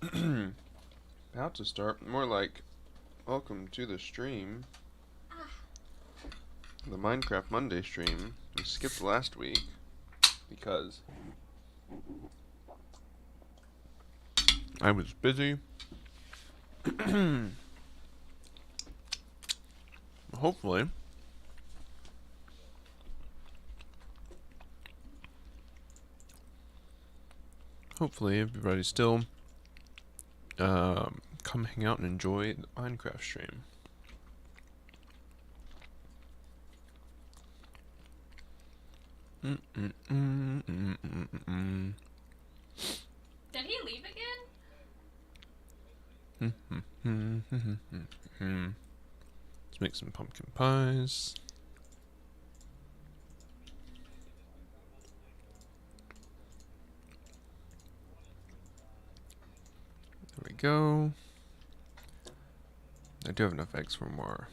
About to start. More like, welcome to the stream. The Minecraft Monday stream. We skipped last week because I was busy. Hopefully. Hopefully everybody still come hang out and enjoy the Minecraft stream. Did he leave again? Let's make some pumpkin pies. There we go. I do have enough eggs for more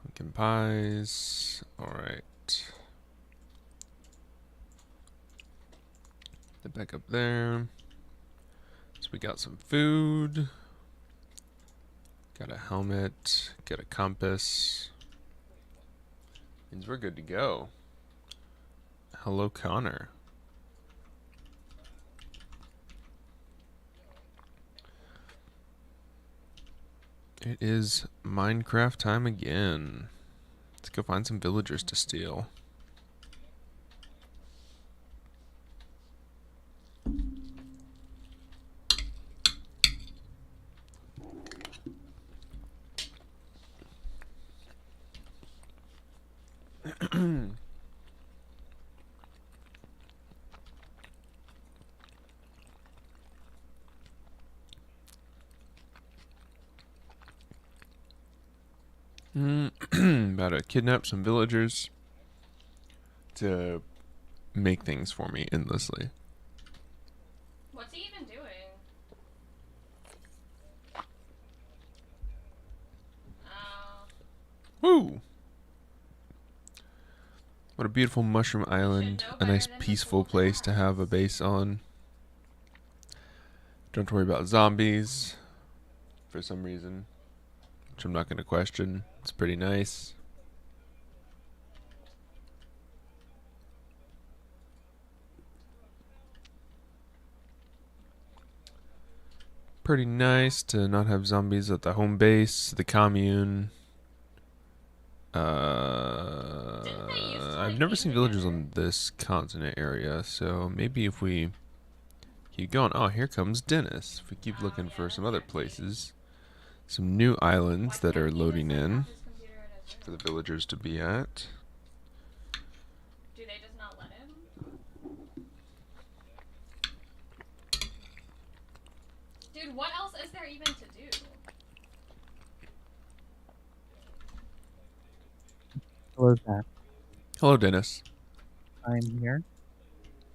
pumpkin pies. Alright. Put back up there. So we got some food. Got a helmet. Got a compass. Means we're good to go. Hello, Connor. It is Minecraft time again. Let's go find some villagers to steal. About to kidnap some villagers to make things for me endlessly. What's he even doing? Woo! What a beautiful mushroom island. A nice peaceful place to have a base on. Don't have to worry about zombies for some reason, which I'm not going to question. It's pretty nice. Pretty nice to not have zombies at the home base, the commune. I've never seen villagers on this continent area, so maybe if we keep going. Oh, here comes Dennis. If we keep looking for some other places, some new islands that are loading in for the villagers to be at. Do they just not let him? Dude, what else is there even to do? Hello, Zach. Hello, Dennis. I'm here.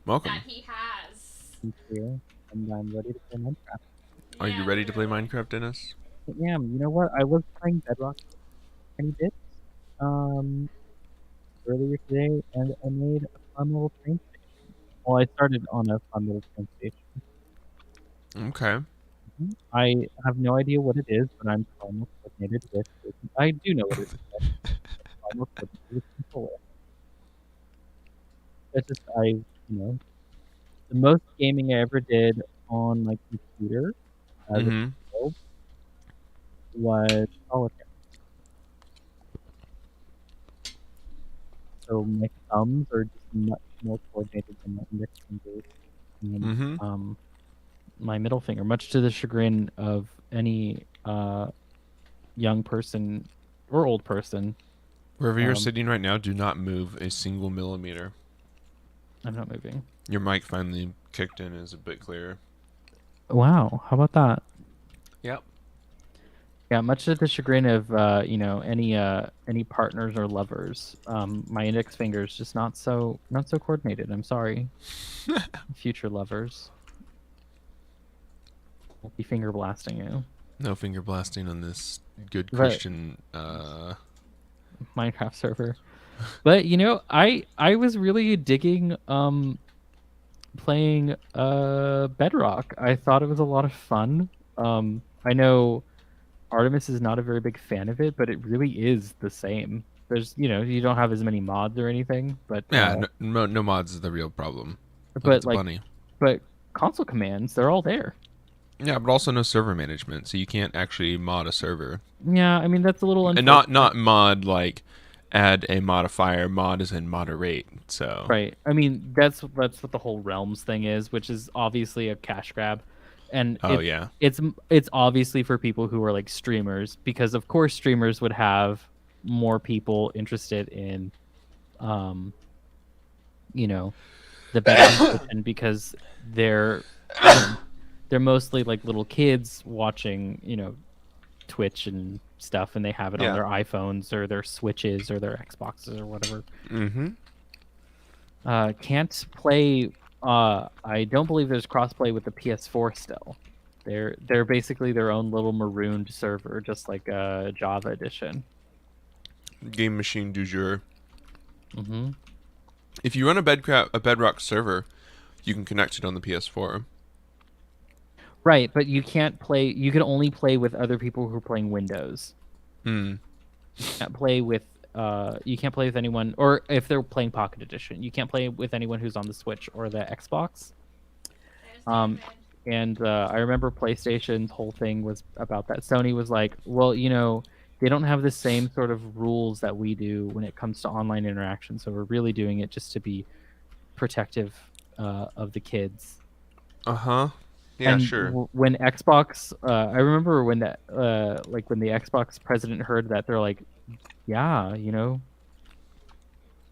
Welcome. That he has. He's here, and I'm ready to play Minecraft. Are you ready to play Minecraft, Dennis? I am. You know what? I was playing Bedrock tiny bits earlier today, and I made a fun little train station. Well, I started on a fun little train station. Okay. I have no idea what it is, but I'm almost coordinated with it. I do know what it is. Almost coordinated with controller. It's just the most gaming I ever did on my computer as a child was solitaire. So my thumbs are just much more coordinated than my index fingers. And, my middle finger, much to the chagrin of any young person or old person. Wherever you're sitting right now, do not move a single millimeter. I'm not moving. Your mic finally kicked in, is a bit clearer. Wow, how about that? Yep. Yeah, much to the chagrin of any partners or lovers. My index finger is just not so coordinated. I'm sorry, future lovers. Won't be finger blasting you. No finger blasting on this good Christian Minecraft server. But I was really digging playing Bedrock. I thought it was a lot of fun. I know Artemis is not a very big fan of it, but it really is the same. There's, you don't have as many mods or anything, but Yeah, no mods is the real problem. Look at but the like, bunny. but console commands, they're all there. Yeah, but also no server management, so you can't actually mod a server. Yeah, I mean that's a little And unfortunate. not mod like add a modifier. Mod is in moderate. So Right. I mean that's what the whole realms thing is, which is obviously a cash grab, and oh yeah, it's obviously for people who are like streamers, because of course streamers would have more people interested in, um, the better edition, because they're they're mostly like little kids watching, Twitch and stuff, and they have it on Yeah. their iPhones or their Switches or their Xboxes or whatever. Mm-hmm. Can't play. I don't believe there's crossplay with the PS4 still. They're basically their own little marooned server, just like a Java edition. Game machine du jour. Mm-hmm. If you run a Bedrock server, you can connect it on the PS4. Right, but you can't play. You can only play with other people who are playing Windows. Hmm. You can't play with. You can't play with anyone, or if they're playing Pocket Edition, you can't play with anyone who's on the Switch or the Xbox. There's Um, David. And I remember PlayStation's whole thing was about that. Sony was like, well, they don't have the same sort of rules that we do when it comes to online interaction, so we're really doing it just to be protective of the kids. Uh-huh. Yeah, And sure. When Xbox, I remember when that, like when the Xbox president heard that, they're like, yeah,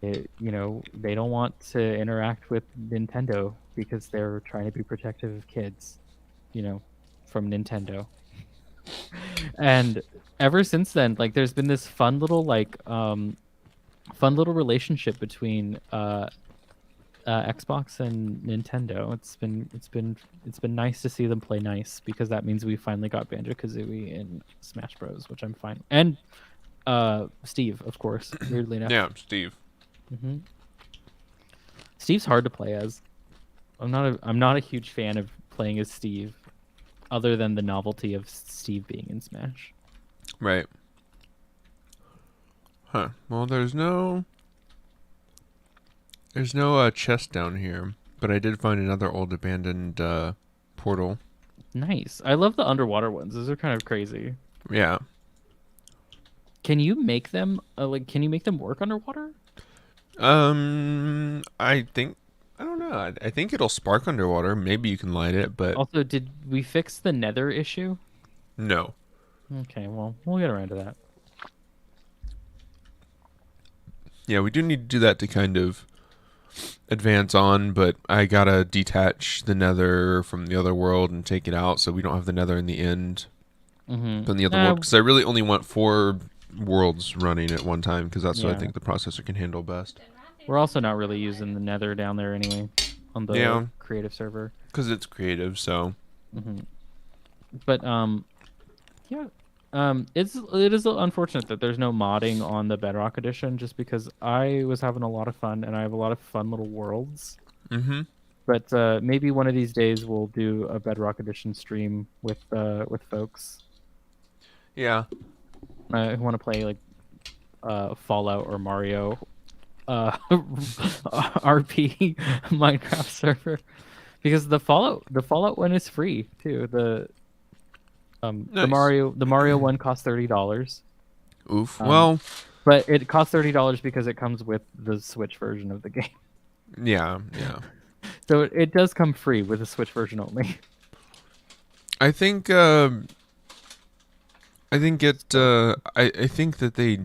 they don't want to interact with Nintendo because they're trying to be protective of kids, from Nintendo. And ever since then, like, there's been this fun little relationship between Xbox and Nintendo. It's been nice to see them play nice, because that means we finally got Banjo-Kazooie in Smash Bros, which I'm fine. And Steve, of course, weirdly enough. Yeah, Steve. Hmm. Steve's hard to play as. I'm not a huge fan of playing as Steve, other than the novelty of Steve being in Smash. Right. Huh. Well, there's no chest down here, but I did find another old abandoned portal. Nice. I love the underwater ones. Those are kind of crazy. Yeah. Can you make them Can you make them work underwater? I don't know. I think it'll spark underwater. Maybe you can light it, but Also, did we fix the Nether issue? no. Okay, well, we'll get around to that. Yeah, we do need to do that to kind of advance on, but I gotta detach the nether from the other world and take it out so we don't have the nether in the end. Mm-hmm. From the other world, because I really only want 4 worlds running at one time, because that's what I think the processor can handle best. We're also not really using the Nether down there anyway, on the creative server. Because it's creative, so. Mm-hmm. But yeah, it is unfortunate that there's no modding on the Bedrock edition, just because I was having a lot of fun, and I have a lot of fun little worlds. Mm-hmm. But maybe one of these days we'll do a Bedrock edition stream with folks. Yeah. Who want to play like Fallout or Mario RP Minecraft server, because the Fallout one is free too. The Nice. the Mario one costs $30. Oof. Well, but it costs $30 because it comes with the Switch version of the game. yeah. So it does come free with the Switch version only. I think I think that they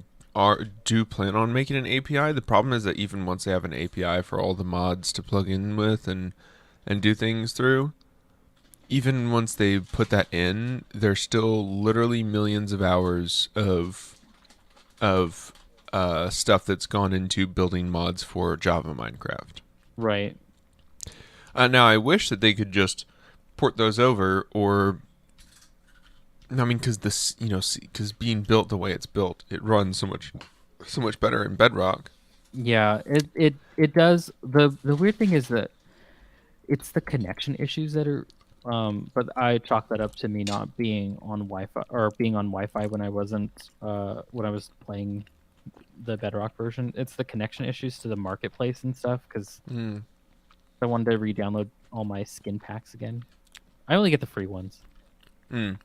do plan on making an API. The problem is that even once they have an API for all the mods to plug in with and do things through, even once they put that in, there's still literally millions of hours of stuff that's gone into building mods for Java Minecraft. Right. Now I wish that they could just port those over, or I mean, because this, because being built the way it's built, it runs so much better in Bedrock. Yeah, it does. The weird thing is that It's the connection issues that are, but I chalk that up to me not being on Wi-Fi or being on Wi-Fi when I wasn't, when I was playing the Bedrock version. It's the connection issues to the marketplace and stuff because I wanted to re-download all my skin packs again. I only get the free ones. It's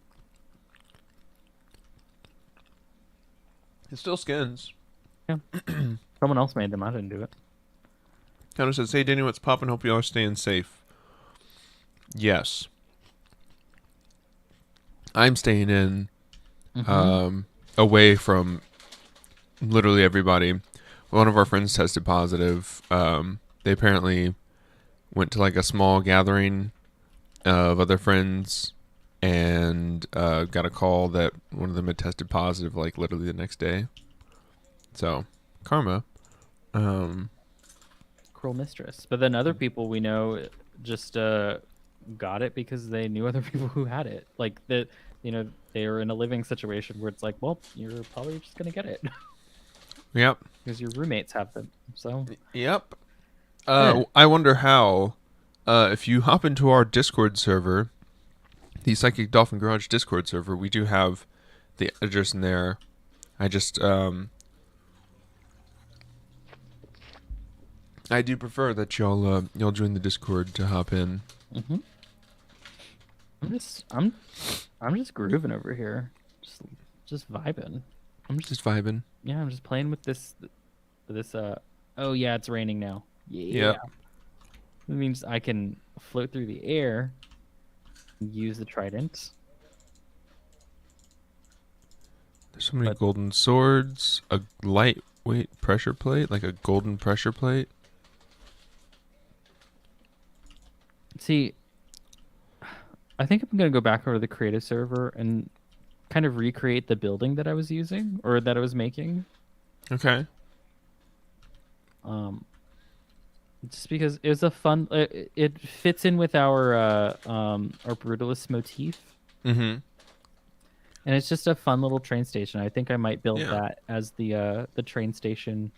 still skins. Yeah. Someone else made them. I didn't do it. Connor says, "Hey Danny, what's poppin'? Hope you all are staying safe." Yes. I'm staying in away from literally everybody. One of our friends tested positive. They apparently went to like a small gathering of other friends and got a call that one of them had tested positive like literally the next day. So, karma. Cruel mistress. But then other people we know just got it because they knew other people who had it. Like that, they were in a living situation where it's like, well, you're probably just gonna get it. Yep. Because your roommates have them. So. Yep. I wonder how. If you hop into our Discord server, the Psychic Dolphin Garage Discord server, we do have the address in there. I just I do prefer that y'all join the Discord to hop in. I'm just grooving over here, just vibing. I'm just vibing. Yeah, I'm just playing with this. Oh yeah, it's raining now. Yeah. Yep. That means I can float through the air, and use the trident. There's so many golden swords, a lightweight pressure plate, like a golden pressure plate. See, I think I'm gonna go back over to the creative server and kind of recreate the building that I was using or that I was making. Okay. Just because it was a fun, it fits in with our brutalist motif. Mm-hmm. And it's just a fun little train station. I think I might build that as the train station,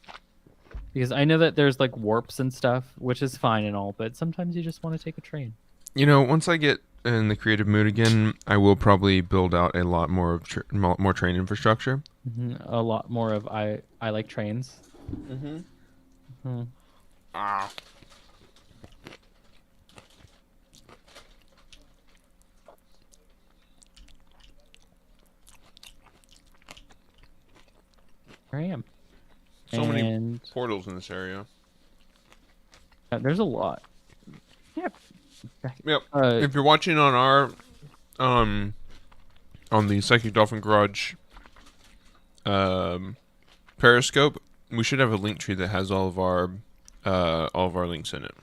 because I know that there's like warps and stuff, which is fine and all, but sometimes you just want to take a train. Once I get in the creative mood again, I will probably build out a lot more of more train infrastructure. A lot more of I like trains. Ah. Here I am. So many portals in this area. There's a lot. Yeah. Yep. If you're watching on our on the Psychic Dolphin Garage Periscope, we should have a link tree that has all of our links in it.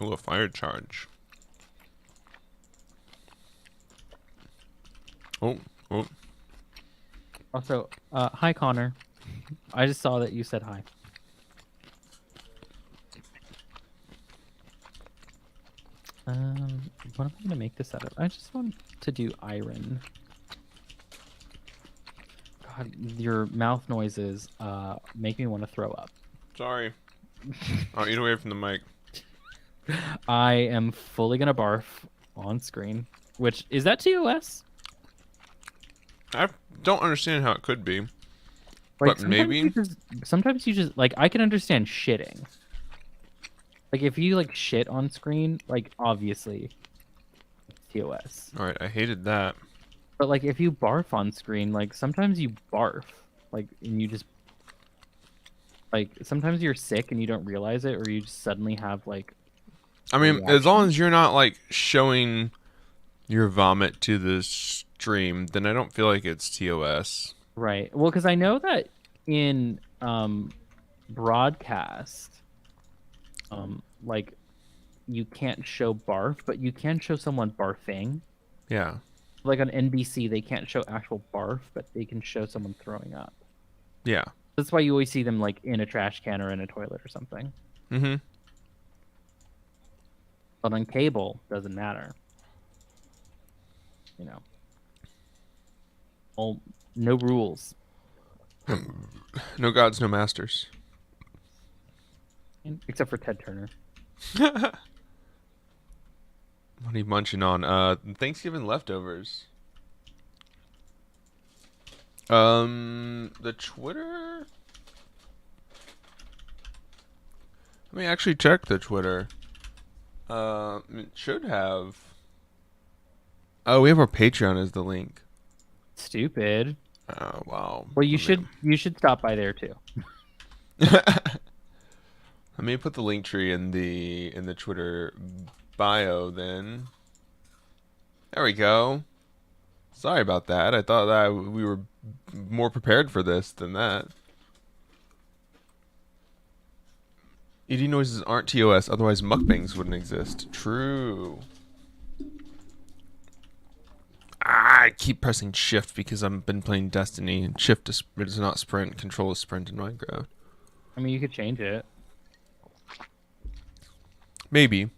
Ooh, a fire charge. Oh. Also, hi Connor. I just saw that you said hi. What am I gonna make this out of? I just want to do iron. God, your mouth noises make me want to throw up. Sorry. I'll eat away from the mic. I am fully gonna barf on screen. Which is that TOS? I don't understand how it could be, like, but maybe. Sometimes you just like I can understand shitting. Like if you like shit on screen, like obviously TOS. All right, I hated that. But like if you barf on screen, like sometimes you barf, like and you just like sometimes you're sick and you don't realize it, or you just suddenly have like. I mean, as long as you're not like showing your vomit to the stream, then I don't feel like it's TOS. Right. Well, because I know that in broadcast, like you can't show barf, but you can show someone barfing. Yeah. Like on NBC, they can't show actual barf, but they can show someone throwing up. Yeah. That's why you always see them like in a trash can or in a toilet or something. Mm-hmm. But on cable, doesn't matter. Well, no rules. No gods, no masters. Except for Ted Turner. What are you munching on? Thanksgiving leftovers. The Twitter. Let me actually check the Twitter. It should have. Oh, we have our Patreon as the link. Stupid. Oh wow. Well, you should stop by there too. Let me put the link tree in the Twitter bio then. There we go. Sorry about that. I thought that we were more prepared for this than that. ED noises aren't TOS, otherwise mukbangs wouldn't exist. True. I keep pressing shift because I've been playing Destiny, and shift is not sprint. Control is sprint in Minecraft. I mean, you could change it. Maybe.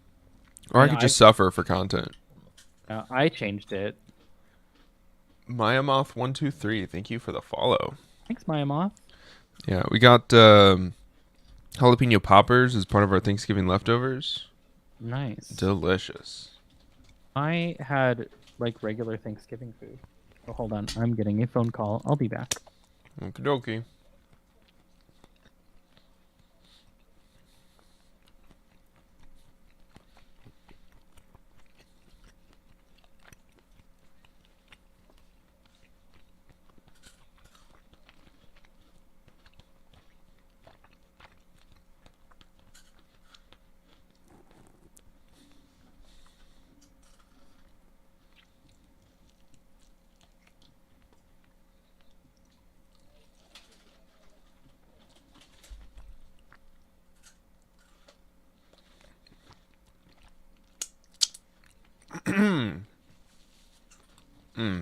Or I Yeah, could just suffer for content. I changed it. Mayamoth123, thank you for the follow. Thanks, Maya Moth. Yeah, we got jalapeno poppers as part of our Thanksgiving leftovers. Nice. Delicious. I had like regular Thanksgiving food. Oh, hold on. I'm getting a phone call. I'll be back. Okie dokie.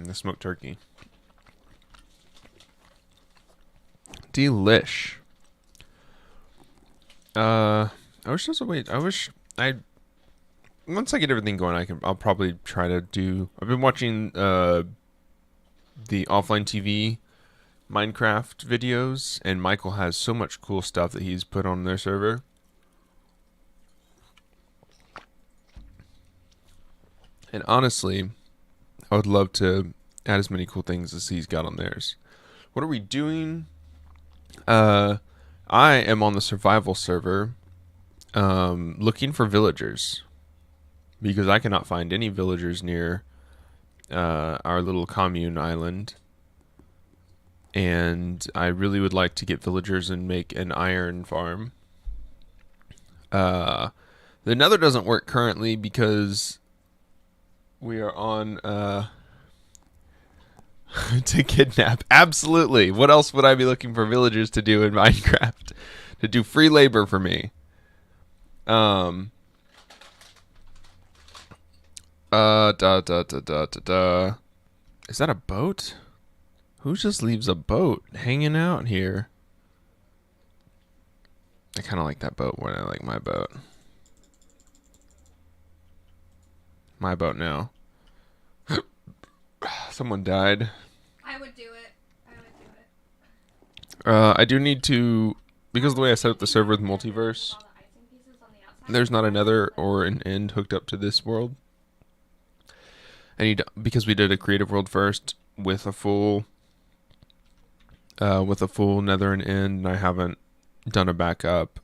The smoked turkey. Delish. I wish there's a way. Once I get everything going, I'll probably try to do. I've been watching the offline TV Minecraft videos, and Michael has so much cool stuff that he's put on their server. And honestly, I would love to add as many cool things as he's got on theirs. What are we doing? I am on the survival server, looking for villagers because I cannot find any villagers near our little commune island. And I really would like to get villagers and make an iron farm. The nether doesn't work currently because we are on to kidnap. Absolutely. What else would I be looking for villagers to do in Minecraft? To do free labor for me. Is that a boat? Who just leaves a boat hanging out here? I kind of like that boat more than I like my boat. My boat now. Someone died. I would do it. I would do it. I do need to, because of the way I set up the server with multiverse, there's not another or an end hooked up to this world. I need, because we did a creative world first with a full nether and end, and I haven't done a backup.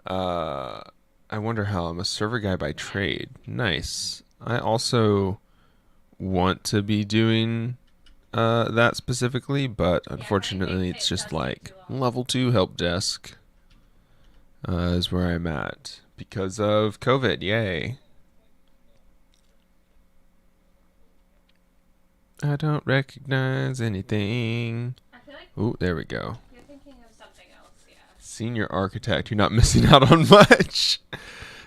I wonder how. I'm a server guy by trade. Nice. I also want to be doing that specifically, but unfortunately it's just like level 2 help desk is where I'm at because of COVID. Yay. I don't recognize anything. Ooh, there we go. You're thinking of something else, yeah. Senior architect, you're not missing out on much.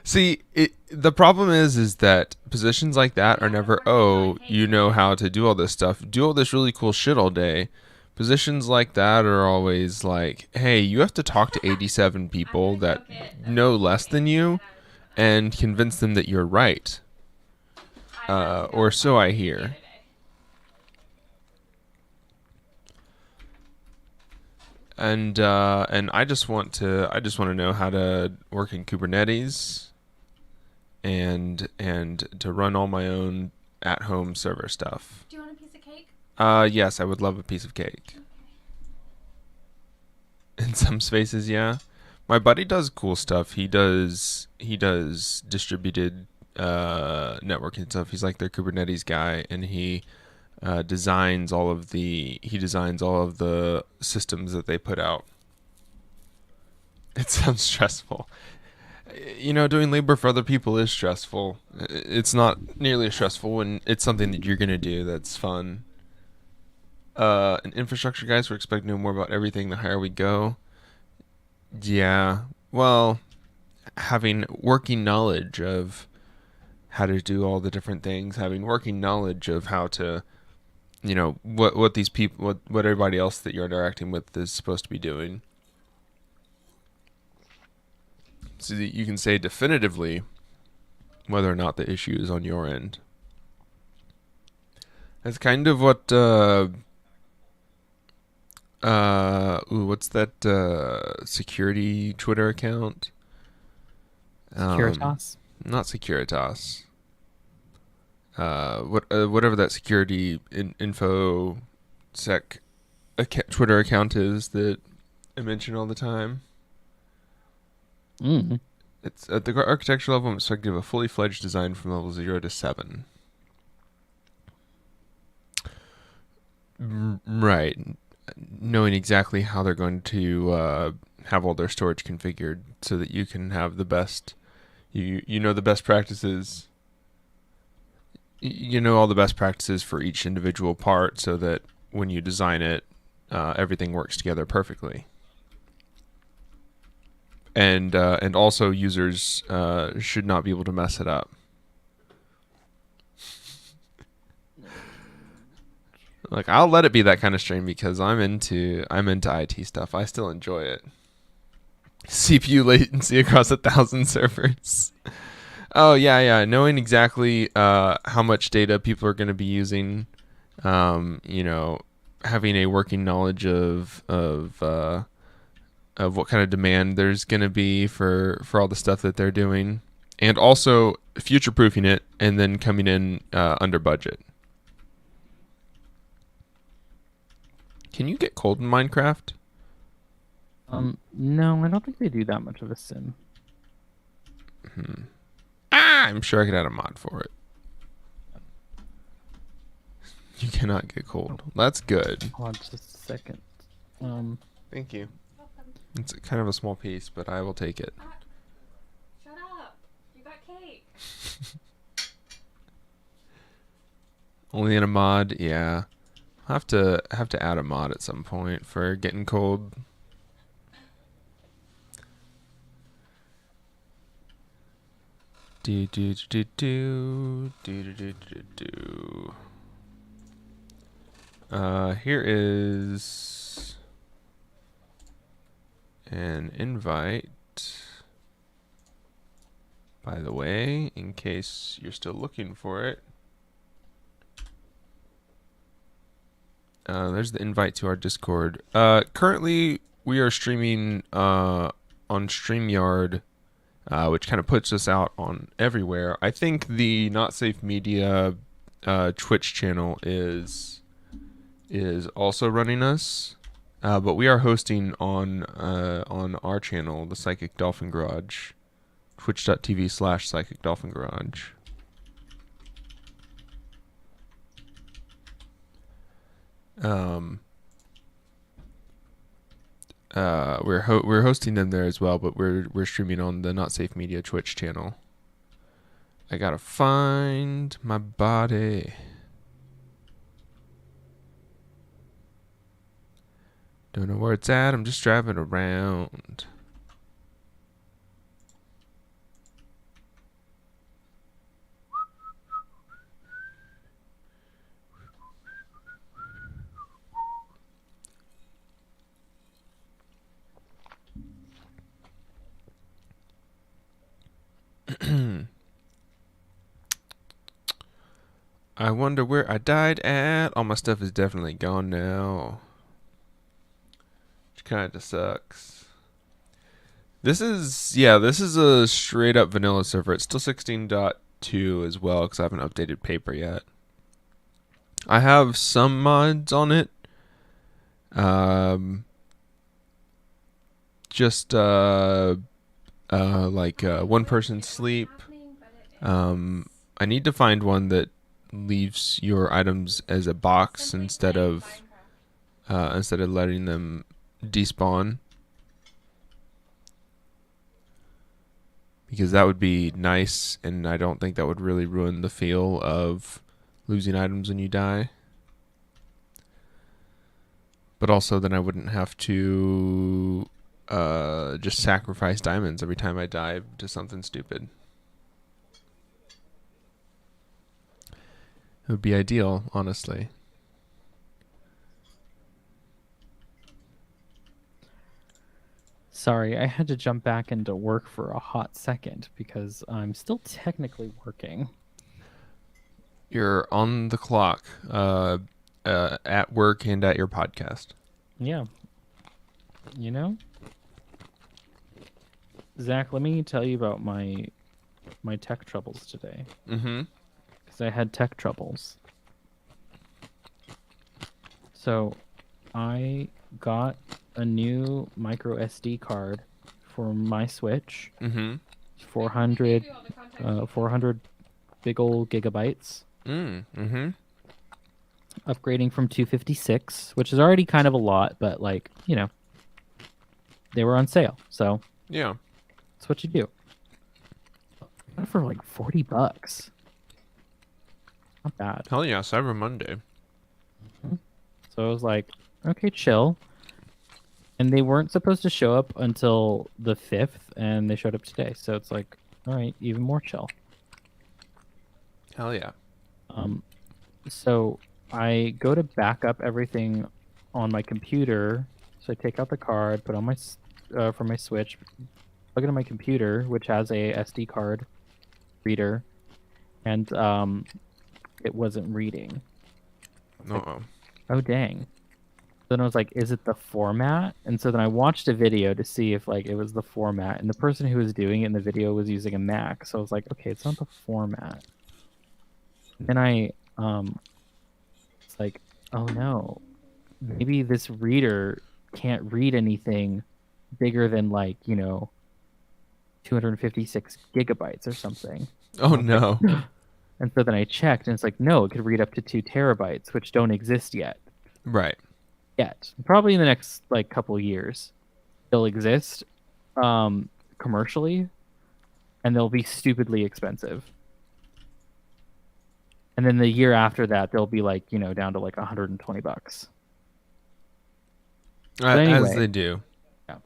See, the problem is that positions like that are never, oh, you know how to do all this stuff. Do all this really cool shit all day. Positions like that are always like, hey, you have to talk to 87 people that know less than you and convince them that you're right. Or so I hear. and I just want to know how to work in Kubernetes and to run all my own at-home server stuff. Do you want a piece of cake? Yes, I would love a piece of cake. Okay. In some spaces, yeah. My buddy does cool stuff. He does distributed networking stuff. He's like their Kubernetes guy, and he designs all of the systems that they put out. It sounds stressful. Doing labor for other people is stressful. It's not nearly as stressful when it's something that you're gonna do that's fun. And infrastructure guys, we're expecting to know more about everything the higher we go. Yeah, well, having working knowledge of how to do all the different things, having working knowledge of how to, what these people, what everybody else that you're interacting with is supposed to be doing. So that you can say definitively whether or not the issue is on your end. That's kind of what what's that security Twitter account? Securitas? Not Securitas. Whatever that security info sec Twitter account is that I mention all the time. Mm. It's at the architecture level. I'm expecting a fully fledged design from level 0 to 7. Right. Knowing exactly how they're going to have all their storage configured so that you can have the best, you know the best practices, you know all the best practices for each individual part so that when you design it, everything works together perfectly. And also users should not be able to mess it up. Like, I'll let it be that kind of stream because I'm into IT stuff. I still enjoy it. CPU latency across 1,000 servers. Oh yeah. Knowing exactly how much data people are going to be using, having a working knowledge of what kind of demand there's going to be for all the stuff that they're doing, and also future-proofing it and then coming in under budget. Can you get cold in Minecraft? No, I don't think they do that much of a sim. I'm sure I could add a mod for it. You cannot get cold. That's good. Hold on just a second. Thank you. Welcome. It's kind of a small piece, but I will take it. Shut up. You got cake. Only in a mod, yeah. I'll have to add a mod at some point for getting cold. Do. Here is an invite, by the way, in case you're still looking for it. There's the invite to our Discord. Currently, we are streaming on StreamYard, which kind of puts us out on everywhere. I think the Not Safe Media Twitch channel is also running us, but we are hosting on our channel, the Psychic Dolphin Garage, twitch.tv/Psychic Dolphin Garage. We're hosting them there as well, but we're streaming on the Not Safe Media Twitch channel. I gotta find my body. Don't know where it's at. I'm just driving around. I wonder where I died at. All my stuff is definitely gone now. Which kind of sucks. This is a straight up vanilla server. It's still 16.2 as well because I haven't updated paper yet. I have some mods on it. Just one person sleep. I need to find one that leaves your items as a box instead of letting them despawn, because that would be nice, and I don't think that would really ruin the feel of losing items when you die. But also then I wouldn't have to just sacrifice diamonds every time I die to something stupid. It would be ideal, honestly. Sorry, I had to jump back into work for a hot second because I'm still technically working. You're on the clock, at work and at your podcast. Yeah. You know? Zach, let me tell you about my tech troubles today. Mm-hmm. Because I had tech troubles. So, I got a new micro SD card for my Switch. Mm-hmm. 400 big ol' gigabytes. Mm-hmm. Upgrading from 256, which is already kind of a lot, but like, you know, they were on sale, so yeah, that's what you do. For like $40. Not bad. Hell yeah, Cyber Monday. So I was like, okay, chill. And they weren't supposed to show up until the 5th, and they showed up today. So it's like, all right, even more chill. Hell yeah. So I go to back up everything on my computer. So I take out the card, put on my from my Switch, plug it in my computer, which has a SD card reader, and it wasn't reading. Like, oh dang. Then I was like, is it the format? And so then I watched a video to see if like it was the format, and the person who was doing it in the video was using a Mac. So I was like, okay, it's not the format. And I it's like, oh no, maybe this reader can't read anything bigger than like, you know, 256 gigabytes or something. Oh no. Like, and so then I checked, and it's like, no, it could read up to 2 terabytes, which don't exist yet. Right. Yet. Probably in the next like couple years, they'll exist commercially, and they'll be stupidly expensive. And then the year after that, they'll be like, you know, down to like $120. Anyway, as they do. Yeah.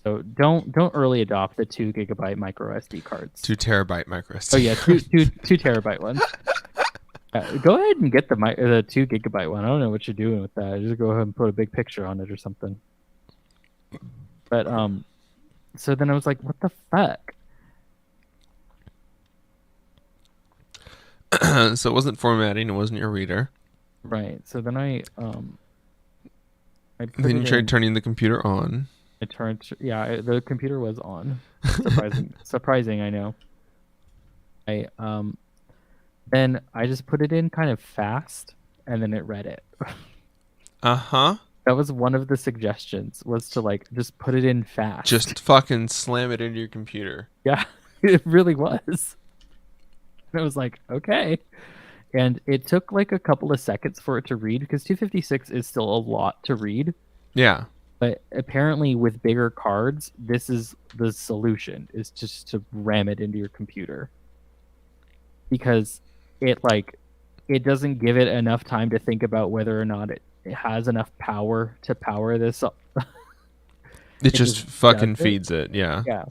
So don't early adopt the 2 gigabyte micro SD cards. 2 terabyte micro SD. Oh yeah, two terabyte ones. Go ahead and get the 2 gigabyte one. I don't know what you're doing with that. Just go ahead and put a big picture on it or something. But so then I was like, what the fuck? So it wasn't formatting. It wasn't your reader. Right. So then I then you tried turning the computer on. I turned. Yeah, the computer was on. Surprising, I know. Then I just put it in kind of fast, and then it read it. Uh-huh. That was one of the suggestions, was to like just put it in fast. Just fucking slam it into your computer. Yeah, it really was. And I was like, okay. And it took like a couple of seconds for it to read, because 256 is still a lot to read. Yeah. But apparently with bigger cards, this is the solution, is just to ram it into your computer. Because it doesn't give it enough time to think about whether or not it has enough power to power this up. It just fucking feeds it. Yeah. Yeah.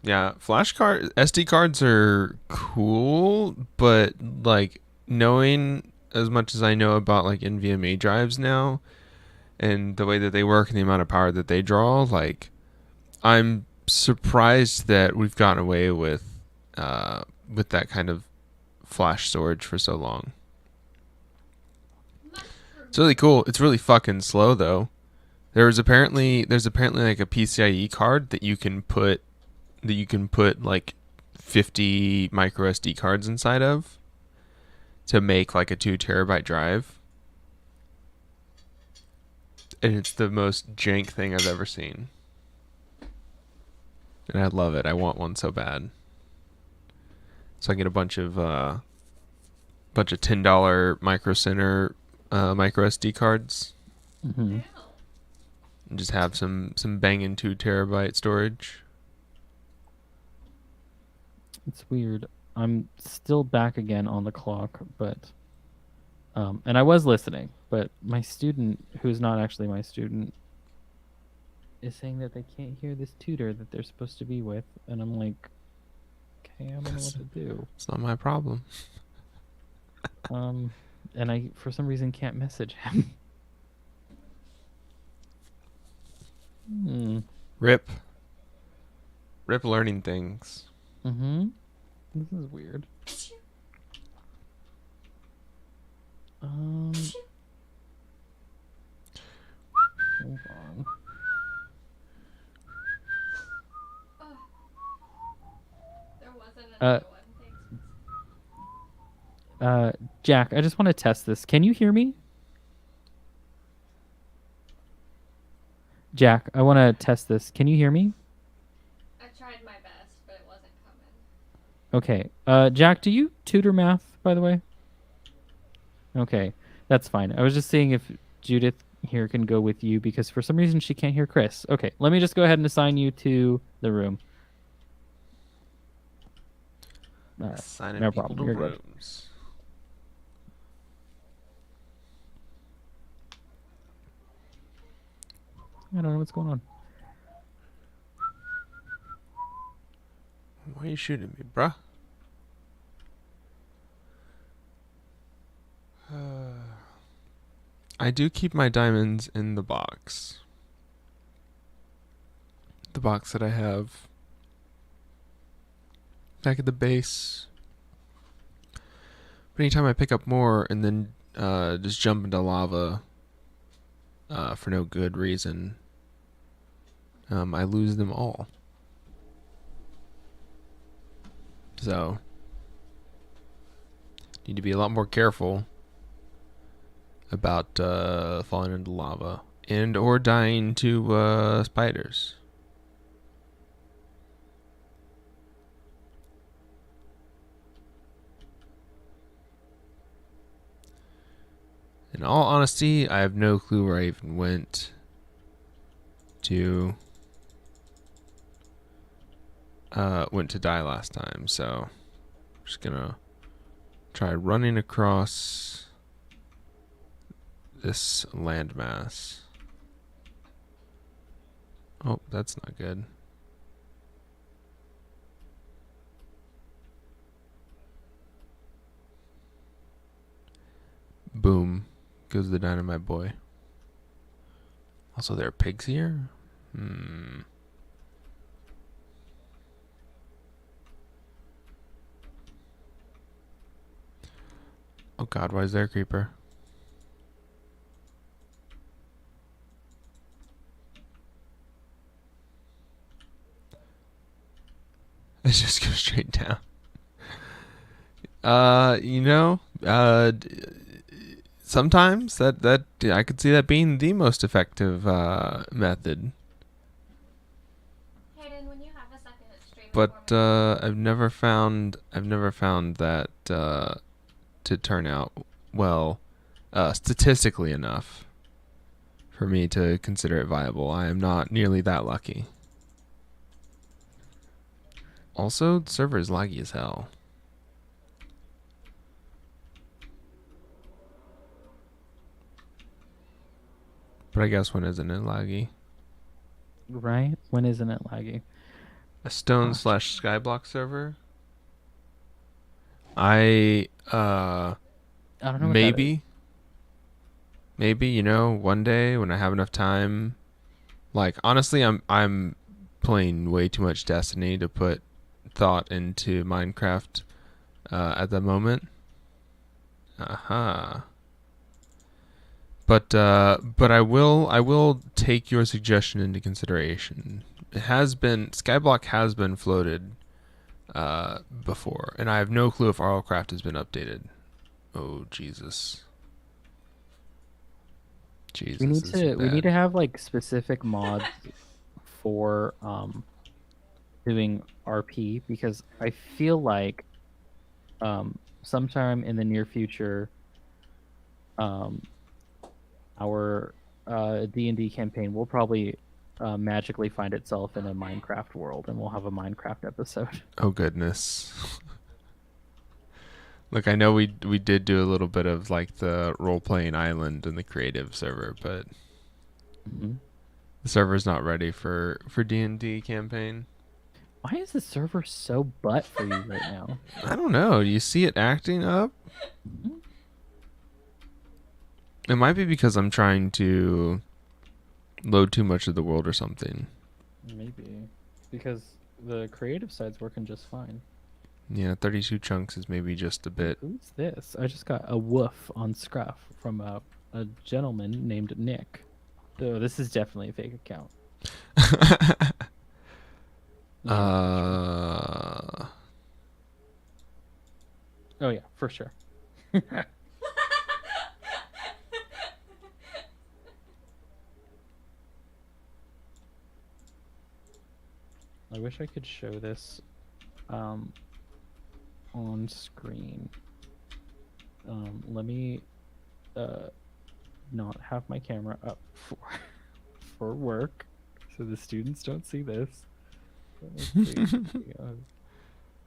Yeah, SD cards are cool, but like knowing as much as I know about like NVMe drives now and the way that they work and the amount of power that they draw, like I'm surprised that we've gotten away with that kind of flash storage for so long. It's really cool. It's really fucking slow though. There's apparently like a PCIe card that you can put like 50 micro SD cards inside of to make like a 2 terabyte drive. And it's the most jank thing I've ever seen. And I love it. I want one so bad. So I get a bunch of $10 Micro Center micro SD cards. Mm-hmm. And just have some banging 2 terabyte storage. It's weird. I'm still back again on the clock, but and I was listening, but my student, who's not actually my student, is saying that they can't hear this tutor that they're supposed to be with, and I'm like, okay, I don't know what to do. It's not my problem. And I, for some reason, can't message him. Rip learning things. Mm-hmm. This is weird. Hold on. There wasn't another one. Thanks. Jack, I just want to test this. Can you hear me? Jack, I want to test this. Can you hear me? I tried my best, but it wasn't coming. Okay. Jack, do you tutor math, by the way? Okay, that's fine. I was just seeing if Judith here can go with you because for some reason she can't hear Chris. Okay, let me just go ahead and assign you to the room. Assigning no people problem. to You're good. rooms. I don't know what's going on. Why are you shooting me, bruh? I do keep my diamonds in the box. The box that I have back at the base. But anytime I pick up more and then just jump into lava for no good reason, I lose them all. So, need to be a lot more careful about falling into lava and or dying to spiders. In all honesty, I have no clue where I even went to die last time, so I'm just gonna try running across this landmass. Oh, that's not good. Boom. Goes the dynamite boy. Also, there are pigs here? Oh god, why is there a creeper? Let's just go straight down. Sometimes that I could see that being the most effective method. Hayden, when you have a second, stream it But for me. I've never found that to turn out well statistically enough for me to consider it viable. I am not nearly that lucky. Also, the server is laggy as hell. But I guess when isn't it laggy? Right? When isn't it laggy? A stone / skyblock server? I don't know what maybe, one day when I have enough time. Like honestly, I'm playing way too much Destiny to put thought into Minecraft at the moment. But I will take your suggestion into consideration. It has been Skyblock has been floated before, and I have no clue if Arlcraft has been updated. Oh Jesus. Jesus, We need this to is we need bad. to have like specific mods for doing RP, because I feel like sometime in the near future our D&D campaign will probably magically find itself in a Minecraft world, and we'll have a Minecraft episode. Oh goodness. Look, I know we did do a little bit of like the role playing island in the creative server, but Mm-hmm. the server's not ready for D&D campaign. Why is the server so butt for you right now? I don't know. Do you see it acting up? Mm-hmm. It might be because I'm trying to load too much of the world or something. Maybe because the creative side's working just fine. Yeah, 32 chunks is maybe just a bit. Who's this? I just got a woof on Scruff from a gentleman named Nick. So this is definitely a fake account. uh, Oh yeah, for sure. I wish I could show this on screen. Let me not have my camera up for work, so the students don't see this. Let's see.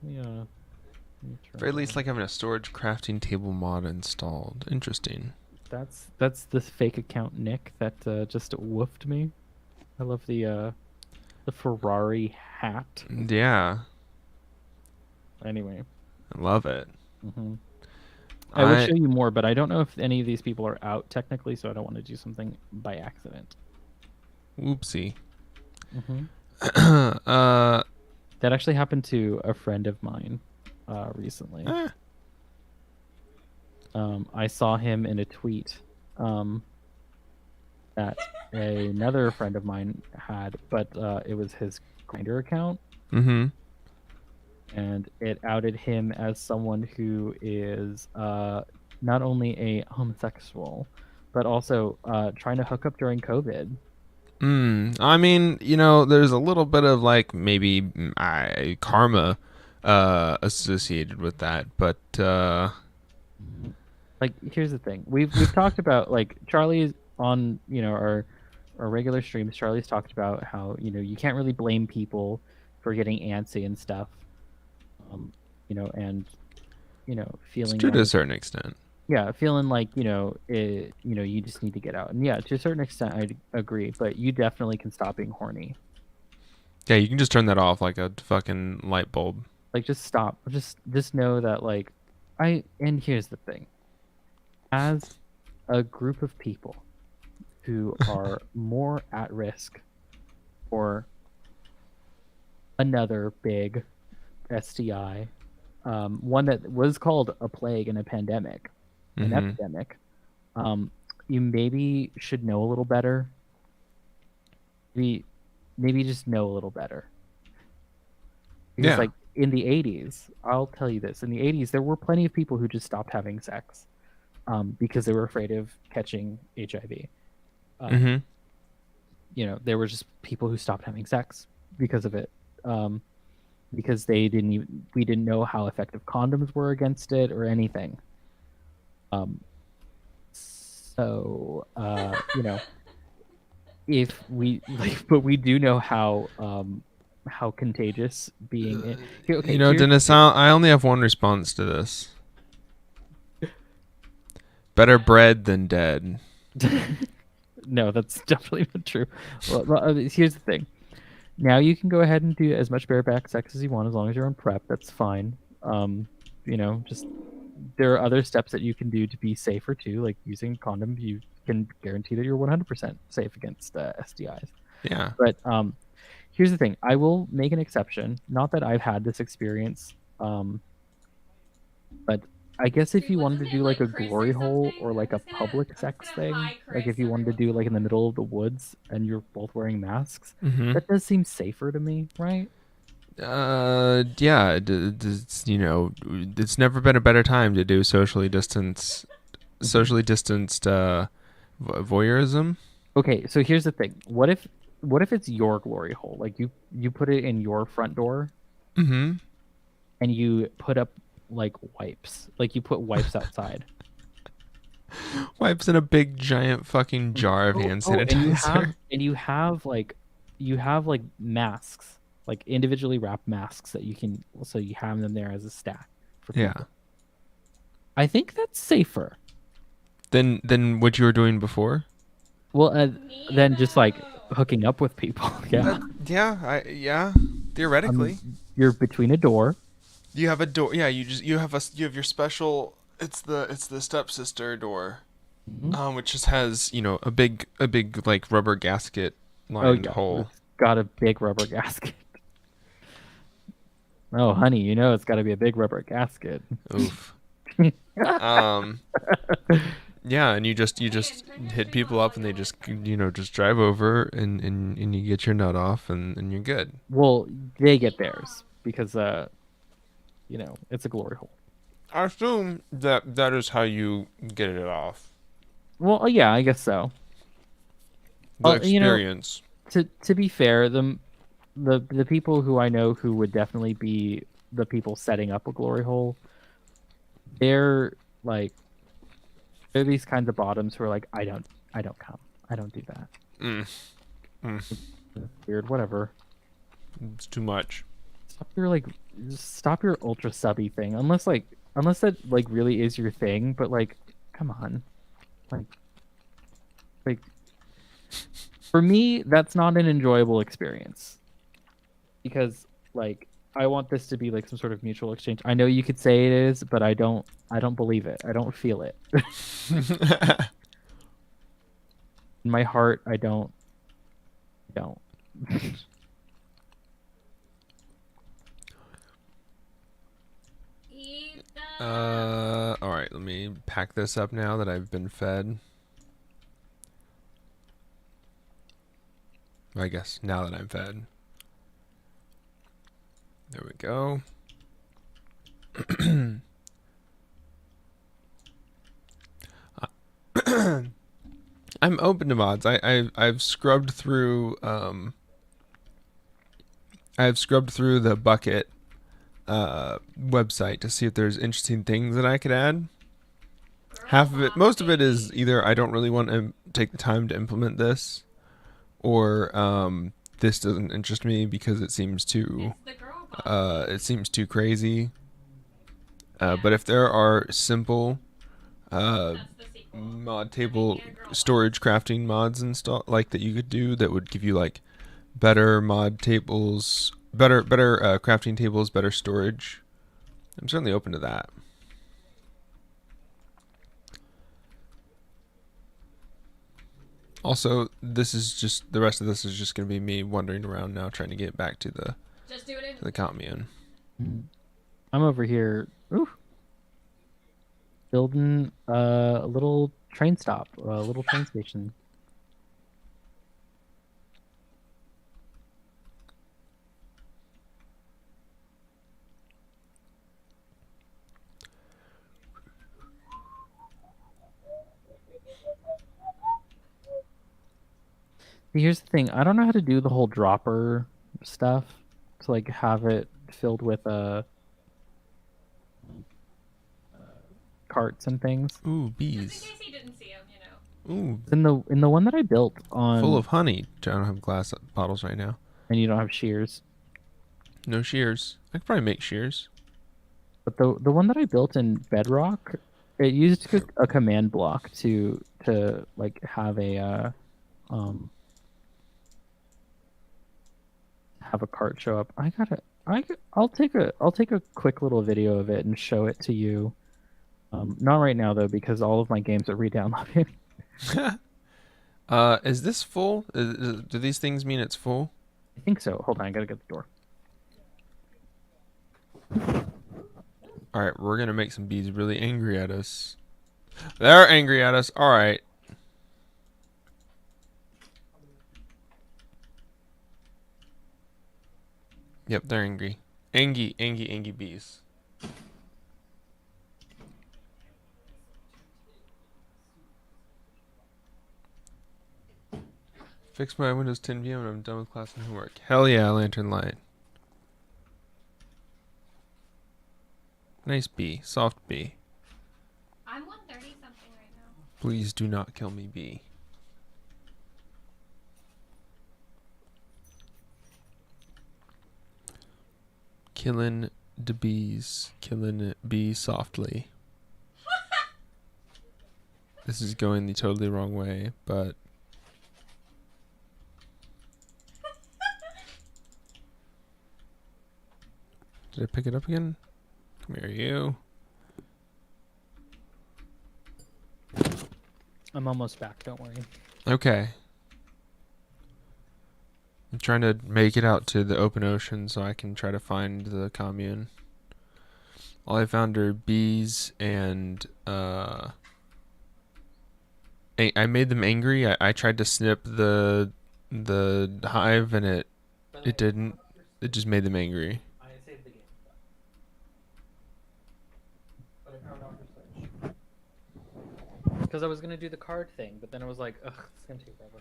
Yeah. or at least like having a storage crafting table mod installed. Interesting. That's the fake account Nick that just woofed me. I love the Ferrari hat. Yeah, Anyway. I love it. Mm-hmm. I would show you more, but I don't know if any of these people are out technically, so I don't want to do something by accident. Whoopsie. Mm-hmm. That actually happened to a friend of mine recently. I saw him in a tweet that another friend of mine had, but it was his Grindr account. Mm-hmm. And it outed him as someone who is not only a homosexual, but also trying to hook up during COVID. I mean, there's a little bit of like maybe karma associated with that, but like here's the thing. We've talked about, like, Charlie's on, our regular streams. Charlie's talked about how, you can't really blame people for getting antsy and stuff. And feeling it's true to a like, certain extent. yeah, feeling like, you just need to get out. And yeah, to a certain extent I agree, but you definitely can stop being horny. Yeah, you can just turn that off like a fucking light bulb. Like, just stop. Just know that, like, and here's the thing. As a group of people who are more at risk for another big STI, one that was called a plague and a pandemic, an epidemic, you maybe should know a little better. Maybe just know a little better. Because, Yeah. like, in the 80s, I'll tell you this, in the 80s, there were plenty of people who just stopped having sex because they were afraid of catching HIV. There were just people who stopped having sex because of it. Because we didn't know how effective condoms were against it or anything. If we but we do know how contagious being in. Okay, Dennis, I only have one response to this. Better bread than dead. No, that's definitely not true. Well, here's the thing. Now you can go ahead and do as much bareback sex as you want, as long as you're on PrEP. That's fine. Just there are other steps that you can do to be safer too, like using condoms. You can guarantee that you're 100% safe against STIs. Yeah. But here's the thing. I will make an exception. Not that I've had this experience, but I guess if you wanted wasn't to it do like a like Chris glory or hole something? or like a public I'm sex just gonna thing, hi like if Chris you wanted to everywhere do we like in the go. middle of the woods and you're both wearing masks, Mm-hmm. that does seem safer to me, right? Yeah, it's, you know, it's never been a better time to do socially distanced voyeurism. Okay, so here's the thing. What if it's your glory hole? Like you put it in your front door Mm-hmm. and you put up like wipes. Like you put wipes outside. Wipes in a big giant fucking jar of hand Oh, and sanitizer. you have like masks, like individually wrapped masks that you can so you have them there as a stack for Yeah. people. I think that's safer. Than what you were doing before. Well, then just like Neato. hooking up with people. Yeah. Yeah. I Theoretically, mean, you're between a door. you have a door. Yeah, you have your special. It's the stepsister door, Mhm. which just has, you know, a big like rubber gasket Oh lined yeah, hole. it's got a big rubber gasket. Oh, honey, you know it's got to be a big rubber gasket. Oof. Um. Yeah, and you just hit people up, and they just, you know, just drive over, and you get your nut off, and you're good. Well, they get theirs because you know, it's a glory hole. I assume that is how you get it off. Well, yeah, I guess so. The You know, experience. to be fair, the people who I know who would definitely be the people setting up a glory hole, they're like they're these kinds of bottoms who are like, I don't come. I don't do that. Mm. Weird, whatever. It's too much. Stop your ultra subby thing. Unless that like really is your thing, but like come on. Like for me, that's not an enjoyable experience. Because like I want this to be like some sort of mutual exchange. I know you could say it is, but I don't believe it. I don't feel it. In my heart, I don't. All right, let me pack this up now that I've been fed. I guess now that I'm fed. There we go. I'm open to mods. I've scrubbed through I've scrubbed through the bucket website to see if there's interesting things that I could add. Half of it, most of it is either I don't really want to take the time to implement this, or this doesn't interest me because it seems too crazy. But if there are simple mod table storage crafting mods and stuff like that you could do that would give you like better mod tables, better crafting tables, better storage, I'm certainly open to that. Also, this is just the rest of this is just going to be me wandering around now trying to get back to the commune. I'm over here. Ooh. Building a little train stop, a little train station. Here's the thing. I don't know how to do the whole dropper stuff to like have it filled with carts and things. Ooh, Just in bees. case he didn't see him, you know. Ooh. In the one that I built on Full of honey. I don't have glass bottles right now. and you don't have shears. No shears. I could probably make shears. But the one that I built in Bedrock, it used a command block to like have a have a cart show up. I'll take a quick little video of it and show it to you. Not right now though, because all of my games are re-downloading. Is this full? Do these things mean it's full? I think so. Hold on, I gotta get the door. Alright, we're gonna make some bees really angry at us. They're angry at us. Alright. Yep, they're angry. Angy bees. Fix my Windows 10 VM and I'm done with class and homework. Hell yeah, lantern light. Nice bee. Soft bee. I'm 130 something right now. Please do not kill me, bee. Killing the bees. Killing bee softly. This is going the totally wrong way, but... Did I pick it up again? Come here, you. I'm almost back, don't worry. Okay. I'm trying to make it out to the open ocean so I can try to find the commune. All I found are bees and I made them angry. I tried to snip the hive and it didn't. It just made them angry. I saved the game. But I found off your Switch. Because I was going to do the card thing, but then I was like, ugh, it's going to take forever.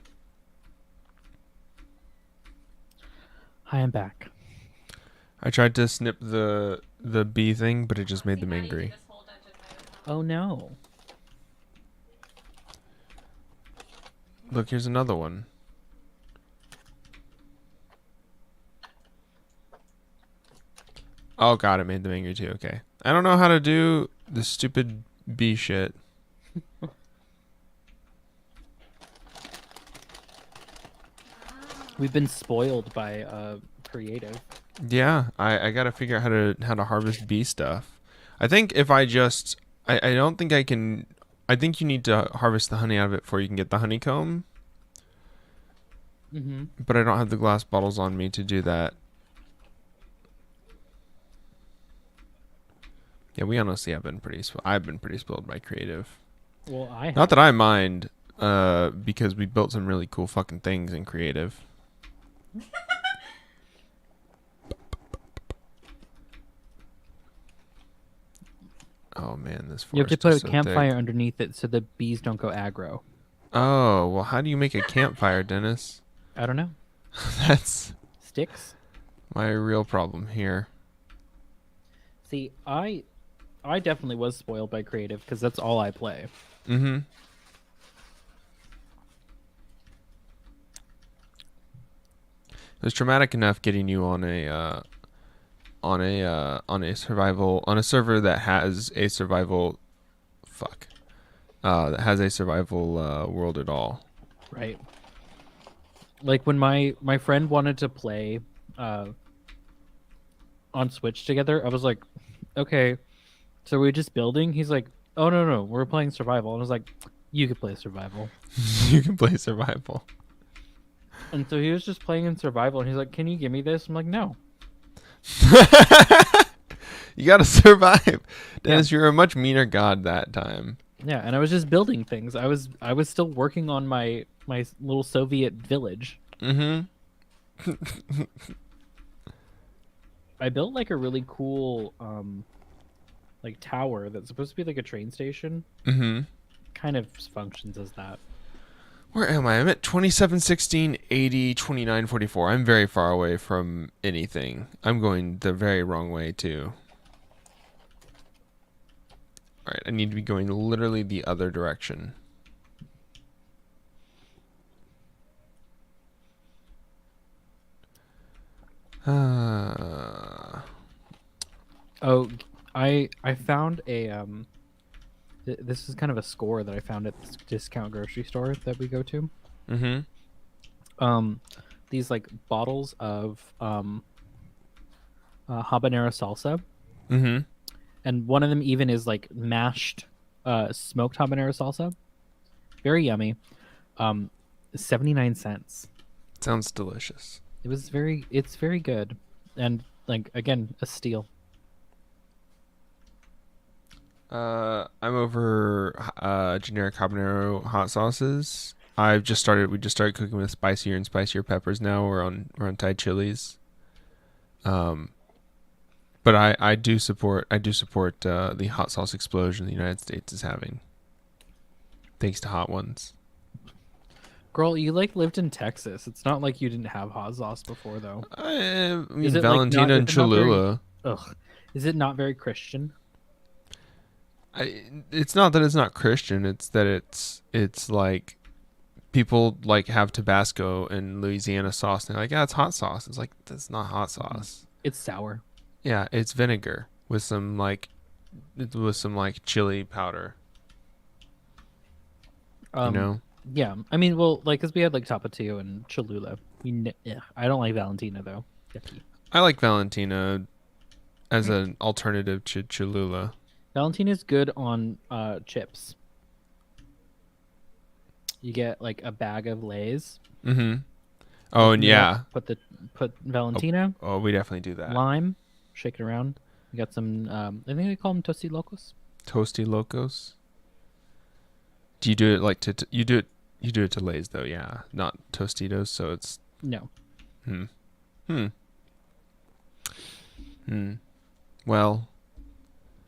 Hi, I'm back. I tried to snip the bee thing, but it just made them Maddie did angry. this whole dungeon by herself. Oh, no. Look, here's another one. Oh god, it made them angry too. Okay. I don't know how to do the stupid bee shit. We've been spoiled by creative. Yeah, I gotta figure out how to harvest bee stuff. I think if I just I don't think I can. I think you need to harvest the honey out of it before you can get the honeycomb. Mm-hmm. But I don't have the glass bottles on me to do that. Yeah, we honestly have been I've been pretty spoiled by creative. Well, I have. Not that I mind, because we built some really cool fucking things in creative. Oh man, this forest You have to put is a so campfire thick. underneath it so the bees don't go aggro. Oh, well, how do you make a campfire, Dennis? I don't know. That's Sticks? my real problem here. See, I definitely was spoiled by creative because that's all I play. Mm-hmm. It was traumatic enough getting you on a survival on a server that has a survival world at all. Right. Like when my friend wanted to play on Switch together, I was like, okay, so we're just building? He's like, oh no, we're playing survival. And I was like, you could play survival. You can play survival. And so he was just playing in survival and he's like, can you give me this? I'm like, no. You gotta survive. Dennis, you're a much meaner god that time. Yeah, and I was just building things. I was still working on my little Soviet village. Mm-hmm. I built like a really cool like tower that's supposed to be like a train station. Mm-hmm. Kind of functions as that. Where am I? I'm at 27, 16, 80, 29, 44. I'm very far away from anything. I'm going the very wrong way, too. Alright, I need to be going literally the other direction. Oh, I found a this is kind of a score that I found at this discount grocery store that we go to. Mm-hmm. These like bottles of habanero salsa. Mm-hmm. And one of them even is like mashed smoked habanero salsa. Very yummy. 79 cents. Sounds delicious. It's very good. And like again, a steal. I'm over generic habanero hot sauces. We just started cooking with spicier and spicier peppers now. We're on Thai chilies. But I do support the hot sauce explosion the United States is having. Thanks to Hot Ones. Girl, you like lived in Texas. It's not like you didn't have hot sauce before, though. I mean, Is it Valentina and is it not very- Cholula. Ugh. Is it not very Christian? It's not that it's not Christian. It's that it's like people like have Tabasco and Louisiana sauce, and they're like, yeah, it's hot sauce. It's like, that's not hot sauce. It's sour. Yeah, it's vinegar with some chili powder. You know? Yeah, I mean, well, like, cause we had like Tapatio and Cholula. I don't like Valentina though. Yucky. I like Valentina as an alternative to Cholula. Valentina's good on chips. You get like a bag of Lay's. Mm-hmm. Oh, and yeah. Put Valentina. Oh, we definitely do that. Lime, shake it around. You got some. I think they call them Tosti Locos. Toasty Locos. Do you do it like you do it to Lay's though? Yeah, not Tostitos. So it's No. Well.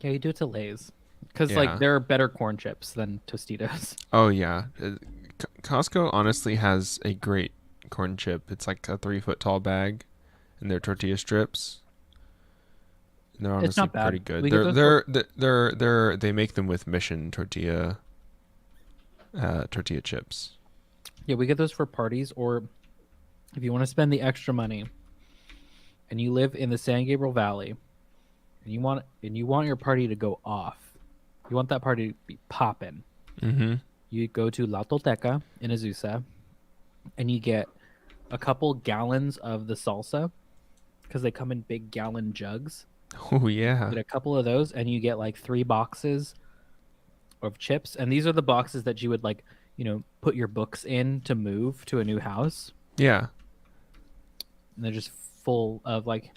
Yeah, you do it to Lay's. Because Yeah. like there are better corn chips than Tostitos. Oh yeah, Costco honestly has a great corn chip. It's like a 3-foot tall bag, and they're tortilla strips. And they're honestly not bad. pretty good. We get those They make them with Mission tortilla chips. Yeah, we get those for parties, or if you want to spend the extra money, and you live in the San Gabriel Valley, and you want your party to go off. You want that party to be popping. Mm-hmm. You go to La Tolteca in Azusa, and you get a couple gallons of the salsa, because they come in big gallon jugs. Oh yeah. You get a couple of those, and you get like 3 boxes of chips. And these are the boxes that you would like, put your books in to move to a new house. Yeah. And they're just full of like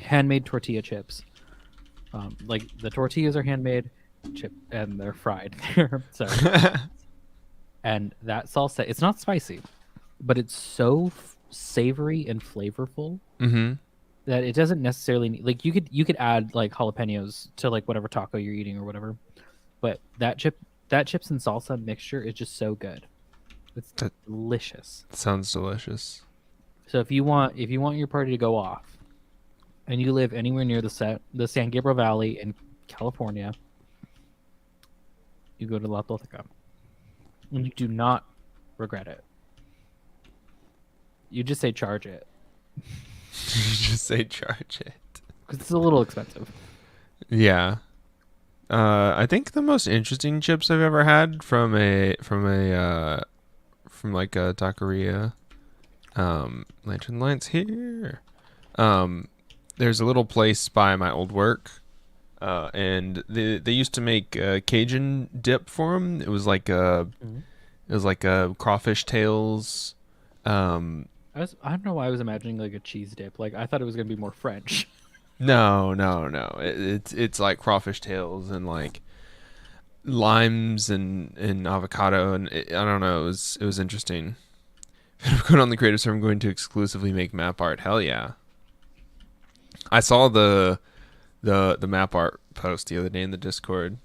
handmade tortilla chips. Like the tortillas are handmade, and they're fried there. So, and that salsa, it's not spicy, but it's so savory and flavorful that it doesn't necessarily need, like you could add like jalapenos to like whatever taco you're eating or whatever, but that chips and salsa mixture is just so good. It's delicious. Sounds delicious. So if you want your party to go off, and you live anywhere near the San Gabriel Valley in California, you go to La Tolteca, and you do not regret it. You just say charge it. You just say charge it. Because it's a little expensive. Yeah. I think the most interesting chips I've ever had from like a taqueria, Lantern Lights here. There's a little place by my old work, and they used to make Cajun dip for them. It was like a crawfish tails. I don't know why I was imagining like a cheese dip. Like I thought it was gonna be more French. No. It's like crawfish tails and like limes and avocado, and I don't know. It was interesting. If I'm going on the creative server, I'm going to exclusively make map art. Hell yeah! I saw the map art post the other day in the Discord.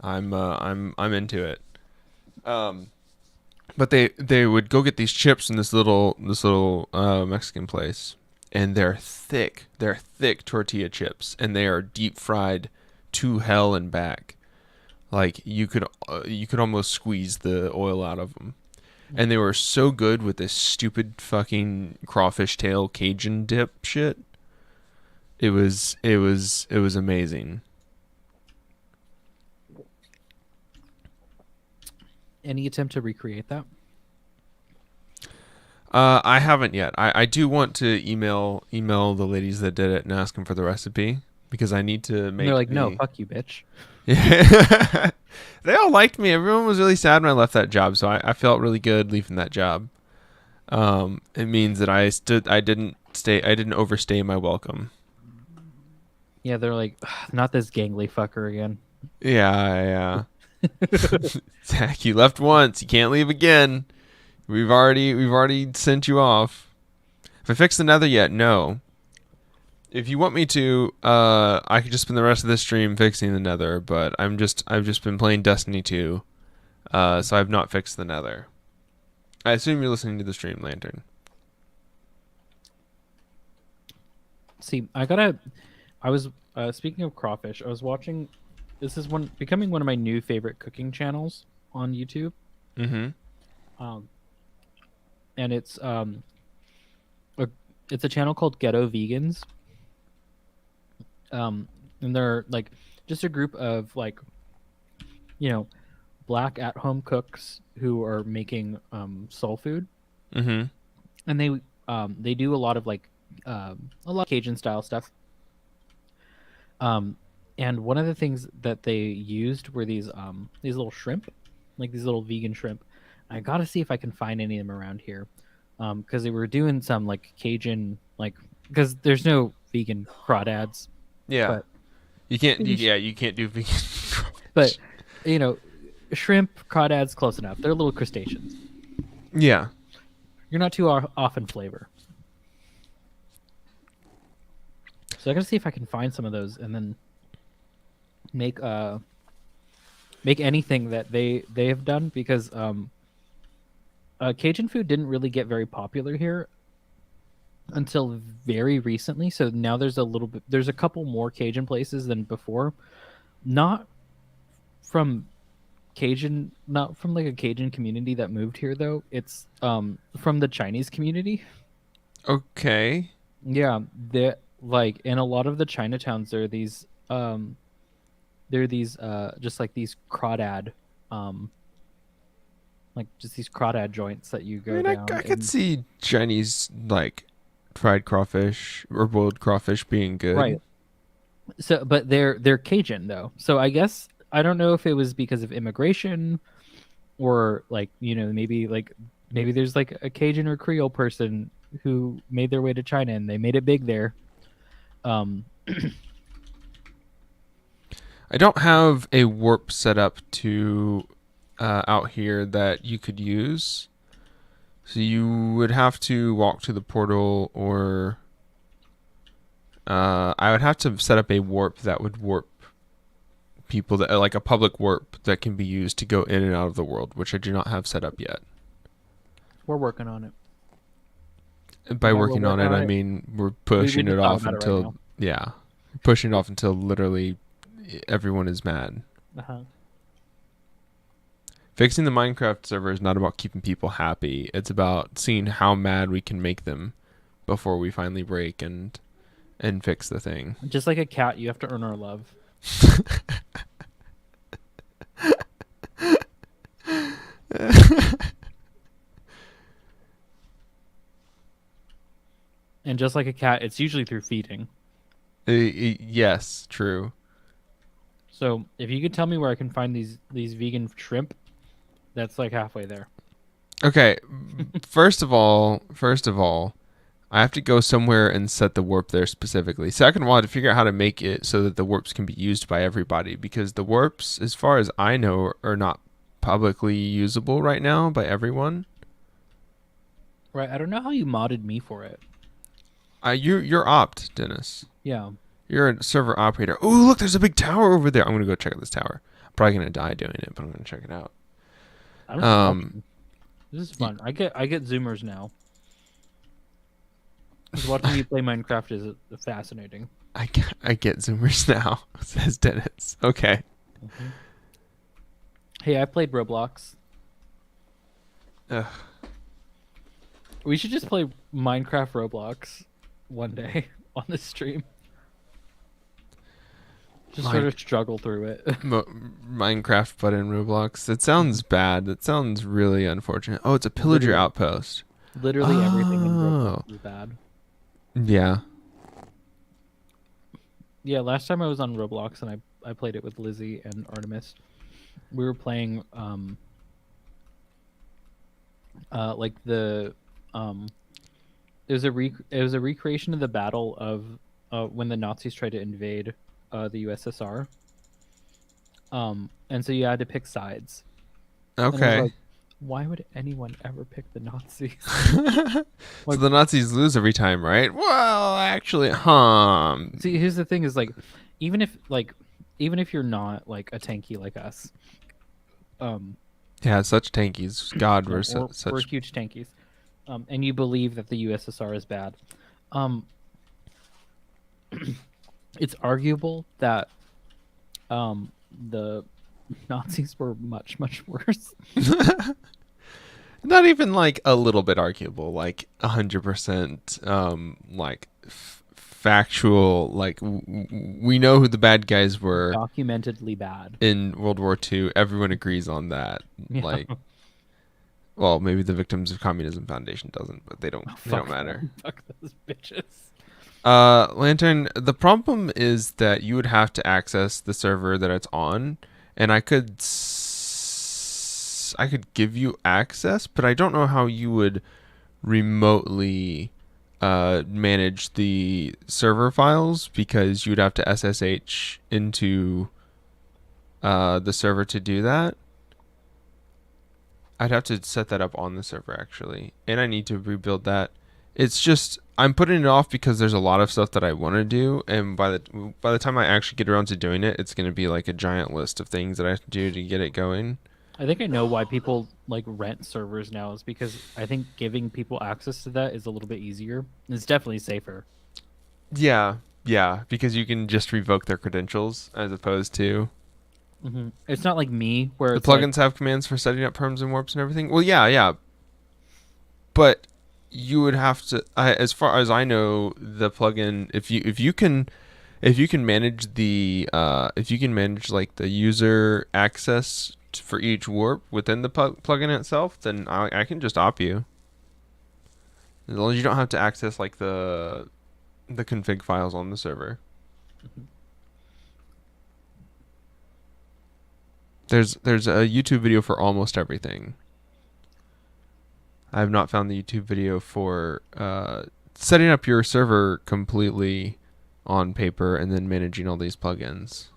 I'm into it. But they would go get these chips in this little Mexican place, and they're thick tortilla chips, and they are deep fried to hell and back. Like you could almost squeeze the oil out of them. And they were so good with this stupid fucking crawfish tail Cajun dip shit. It was amazing. Any attempt to recreate that? I haven't yet. I do want to email the ladies that did it and ask them for the recipe, because I need to make. And they're like, no, fuck you, bitch. Yeah. They all liked me. Everyone was really sad when I left that job, so I felt really good leaving that job. It means that I didn't overstay my welcome. Yeah, they're like, not this gangly fucker again. Yeah. Zach, you left once. You can't leave again. We've already sent you off. Have I fixed the nether yet? No. If you want me to, I could just spend the rest of this stream fixing the nether, but I've just been playing Destiny 2, so I've not fixed the nether. I assume you're listening to the stream, Lantern. See, I was speaking of crawfish. I was watching. This is becoming one of my new favorite cooking channels on YouTube. Mm-hmm. And it's a channel called Ghetto Vegans. And they're like just a group of like, black at-home cooks who are making soul food. Mm-hmm. And they do a lot of Cajun style stuff. And one of the things that they used were these little shrimp, like these little vegan shrimp. I gotta see if I can find any of them around here, because they were doing some like Cajun, because there's no vegan crawdads. Yeah, but you can't. You can't do vegan. But shrimp crawdads close enough. They're little crustaceans. Yeah, you're not too off in flavor. So I gotta see if I can find some of those and then make anything that they have done, because Cajun food didn't really get very popular here until very recently. So now there's a couple more Cajun places than before. Not from like a Cajun community that moved here though. It's from the Chinese community. Okay. Yeah, like in a lot of the Chinatowns there are these just like these crawdad joints that you go down. I could see Chinese like fried crawfish or boiled crawfish being good. Right. So but they're Cajun though. So I guess I don't know if it was because of immigration or maybe there's like a Cajun or Creole person who made their way to China and they made it big there. I don't have a warp set up to out here that you could use. So you would have to walk to the portal, or I would have to set up a warp that would warp people, that like a public warp that can be used to go in and out of the world, which I do not have set up yet. We're working on it. By working on it, I mean we're pushing it off until pushing it off until literally everyone is mad. Fixing the Minecraft server is not about keeping people happy. It's about seeing how mad we can make them before we finally break and fix the thing. Just like a cat, you have to earn our love. And just like a cat, it's usually through feeding. Yes, true. So if you could tell me where I can find these vegan shrimp, that's like halfway there. Okay, first of all, I have to go somewhere and set the warp there specifically. Second of all, I have to figure out how to make it so that the warps can be used by everybody, because the warps, as far as I know, are not publicly usable right now by everyone. Right, I don't know how you modded me for it. You're opt, Dennis. Yeah. You're a server operator. Oh, look, there's a big tower over there. I'm gonna go check out this tower. I'm probably gonna die doing it, but I'm gonna check it out. I don't know. This is fun. I get zoomers now. Just watching you play Minecraft is fascinating. I get zoomers now, says Dennis. Okay. Mm-hmm. Hey, I played Roblox. Ugh. We should just play Minecraft Roblox one day on the stream. Just sort of struggle through it. Minecraft, but in Roblox. It sounds bad. It sounds really unfortunate. Oh, it's a pillager outpost. Literally everything in Roblox is bad. Yeah. Yeah, last time I was on Roblox and I played it with Lizzie and Artemis. We were playing like the it was a recreation of the battle of when the Nazis tried to invade the USSR. And so you had to pick sides. And it was Okay. like, why would anyone ever pick the Nazis? So the Nazis lose every time, right? Well, actually, See, here's the thing: is like, even if you're not like a tanky like us, yeah, such tankies. God, we're we're such. huge tankies, and you believe that the USSR is bad, it's arguable that the Nazis were much worse. Not even like a little bit arguable, like 100%, like factual. Like we know who the bad guys were. Documentedly bad in World War II. Everyone agrees on that. Yeah. Like, well, maybe the Victims of Communism Foundation doesn't, but they don't. They don't matter. Them. Fuck those bitches. Lantern. The problem is that you would have to access the server that it's on, and I could give you access, but I don't know how you would remotely manage the server files, because you'd have to SSH into the server to do that. I'd have to set that up on the server actually, and I need to rebuild that. It's just I'm putting it off because there's a lot of stuff that I want to do, and by the time I actually get around to doing it, it's going to be like a giant list of things that I have to do to get it going. I think I know why people like rent servers now, is because I think giving people access to that is a little bit easier. It's definitely safer. Yeah, because you can just revoke their credentials as opposed to. Mm-hmm. It's not like me where The plugins have commands for setting up perms and warps and everything. Well, yeah, but you would have to. As far as I know, the plugin, if you can manage the like the user access for each warp within the plugin itself, then I can just op you. As long as you don't have to access like the config files on the server. Mm-hmm. There's a YouTube video for almost everything. I have not found the YouTube video for setting up your server completely on paper and then managing all these plugins.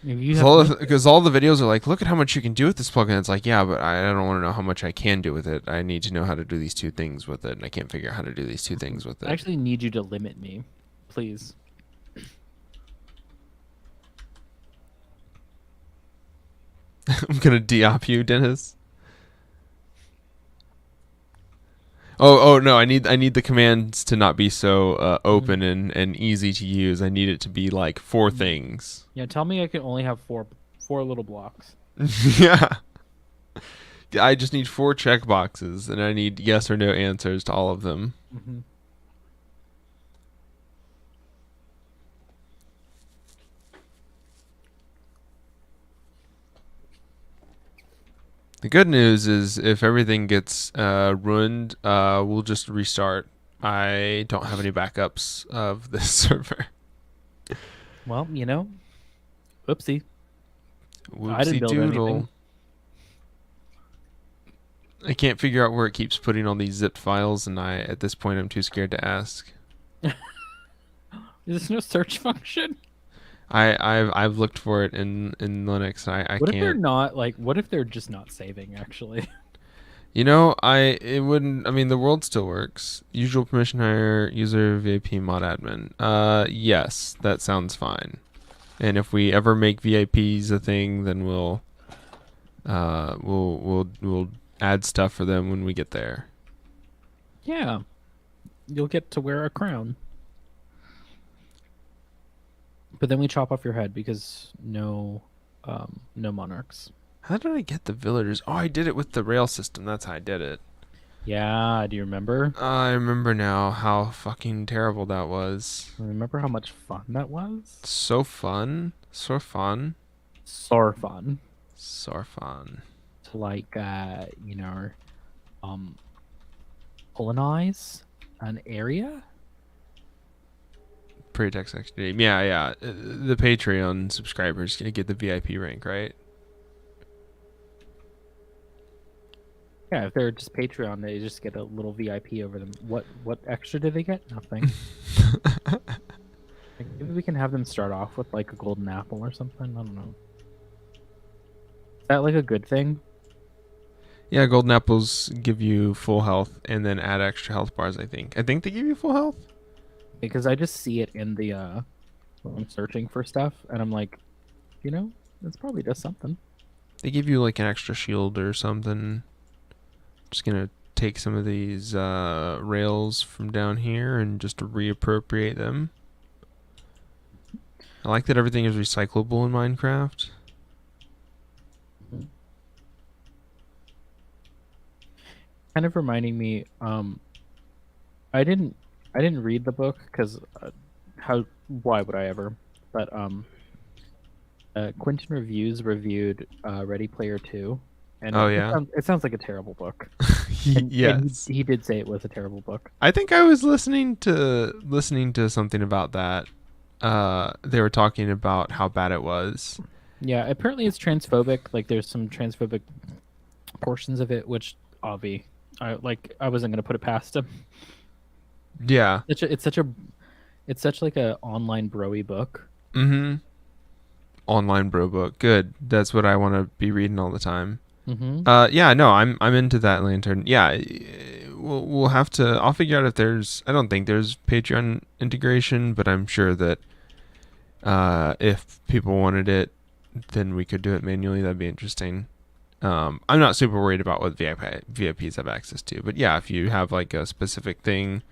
Because all the videos are like, look at how much you can do with this plugin. It's like, yeah, but I don't want to know how much I can do with it. I need to know how to do these two things with it, and I can't figure out how to do these two things with it. I actually need you to limit me, please. I'm gonna de-op you, Dennis. Oh no! I need the commands to not be so open and easy to use. I need it to be like 4 things. Yeah, tell me I can only have four little blocks. Yeah. I just need 4 checkboxes, and I need yes or no answers to all of them. Mm-hmm. The good news is if everything gets ruined, we'll just restart. I don't have any backups of this server. Well, you know, whoopsie. Whoopsie I didn't build doodle. anything. I can't figure out where it keeps putting all these zipped files, and at this point I'm too scared to ask. There's no search function. I've looked for it in Linux. I can't. What if they're not like? What if they're just not saving? Actually, you know, it wouldn't. I mean, the world still works. Usual permission hire user VIP mod admin. Yes, that sounds fine. And if we ever make VIPs a thing, then we'll add stuff for them when we get there. Yeah, you'll get to wear a crown. But then we chop off your head because no monarchs. How did I get the villagers? Oh, I did it with the rail system. That's how I did it. Yeah, do you remember? I remember now how fucking terrible that was. Remember how much fun that was? So fun. So fun. So fun. So fun. To like, colonize an area? Pretext XD. Yeah. The Patreon subscribers get the VIP rank, right? Yeah, if they're just Patreon, they just get a little VIP over them. What extra do they get? Nothing. Like, give we can have them start off with like a golden apple or something. I don't know. Is that like a good thing? Yeah, golden apples give you full health and then add extra health bars, I think. I think they give you full health. Because I just see it in the when I'm searching for stuff, and I'm like, it's probably does something. They give you like an extra shield or something. Just gonna take some of these rails from down here and just reappropriate them. I like that everything is recyclable in Minecraft. Kind of reminding me, I didn't read the book because why would I ever? But Quentin reviewed Ready Player 2, and Oh yeah, it sounds like a terrible book. yes, he did say it was a terrible book. I think I was listening to something about that. They were talking about how bad it was. Yeah, apparently it's transphobic. Like there's some transphobic portions of it, which Avi, I wasn't gonna put it past him. Yeah, It's such like a online broy book. Mm-hmm. Online bro book. Good. That's what I want to be reading all the time. Mm-hmm. Yeah, no, I'm into that lantern. Yeah, we'll have to. I'll figure out if there's. I don't think there's Patreon integration, but I'm sure that if people wanted it, then we could do it manually. That'd be interesting. I'm not super worried about what VIPs have access to, but yeah, if you have like a specific thing,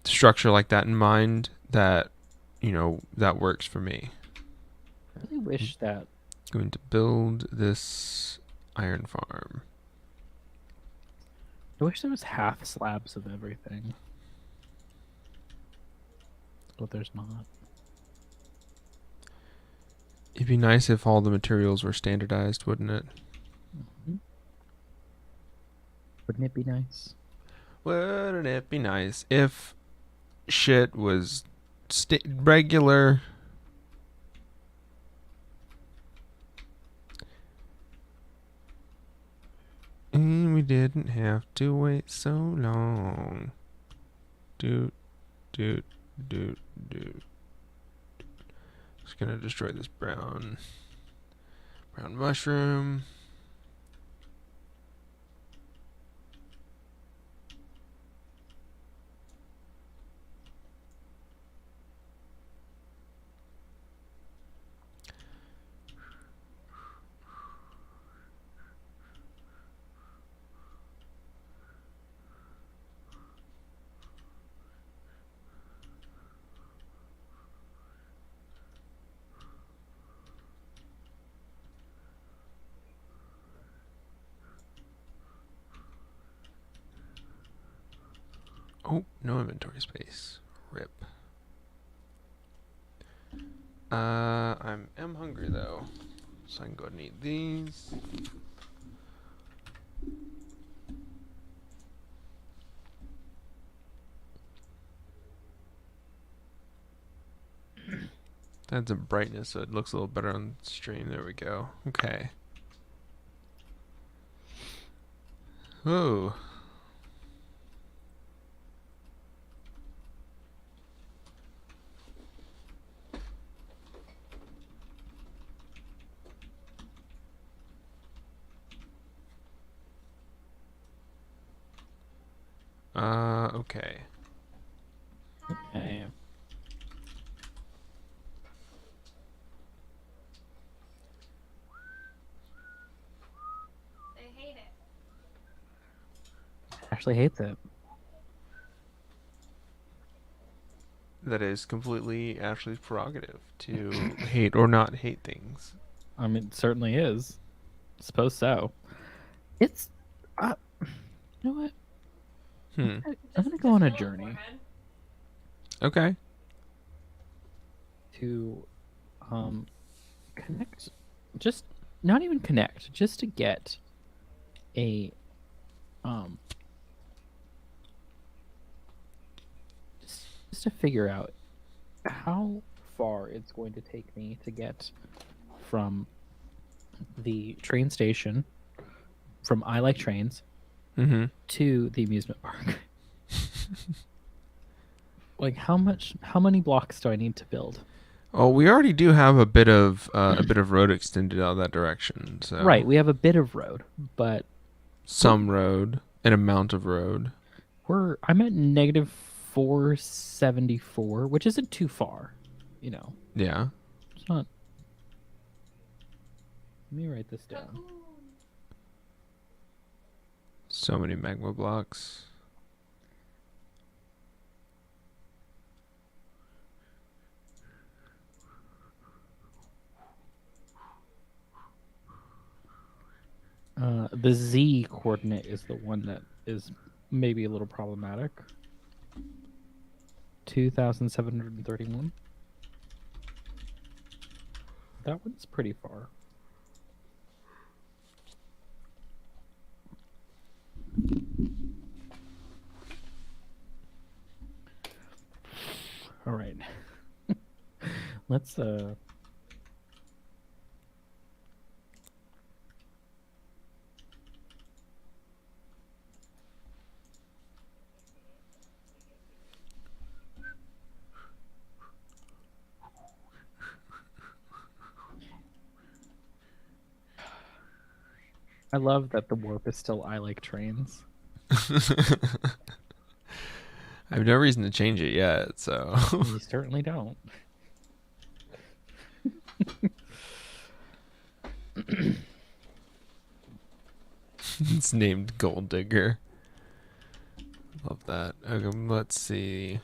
structure like that in mind, that that works for me. I really wish that. Going to build this iron farm. I wish there was half slabs of everything, but there's not. It'd be nice if all the materials were standardized, wouldn't it? Mm-hmm. Wouldn't it be nice? Wouldn't it be nice if shit was regular? And we didn't have to wait so long. Just gonna destroy this brown mushroom. Oh, no inventory space. Rip. I am hungry though, so I can go ahead and eat these. Add some brightness so it looks a little better on stream. There we go. Okay. Whoa. Okay. Okay. They hate it. Ashley hates it. That is completely Ashley's prerogative to hate or not hate things. I mean, it certainly is. Suppose so. It's, you know what? I'm gonna go on a journey Okay. to, connect. Just not even connect. Just to get a, just to figure out how far it's going to take me to get from the train station, from I Like Trains, Mm-hmm. to the amusement park. Like how many blocks do I need to build? Oh, we already do have a bit of road extended out that direction. So Right, we have a bit of road, but some road, an amount of road. I'm at negative 474, which isn't too far, you know. Yeah. It's not. Let me write this down. Cocoon. So many magma blocks. The Z coordinate is the one that is maybe a little problematic. 2,731. That one's pretty far. All right. Let's I love that the warp is still I like trains. I have no reason to change it yet, so. You certainly don't. It's named Gold Digger. Love that. Okay, let's see.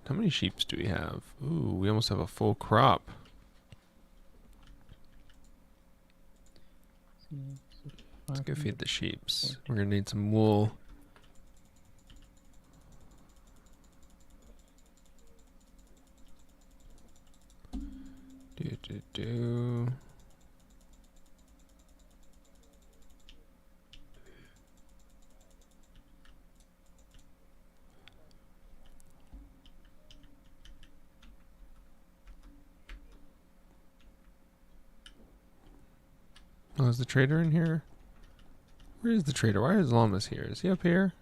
How many sheeps do we have? Ooh, we almost have a full crop. Let's go feed the sheeps. We're gonna need some wool. Do. Oh, is the trader in here? Where is the trader? Why is Llamas here? Is he up here?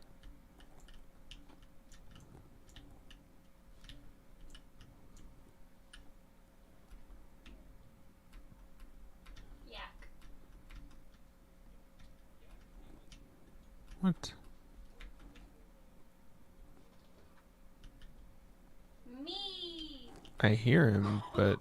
Yak. What? Me. I hear him, but...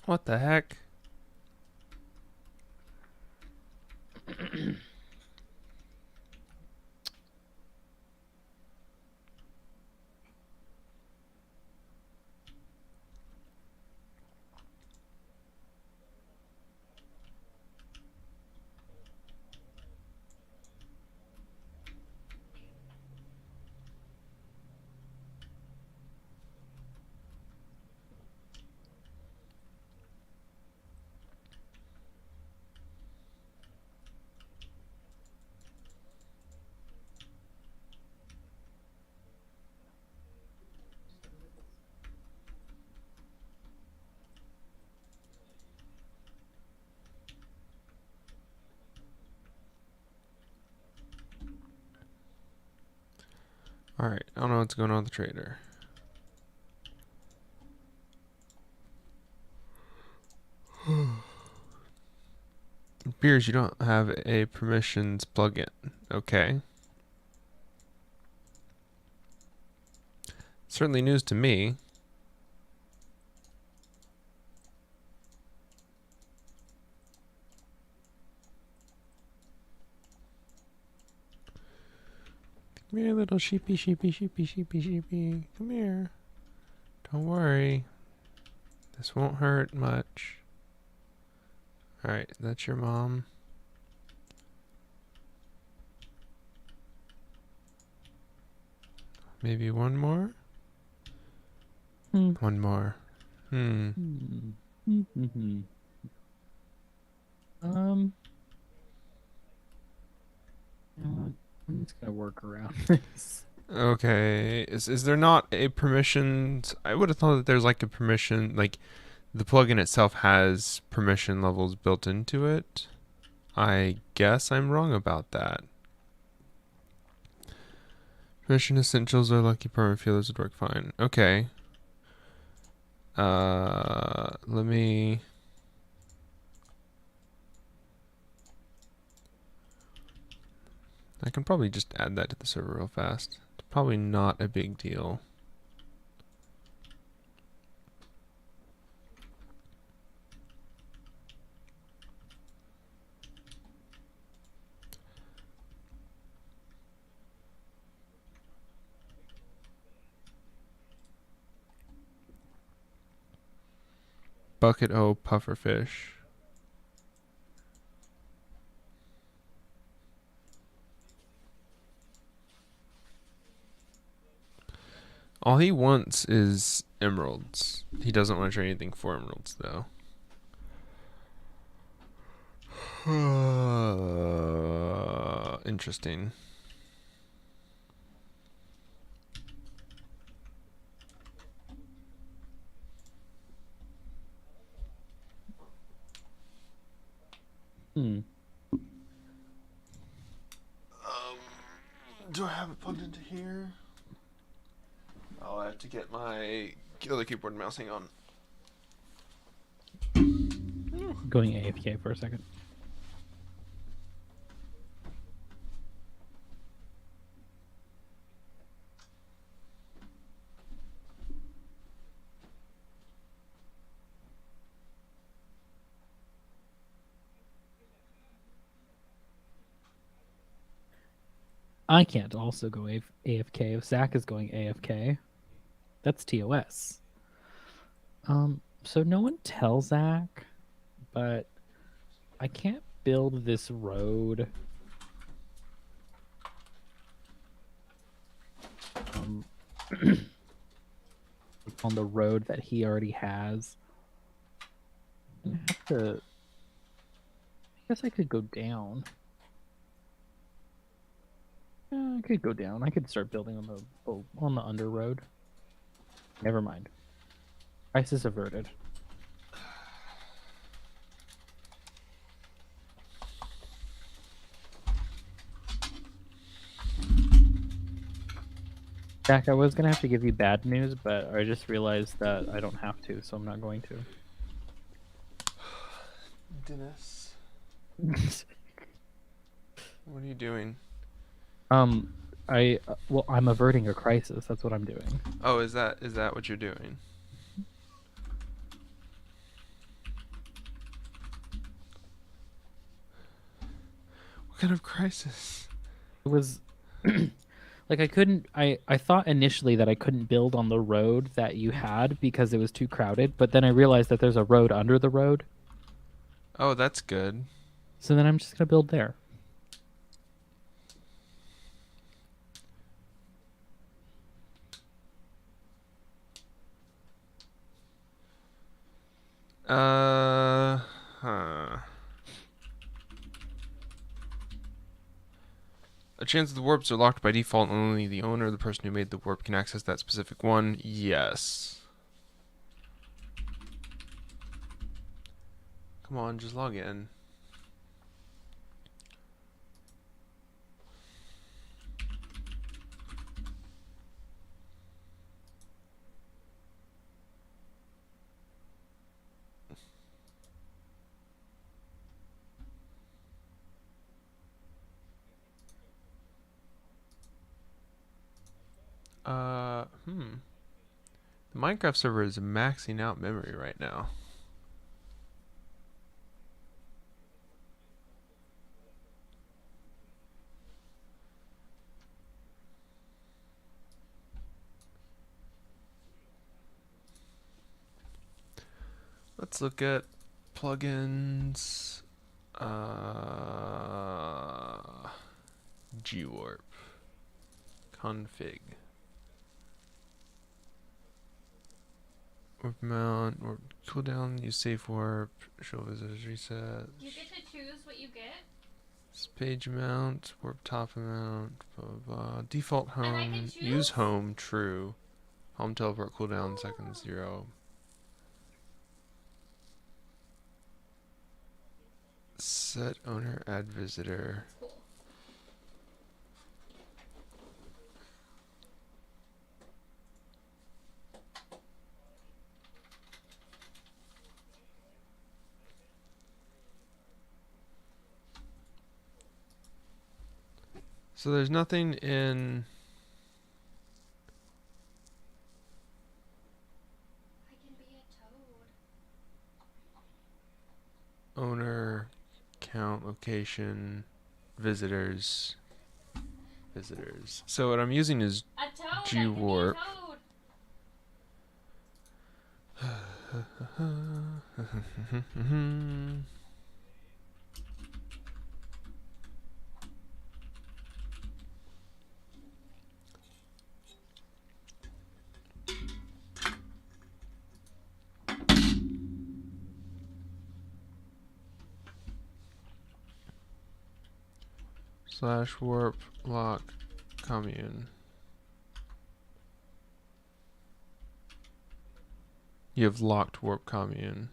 What the heck? Alright, I don't know what's going on with the trader. It appears you don't have a permissions plugin. Okay. Certainly news to me. Come here, little sheepy, sheepy, sheepy, sheepy, sheepy. Come here. Don't worry. This won't hurt much. Alright, that's your mom. Maybe one more? One more. I'm just gonna work around this. Okay. Is there not a permissions? I would have thought that there's like a permission, like the plugin itself has permission levels built into it. I guess I'm wrong about that. Permission essentials or lucky permanent feelers would work fine. Okay. Let me... I can probably just add that to the server real fast. It's probably not a big deal. Bucket O pufferfish. All he wants is emeralds. He doesn't want to trade anything for emeralds, though. Interesting. Do I have it plugged into here? I'll have to get my other keyboard and mouse. Hang on. Going AFK for a second. I can't also go AFK if Zach is going AFK. That's TOS. So no one tell Zach, but I can't build this road. On the road that he already has. I have to. I guess I could go down. Yeah, I could go down. I could start building on the under road. Never mind. Crisis averted. Jack, I was gonna have to give you bad news, but I just realized that I don't have to, so I'm not going to. Dennis. What are you doing? I'm averting a crisis. That's what I'm doing. Oh, is that what you're doing? What kind of crisis? It was like I thought initially that I couldn't build on the road that you had because it was too crowded, but then I realized that there's a road under the road. Oh, that's good. So then I'm just gonna build there. A chance that the warps are locked by default, and only the owner, the person who made the warp, can access that specific one. Yes. Come on, just log in. The Minecraft server is maxing out memory right now. Let's look at plugins. G-Warp. Config. Warp mount, warp cooldown, use safe warp, show visitors reset. You get to choose what you get. Page amount, warp top amount, blah, blah, blah. Default And I can home, choose? use home, true. Home teleport cooldown, seconds 0. Set owner, add visitor. Cool. So there's nothing in I can be a toad. owner, count, location, visitors. So what I'm using is A toad. G-warp. I can be a toad. / warp lock commune. You have locked warp commune.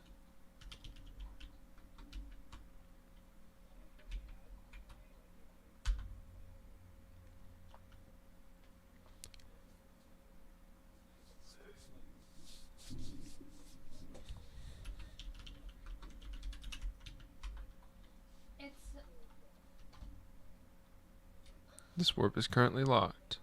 This warp is currently locked.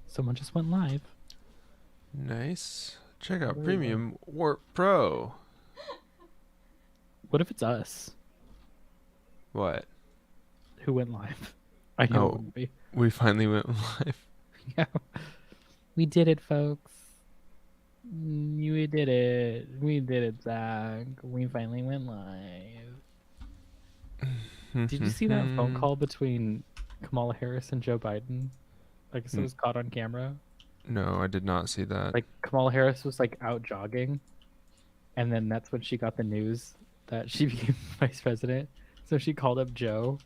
Someone just went live. Nice. Check out Very Premium Warp Pro. What if it's us What? who went live? I know Oh. it wouldn't be. We finally went live. Yeah. We did it, folks. We did it. We did it, Zach. We finally went live. Did you see that phone call between Kamala Harris and Joe Biden? I guess it was caught on camera. No, I did not see that. Like Kamala Harris was like out jogging, and then that's when she got the news that she became vice president. So she called up Joe,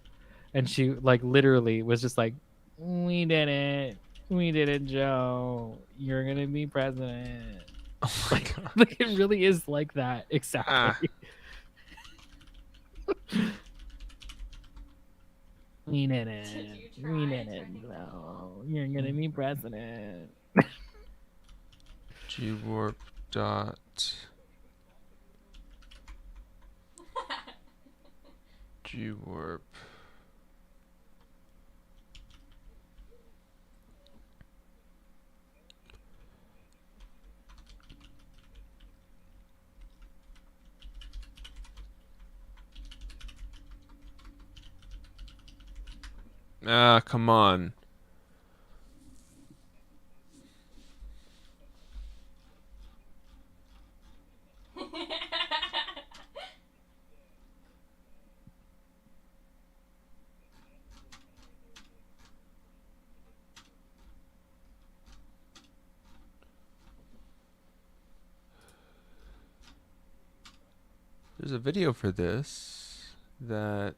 and she like literally was just like, "We did it, Joe. You're gonna be president." Oh my god. Like it really is like that exactly. We did it. We did it, Joe. You're gonna be president. G-warp dot G-warp. Ah, come on. There's a video for this that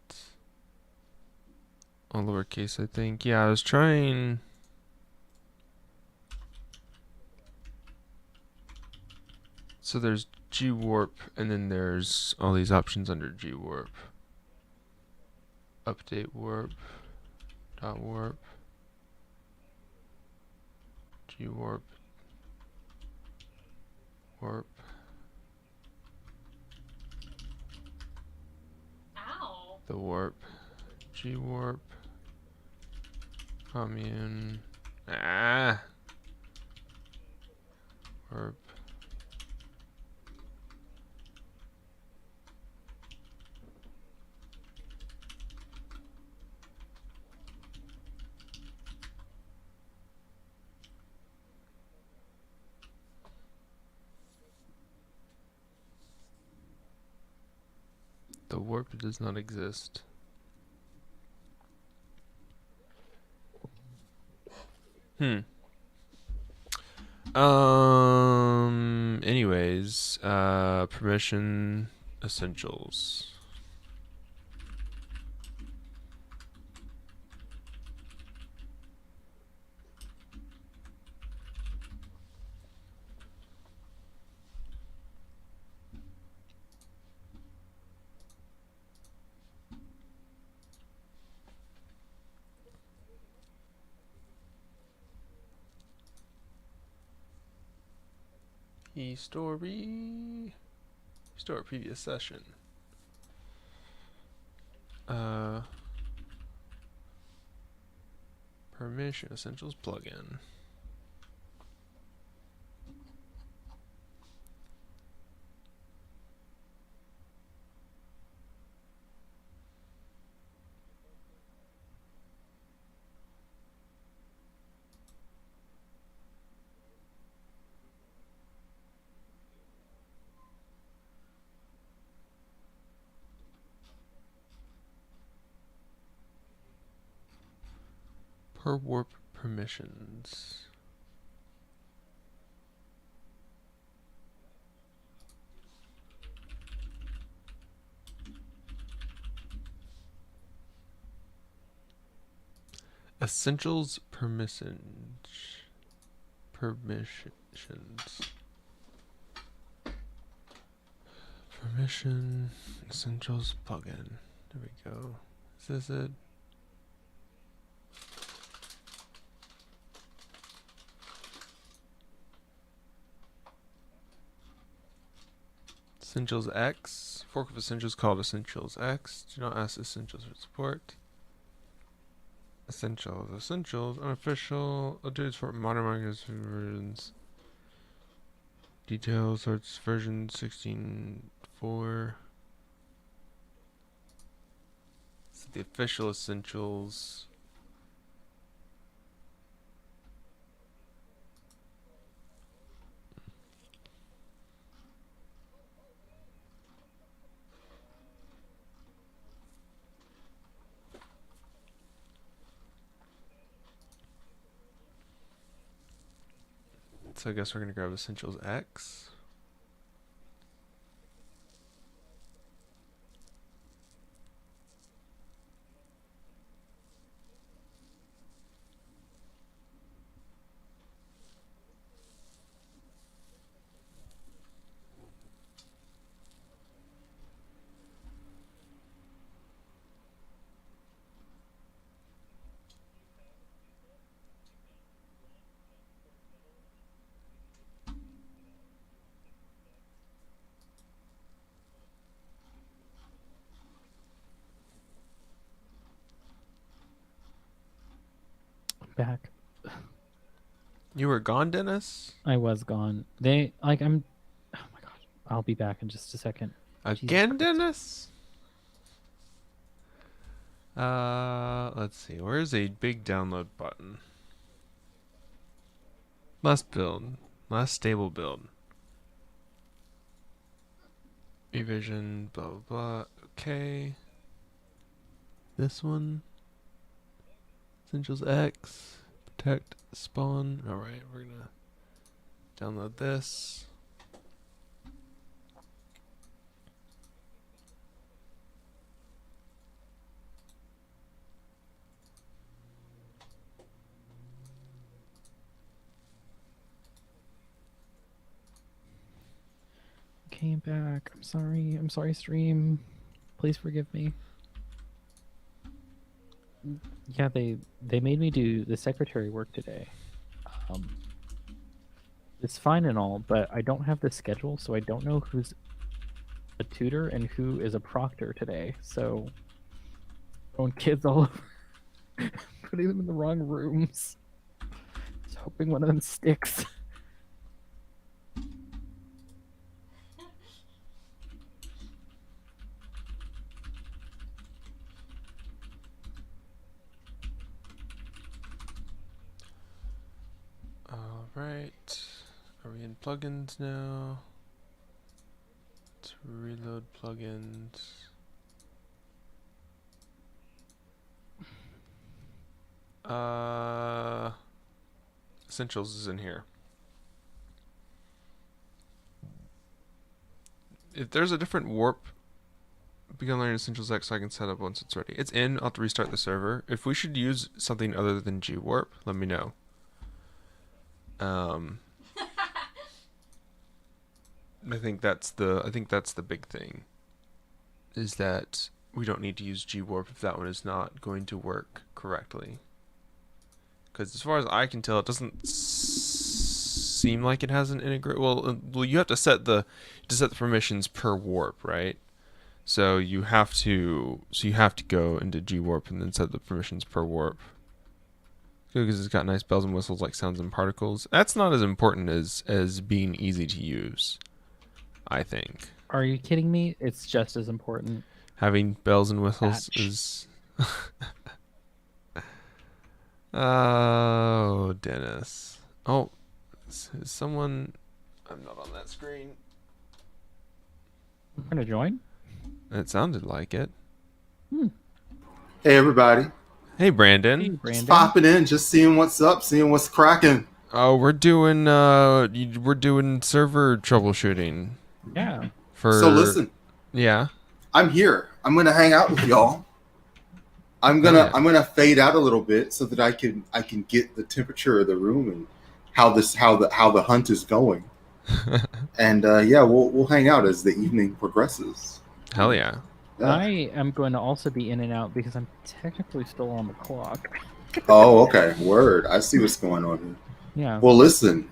all lowercase, I think. Yeah, I was trying. So there's G-warp, and then there's all these options under G-warp. Update warp, dot warp, G-warp, warp. Ow. The warp, G-warp, commune, warp. The warp does not exist. Anyways, permission essentials. Story. Store previous session. Permission essentials plugin. Per warp permissions. Essentials permissions. Permission essentials plugin. There we go. Is this it? Essentials X. Fork of Essentials called Essentials X. Do not ask Essentials for support. Essentials. Unofficial. Updates for modern markets versions. Details. Sorts version 16.4. This is the official Essentials. So I guess we're gonna grab Essentials X. Back. You were gone, Dennis? I was gone. They like I'm. Oh my god! I'll be back in just a second. Again, Dennis? Let's see. Where's a big download button? Last build. Last stable build. Revision, blah, blah, blah. Okay. This one. Essentials X. Protect, spawn. Alright, we're gonna download this. Came back. I'm sorry. I'm sorry, stream. Please forgive me. Yeah, they made me do the secretary work today. It's fine and all, but I don't have the schedule, so I don't know who's a tutor and who is a proctor today. So throwing kids all over, putting them in the wrong rooms. Just hoping one of them sticks. Alright. Are we in plugins now? Let's reload plugins. Essentials is in here. If there's a different warp, begin learning Essentials X so I can set up once it's ready. It's in. I'll have to restart the server. If we should use something other than G warp, let me know. I think that's the big thing. Is that we don't need to use G warp if that one is not going to work correctly. Because as far as I can tell, it doesn't seem like it has an integrate. Well, you have to set the permissions per warp, right? So you have to go into G warp and then set the permissions per warp. Because it's got nice bells and whistles like sounds and particles. That's not as important as being easy to use, I think. Are you kidding me? It's just as important. Having bells and whistles is. Oh, Dennis. Oh, is someone? I'm not on that screen. I'm gonna join. It sounded like it. Hey, everybody. Hey, Brandon. Hey, Brandon. Just popping in, just seeing what's up, seeing what's cracking. Oh, we're doing server troubleshooting. Yeah. So listen, Yeah. I'm here. I'm gonna hang out with y'all. I'm gonna fade out a little bit so that I can get the temperature of the room and how the hunt is going. And we'll hang out as the evening progresses. Hell yeah. I am going to also be in and out because I'm technically still on the clock. Oh, okay. Word. I see what's going on here. Yeah. Well, listen.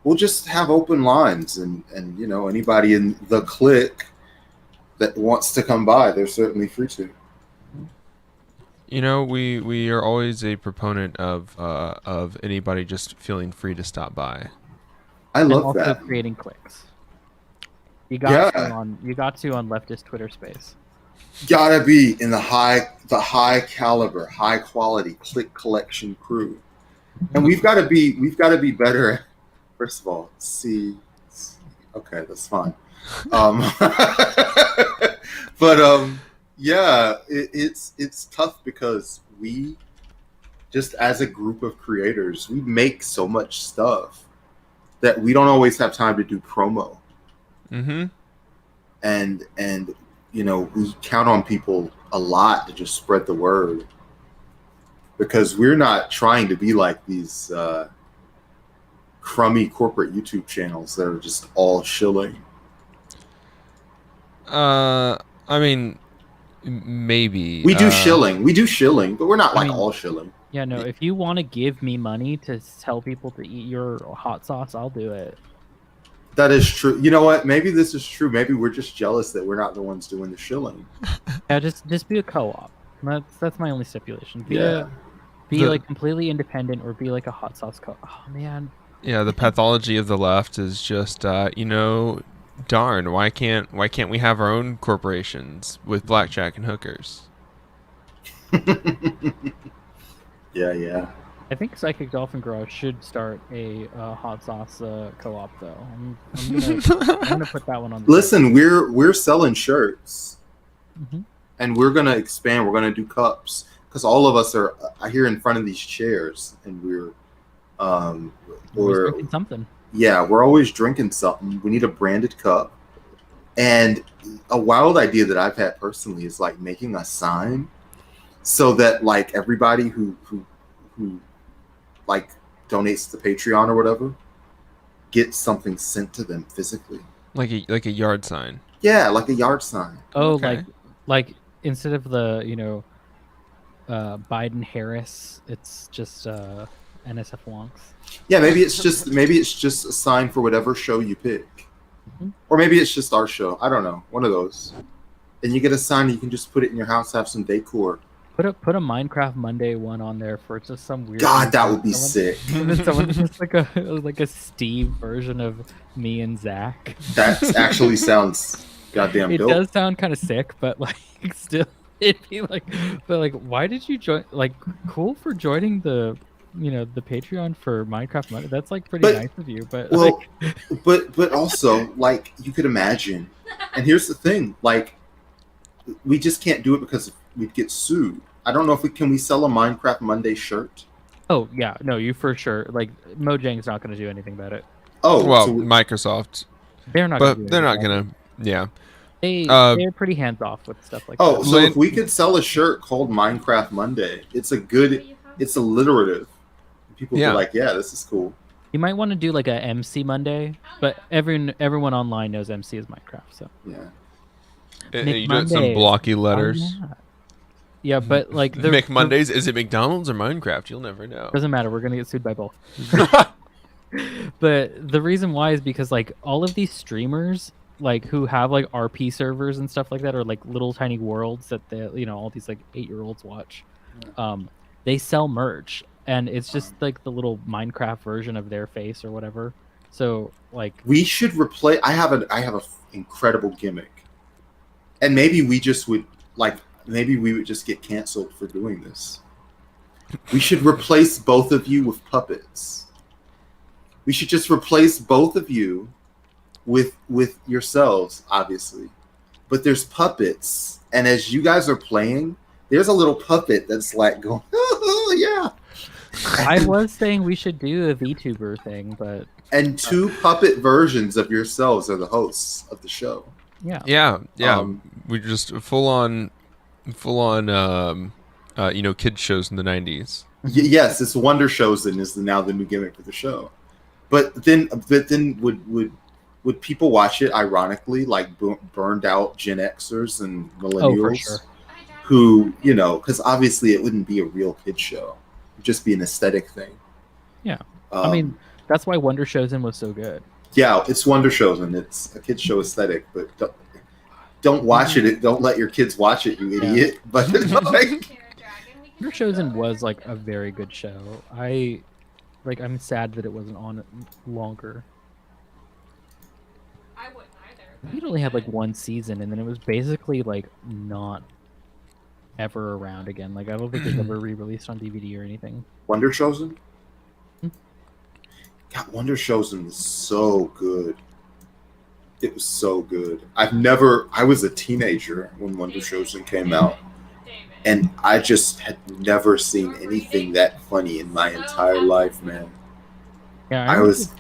We'll just have open lines, and anybody in the clique that wants to come by, they're certainly free to. We are always a proponent of anybody just feeling free to stop by. I love also that. Creating cliques. You got to on leftist Twitter space. Gotta be in the high caliber, high quality click collection crew, and we've got to be better. First of all, okay, that's fine. It's tough because we just as a group of creators, we make so much stuff that we don't always have time to do promo. Mm-hmm. And we count on people a lot to just spread the word, because we're not trying to be like these crummy corporate YouTube channels that are just all shilling. I mean, maybe we do shilling, but we're not all shilling. Yeah, no. If you want to give me money to tell people to eat your hot sauce, I'll do it. That is true. You know what? Maybe this is true. Maybe we're just jealous that we're not the ones doing the shilling. Yeah, just be a co-op. That's my only stipulation. Be like completely independent, or be like a hot sauce co-op. Oh man. Yeah, the pathology of the left is just darn, why can't we have our own corporations with blackjack and hookers? Yeah. I think Psychic Dolphin Garage should start a hot sauce co-op though. I'm gonna put that one on. Listen, we're selling shirts, mm-hmm. and we're gonna expand. We're gonna do cups, because all of us are here in front of these chairs, and we're drinking something. Yeah, we're always drinking something. We need a branded cup. And a wild idea that I've had personally is like making a sign so that like everybody who like donates to Patreon or whatever gets something sent to them physically. Like a yard sign. Yeah, like a yard sign. Oh, okay. like instead of the, Biden Harris, it's just NSF wonks. Yeah, maybe it's just a sign for whatever show you pick. Mm-hmm. Or maybe it's just our show. I don't know. One of those. And you get a sign, you can just put it in your house, have some decor. Put a Minecraft Monday one on there for just some weird. God, that would be sick. Someone just like a Steve version of me and Zach. That actually sounds goddamn dope. It does sound kind of sick, but like still, it'd be like, why did you join? Like, cool for joining the Patreon for Minecraft Monday. That's like pretty nice of you, but but also like you could imagine. And here's the thing, like we just can't do it because we'd get sued. I don't know if we can sell a Minecraft Monday shirt. Oh yeah, no, you for sure. Like Mojang's not going to do anything about it. Oh, Well, so Microsoft, They're not going to but do they're anything not about gonna. Yeah. They're pretty hands off with stuff like oh, that. so if Lin- we could sell a shirt called Minecraft Monday, it's a good, But you have it's alliterative. People Yeah. be like, yeah, this is cool. You might want to do like a MC Monday, but everyone online knows MC is Minecraft. So Yeah. You do it in some McMondays. blocky Oh, letters. yeah, but like McMondays. Is it McDonald's or Minecraft? You'll never know. doesn't matter. We're gonna get sued by both. But the reason why is because like all of these streamers like who have like RP servers and stuff like that, or like little tiny worlds that all these like 8-year-olds watch. They sell merch, and it's just like the little Minecraft version of their face or whatever. So like We should replace. I have a incredible gimmick, and maybe we just would maybe we would just get canceled for doing this. We should replace both of you with puppets. We should just replace both of you with yourselves, obviously. But there's puppets, and as you guys are playing, there's a little puppet that's like going, oh yeah. I was saying we should do a VTuber thing, but And 2 puppet versions of yourselves are the hosts of the show. yeah. Yeah. We just full on kids shows in the 90s. Yes, it's Wonder Shows and is now the new gimmick for the show. But then would people watch it ironically, like burned out Gen Xers and millennials? Oh, for sure. Who, because obviously it wouldn't be a real kid show. It'd just be an aesthetic thing. Yeah. I mean, that's why Wonder Chosen was so good. Yeah, it's Wonder Shows and it's a kid show aesthetic, but don't watch it. Don't let your kids watch it, you idiot. But Wonder Chosen was like a very good show. I'm sad that it wasn't on longer. I wouldn't either. It only had like 1 season, and then it was basically like not ever around again. Like I don't think it was ever re-released on DVD or anything. Wonder Chosen? God, Wonder Chosen was so good. It was so good. I was a teenager when Wonder Chosen came out, and I just had never seen anything that funny in my entire life, man. Yeah, I think it was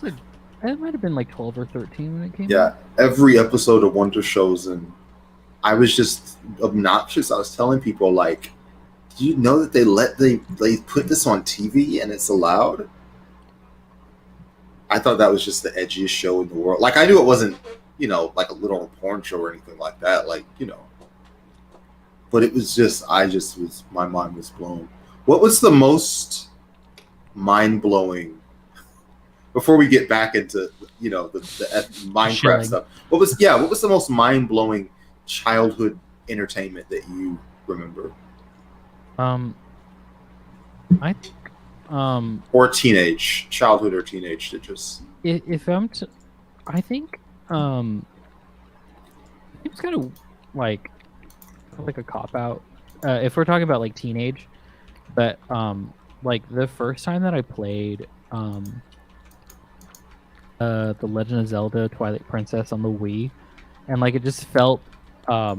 like, it might have been like 12 or 13 when it came out. Yeah, every episode of Wonder Chosen, I was just obnoxious. I was telling people, like, do you know that they put this on TV and it's allowed? I thought that was just the edgiest show in the world. Like, I knew it wasn't, like a little porn show or anything like that. Like, but it was just, my mind was blown. What was the most mind-blowing, before we get back into, the Minecraft Chilling. stuff, what was the most mind-blowing childhood entertainment that you remember? I think Or childhood or teenage that just... I think it's kind of like a cop out if we're talking about like teenage, but like the first time that I played The Legend of Zelda Twilight Princess on the Wii, and like it just felt like,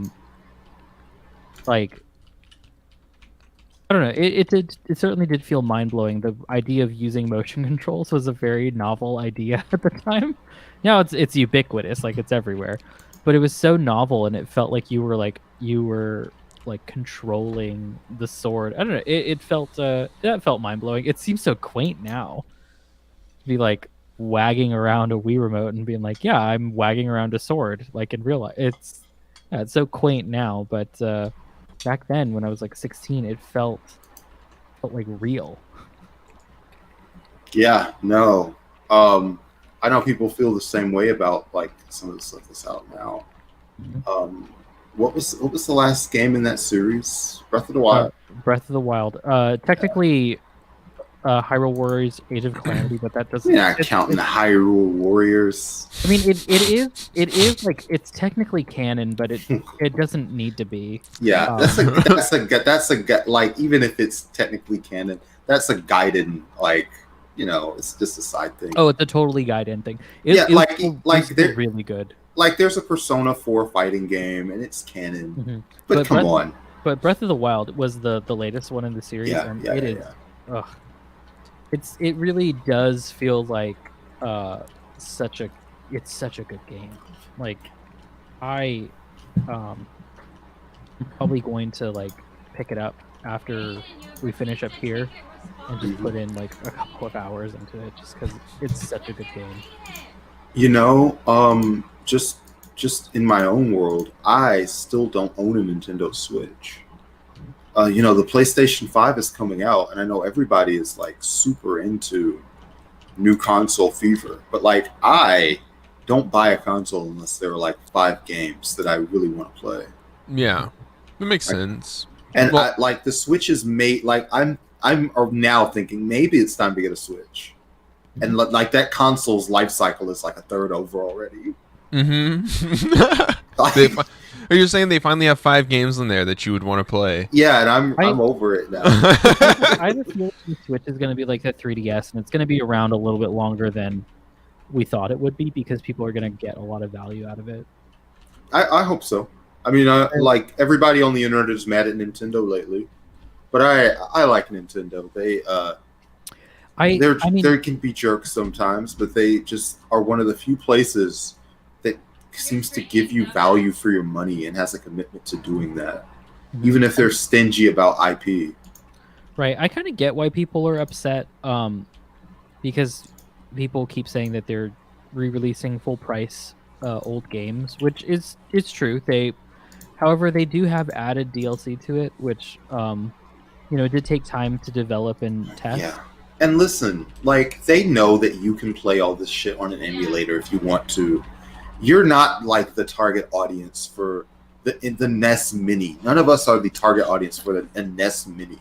I don't know, it certainly did feel mind-blowing. The idea of using motion controls was a very novel idea at the time. Now it's ubiquitous, like it's everywhere, but it was so novel, and it felt like you were controlling the sword. I don't know, it felt that felt mind-blowing. It seems so quaint now to be like wagging around a Wii remote and being like, yeah, I'm wagging around a sword like in real life. It's so quaint now, but back then when I was like 16, it felt like real. Yeah, no. I know people feel the same way about like some of the stuff that's out now. What was the last game in that series? Breath of the Wild. Breath of the Wild. Technically, Hyrule Warriors: Age of Calamity, but that doesn't. You're not counting the Hyrule Warriors. I mean, it is like it's technically canon, but it doesn't need to be. Yeah, that's a like, even if it's technically canon, that's a guided, like, it's just a side thing. Oh, it's a totally guided thing. They're really good. Like, there's a Persona 4 fighting game, and it's canon. Mm-hmm. But come on. But Breath of the Wild was the latest one in the series, and it ugh, it really does feel like such a it's such a good game. Like I I'm probably going to like pick it up after we finish up here and just put in like a couple of hours into it just because it's such a good game. You know, just in my own world, I still don't own a Nintendo Switch. You know, the PlayStation 5 is coming out, and I know everybody is like super into new console fever, but like I don't buy a console unless there are like 5 games that I really want to play. Yeah, that makes sense. And Well- like the Switch is made like I'm now thinking maybe it's time to get a Switch, and like that console's life cycle is like a third over already. Mm-hmm. Are you saying they finally have 5 games in there that you would want to play? Yeah, and I'm over it now. I have a feeling the Switch is going to be like the 3DS, and it's going to be around a little bit longer than we thought it would be because people are going to get a lot of value out of it. I hope so. I mean, like everybody on the internet is mad at Nintendo lately, but I like Nintendo. They can be jerks sometimes, but they just are one of the few places that seems to give you value for your money and has a commitment to doing that, even if they're stingy about IP. Right. I kind of get why people are upset, because people keep saying that they're re-releasing full price old games, which is true. However, they do have added DLC to it, which it did take time to develop and test. Yeah. And listen, like they know that you can play all this shit on an emulator if you want to. You're not like the target audience for the NES Mini. None of us are the target audience for the NES Mini.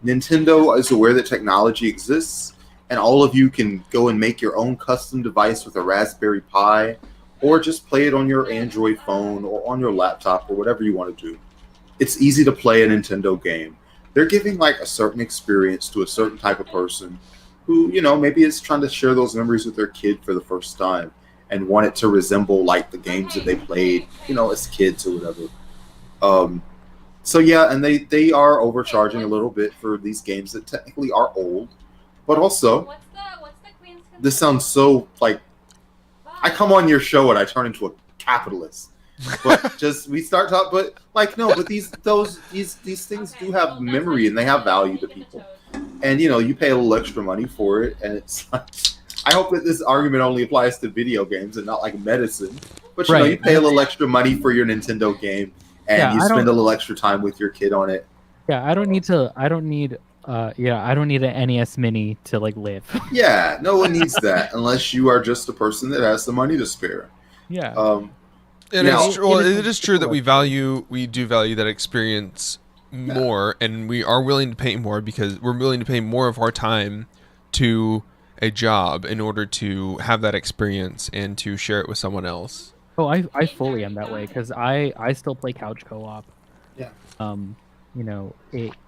Nintendo is aware that technology exists, and all of you can go and make your own custom device with a Raspberry Pi, or just play it on your Android phone or on your laptop or whatever you want to do. It's easy to play a Nintendo game. They're giving like a certain experience to a certain type of person who, maybe is trying to share those memories with their kid for the first time and want it to resemble like the games that they played, as kids or whatever. So yeah, and they are overcharging a little bit for these games that technically are old, but also What's the Queen's this sounds so like I come on your show and I turn into a capitalist. But we start talking, but like no, but these things do have memory and they have value to people, and you pay a little extra money for it, and it's like, I hope that this argument only applies to video games and not like medicine. But you pay a little extra money for your Nintendo game, and you spend a little extra time with your kid on it. Yeah, I don't need an NES Mini to like live. Yeah, no one needs that unless you are just a person that has the money to spare. Yeah. It is true that we do value that experience more, and we are willing to pay more because we're willing to pay more of our time to a job in order to have that experience and to share it with someone else. Oh, I fully am that way because I still play couch co-op. Yeah.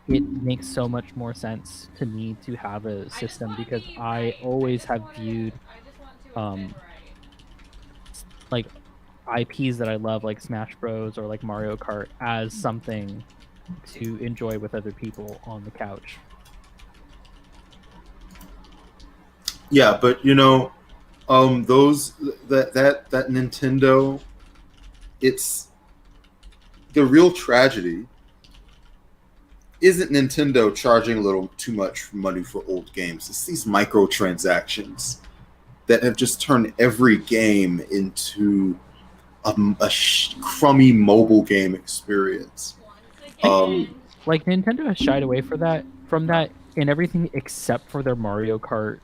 It makes so much more sense to me to have a system because I always have viewed like IPs that I love, like Smash Bros. Or like Mario Kart, as something to enjoy with other people on the couch. Yeah, but those that Nintendo, it's the real tragedy. Isn't Nintendo charging a little too much money for old games? It's these microtransactions that have just turned every game into a crummy mobile game experience. Like Nintendo has shied away from that in everything except for their Mario Kart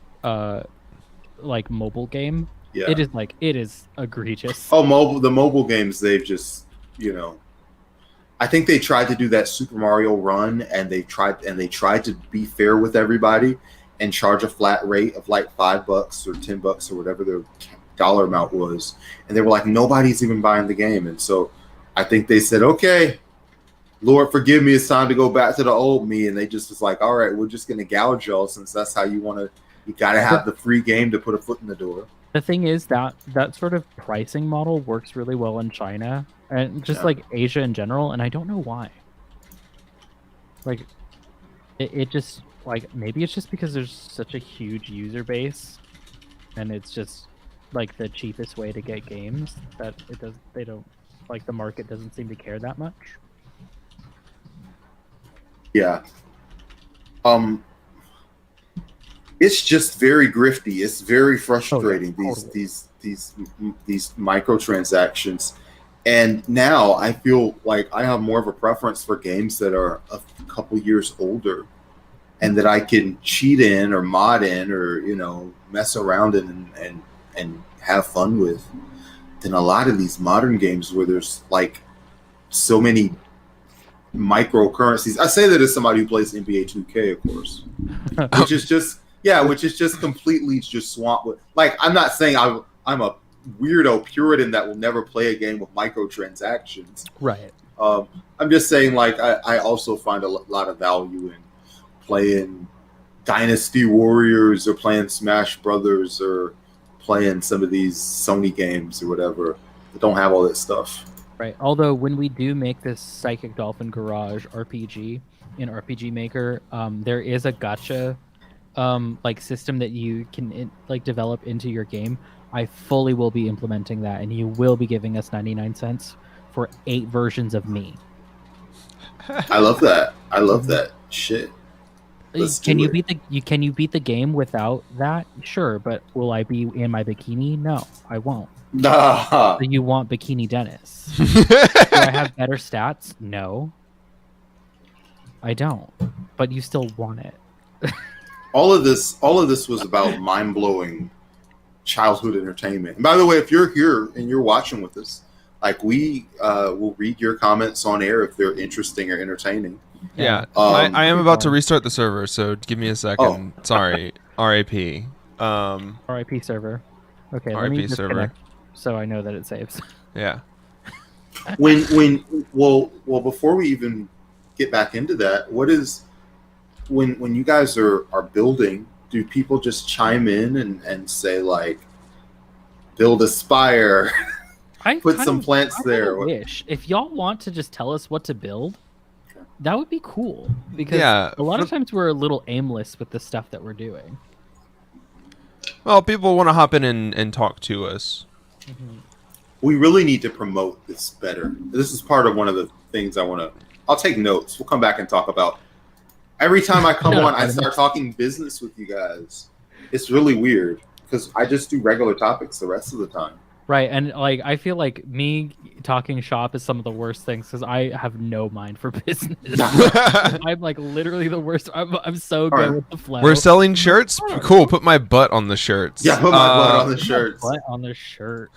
like mobile game. Yeah. It is egregious. Oh, the mobile games, they've just I think they tried to do that Super Mario Run, and they tried to be fair with everybody and charge a flat rate of like $5 or $10 or whatever their dollar amount was, and they were like, nobody's even buying the game, and so I think they said, okay, Lord forgive me, it's time to go back to the old me, and they just was like, all right, we're just gonna gouge y'all since that's how you gotta have the free game to put a foot in the door. The thing is that sort of pricing model works really well in China and just like Asia in general, and I don't know why. Like it just like maybe it's just because there's such a huge user base, and it's just like the cheapest way to get games that they don't like the market doesn't seem to care that much. Yeah. It's just very grifty. It's very frustrating. These microtransactions. And now I feel like I have more of a preference for games that are a couple years older and that I can cheat in or mod in or, mess around in and have fun with than a lot of these modern games where there's like so many microcurrencies. I say that as somebody who plays NBA 2K, of course, which is just completely just swamped with. Like, I'm not saying I'm a weirdo Puritan that will never play a game with microtransactions. Right. I'm just saying, like, I also find a lot of value in playing Dynasty Warriors or playing Smash Brothers or playing some of these Sony games or whatever that don't have all that stuff. Right. Although when we do make this Psychic Dolphin Garage RPG in RPG Maker, there is a gacha like system that you can like develop into your game. I fully will be implementing that, and you will be giving us 99 cents for 8 versions of me. I love that. I love that shit. Can you beat the game without that? Sure, but will I be in my bikini? No, I won't. Nah. So you want Bikini Dennis? Do I have better stats? No, I don't. But you still want it. All of this was about mind-blowing childhood entertainment. And by the way, if you're here and you're watching with us, like, we will read your comments on air if they're interesting or entertaining. Yeah, I am about to restart the server, so give me a second. Oh. Sorry, RAP. RIP server. Okay, let me disconnect so I know that it saves. Yeah. Well, before we even get back into that, what is when you guys are building? Do people just chime in and say, like, build a spire, put some plants there? Wish if y'all want to just tell us what to build. That would be cool, because a lot of times we're a little aimless with the stuff that we're doing. Well, people want to hop in and talk to us. Mm-hmm. We really need to promote this better. This is part of one of the things I'll take notes. We'll come back and talk about. Every time I come on, I start talking business with you guys. It's really weird, because I just do regular topics the rest of the time. Right, and like I feel like me talking shop is some of the worst things because I have no mind for business. I'm like literally the worst. I'm so good with the flow. We're selling shirts. Cool. Put my butt on the shirts. Yeah, put my butt on the shirts. Butt on the shirt.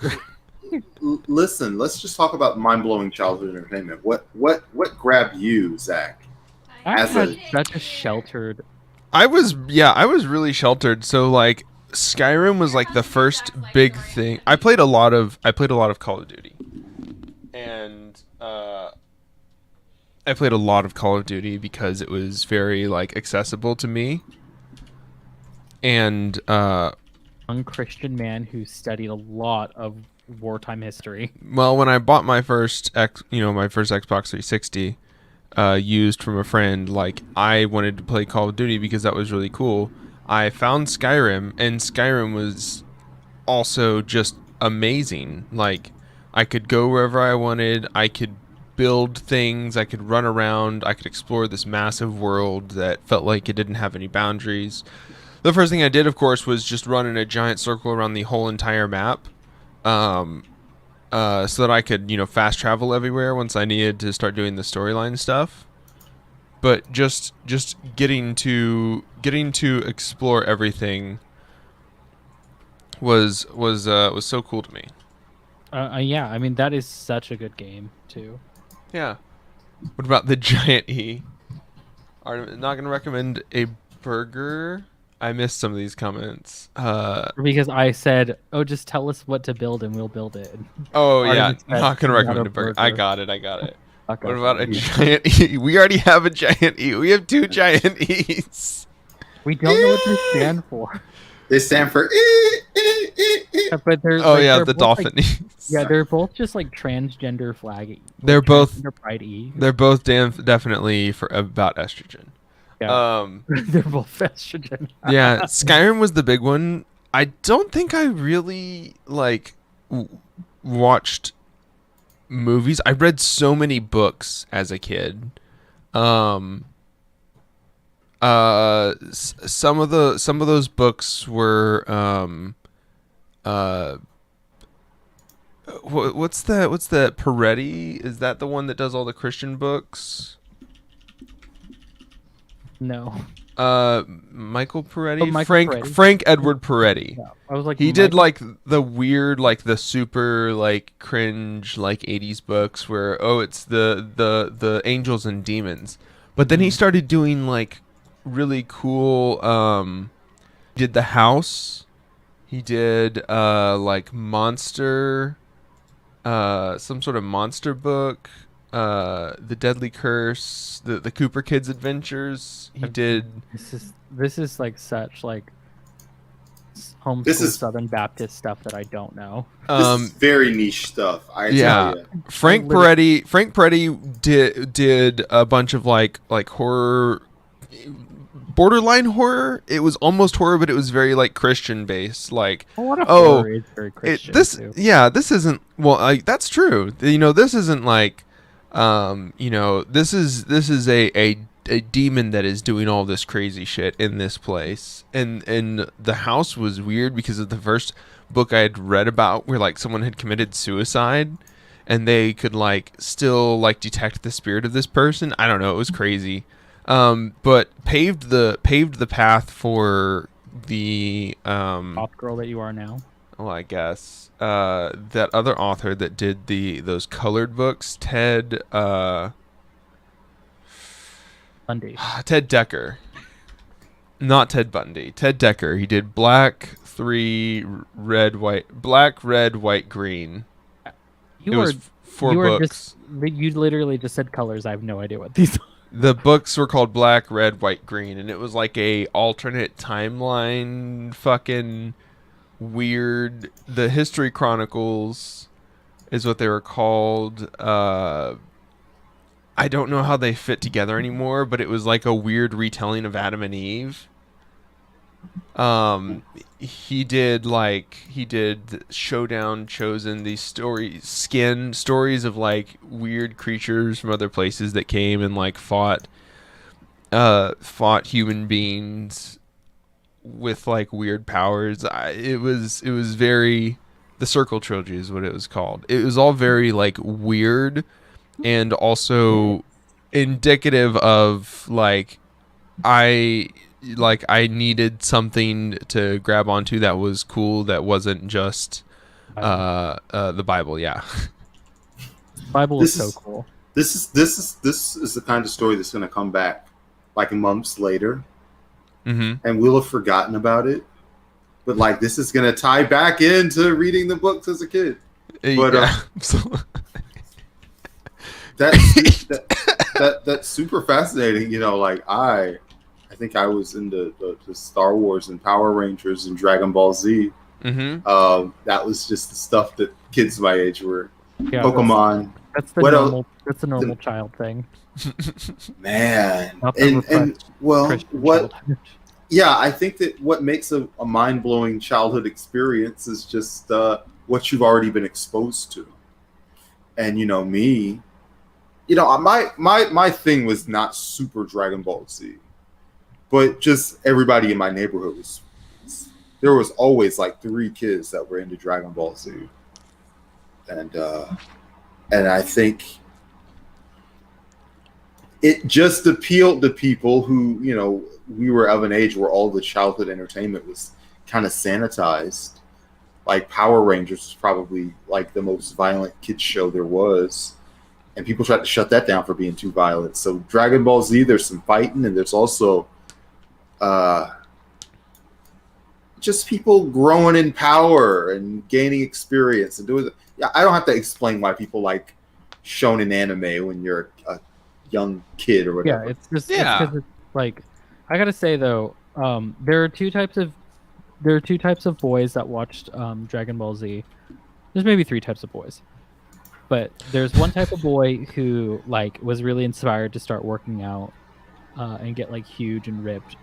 Listen, let's just talk about mind-blowing childhood entertainment. What grabbed you, Zach? I had such a sheltered. I was really sheltered. So like, Skyrim was like the first big thing. I played a lot of Call of Duty, and I played a lot of Call of Duty because it was very like accessible to me. And young Christian man who studied a lot of wartime history. Well, when I bought my first Xbox 360, used from a friend, like, I wanted to play Call of Duty because that was really cool. I found Skyrim, and Skyrim was also just amazing. Like, I could go wherever I wanted, I could build things, I could run around, I could explore this massive world that felt like it didn't have any boundaries. The first thing I did, of course, was just run in a giant circle around the whole entire map, so that I could, fast travel everywhere once I needed to start doing the storyline stuff. But just getting to explore everything was so cool to me. Yeah, I mean that is such a good game too. Yeah. What about the giant E? I'm not gonna recommend a burger. I missed some of these comments. Because I said, "Oh, just tell us what to build and we'll build it." Oh yeah, not gonna recommend a burger. I got it. Okay. What about a giant E? We already have a giant E. We have 2 giant E's. We don't know what they stand for. They stand for but they're the dolphin like, E's. Yeah, they're both just like transgender flag. They're both pride E. They're both definitely about estrogen. Yeah. They're both estrogen. Yeah, Skyrim was the big one. I don't think I really like watched movies. I read so many books as a kid. Some of those books were what's that Peretti? Is that the one that does all the Christian books? No. Michael Peretti? Oh, Michael Peretti. Frank Edward Peretti. Yeah, I was like, he did like the weird, like the super like cringe like 80s books where it's the angels and demons. But then he started doing like really cool did The House. He did like monster some sort of monster book, The Deadly Curse, the Cooper Kids Adventures. He did. This is like such like homeschool Southern Baptist stuff that I don't know. This is very niche stuff. I tell you. Frank Peretti did a bunch of like horror, borderline horror. It was almost horror, but it was very like Christian based. Like horror is very Christian too. This isn't that's true. This isn't like this is a demon that is doing all this crazy shit in this place. And The House was weird because of the first book I had read about where like someone had committed suicide and they could like still like detect the spirit of this person. I don't know, it was crazy. But paved the path for the pop girl that you are now. Well, I guess that other author that did those colored books, Ted Bundy. Ted Decker. Not Ted Bundy. Ted Decker. He did Black, Red, White, Green. It was 4 books. You literally just said colors. I have no idea what these are. The books were called Black, Red, White, Green, and it was like a alternate timeline fucking weird. The History Chronicles is what they were called. I don't know how they fit together anymore, but it was like a weird retelling of Adam and Eve. He did Showdown Chosen, these stories of like weird creatures from other places that came and like fought human beings with like weird powers. It was very, the Circle Trilogy is what it was called. It was all very like weird and also indicative of like I needed something to grab onto that was cool, that wasn't just the Bible. Yeah. Bible is so cool. This is the kind of story that's going to come back like months later, and we'll have forgotten about it. But like this is going to tie back into reading the books as a kid. But that's super fascinating. Like I think I was into the Star Wars and Power Rangers and Dragon Ball Z. That was just the stuff that kids my age were. Yeah, Pokemon. That's the normal child thing. Man, what? Yeah, I think that what makes a mind-blowing childhood experience is just what you've already been exposed to. And me, my thing was not super Dragon Ball Z. But just everybody in my neighborhood there was always like 3 kids that were into Dragon Ball Z. And I think it just appealed to people who, we were of an age where all the childhood entertainment was kind of sanitized. Like Power Rangers was probably like the most violent kids show there was. And people tried to shut that down for being too violent. So Dragon Ball Z, there's some fighting, and there's also just people growing in power and gaining experience and doing. I don't have to explain why people like shonen anime when you're a young kid or whatever. Yeah, it's just it's like I gotta say though, there are two types of boys that watched Dragon Ball Z. There's maybe 3 types of boys, but there's one type of boy who like was really inspired to start working out and get like huge and ripped.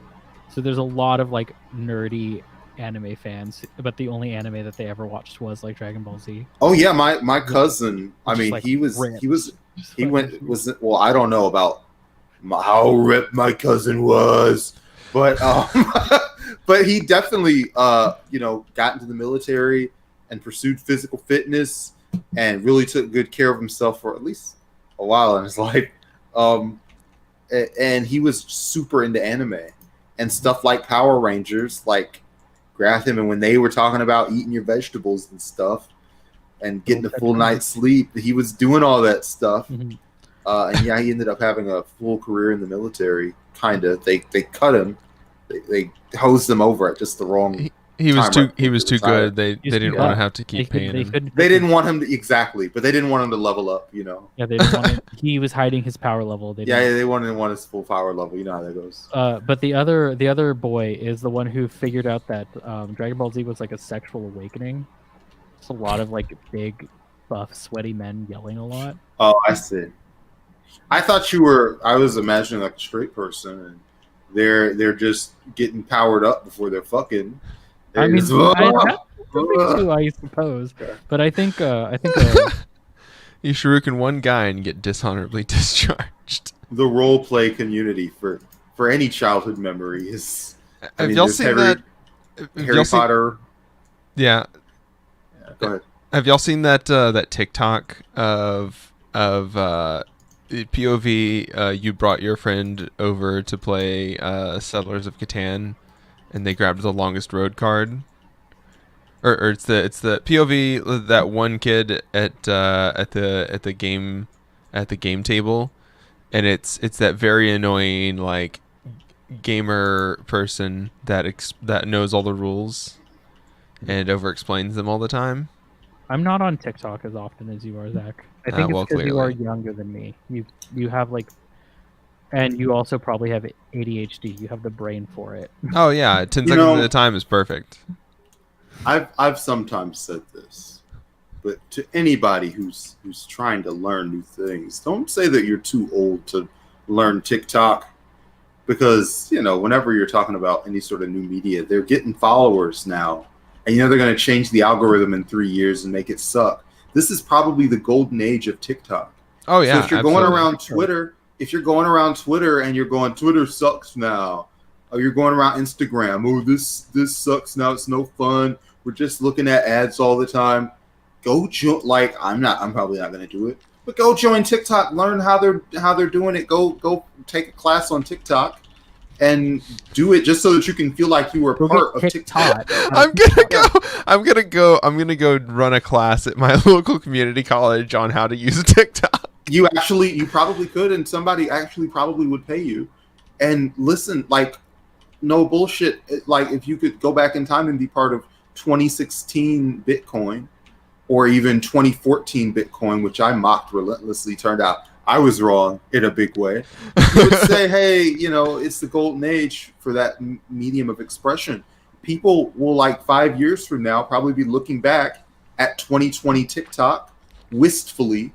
So there's a lot of like nerdy anime fans, but the only anime that they ever watched was like Dragon Ball Z. Oh yeah, my cousin. I Just, mean, like, he ripped. went was well. I don't know about how ripped my cousin was, but but he definitely got into the military and pursued physical fitness and really took good care of himself for at least a while in his life. And he was super into anime and stuff like Power Rangers, like grabbed him. And when they were talking about eating your vegetables and stuff and getting a full night's sleep, he was doing all that stuff. Mm-hmm. And yeah, he ended up having a full career in the military. Kind of. They cut him. They hosed him over at just the wrong. He was too good. They didn't want to have to keep paying him. They didn't want him to but they didn't want him to level up. Yeah, they didn't want him. He was hiding his power level. They wanted his full power level. You know how that goes. But the other boy is the one who figured out that Dragon Ball Z was like a sexual awakening. It's a lot of like big, buff, sweaty men yelling a lot. Oh, I see. I thought I was imagining like a straight person, and they're just getting powered up before they're fucking. I mean, I suppose, but I think you shuriken one guy and get dishonorably discharged. The role play community for any childhood memory is. Have y'all seen that? Harry Potter. Yeah. Go ahead. Have y'all seen that TikTok of POV? You brought your friend over to play Settlers of Catan, and they grabbed the longest road card. Or it's the POV, that one kid at the game table, and it's that very annoying like gamer person that knows all the rules and over explains them all the time. I'm not on TikTok as often as you are, Zach. I think it's because you are younger than me. You have like, and you also probably have ADHD. You have the brain for it. Oh yeah, 10 seconds at a time is perfect. I've sometimes said this, but to anybody who's trying to learn new things, don't say that you're too old to learn TikTok, because whenever you're talking about any sort of new media, they're getting followers now, and they're going to change the algorithm in 3 years and make it suck. This is probably the golden age of TikTok. Oh yeah. So if you're going around Twitter, and you're going, Twitter sucks now, or you're going around Instagram, oh this sucks now, it's no fun, we're just looking at ads all the time. Go join. Like I'm probably not going to do it, but go join TikTok. Learn how they're doing it. Go take a class on TikTok and do it just so that you can feel like you were part of TikTok. I'm gonna go run a class at my local community college on how to use TikTok. You probably could, and somebody actually probably would pay you. And listen, like, no bullshit. Like, if you could go back in time and be part of 2016 Bitcoin, or even 2014 Bitcoin, which I mocked relentlessly, turned out I was wrong in a big way. You would say, hey, it's the golden age for that medium of expression. People will, like 5 years from now, probably be looking back at 2020 TikTok wistfully,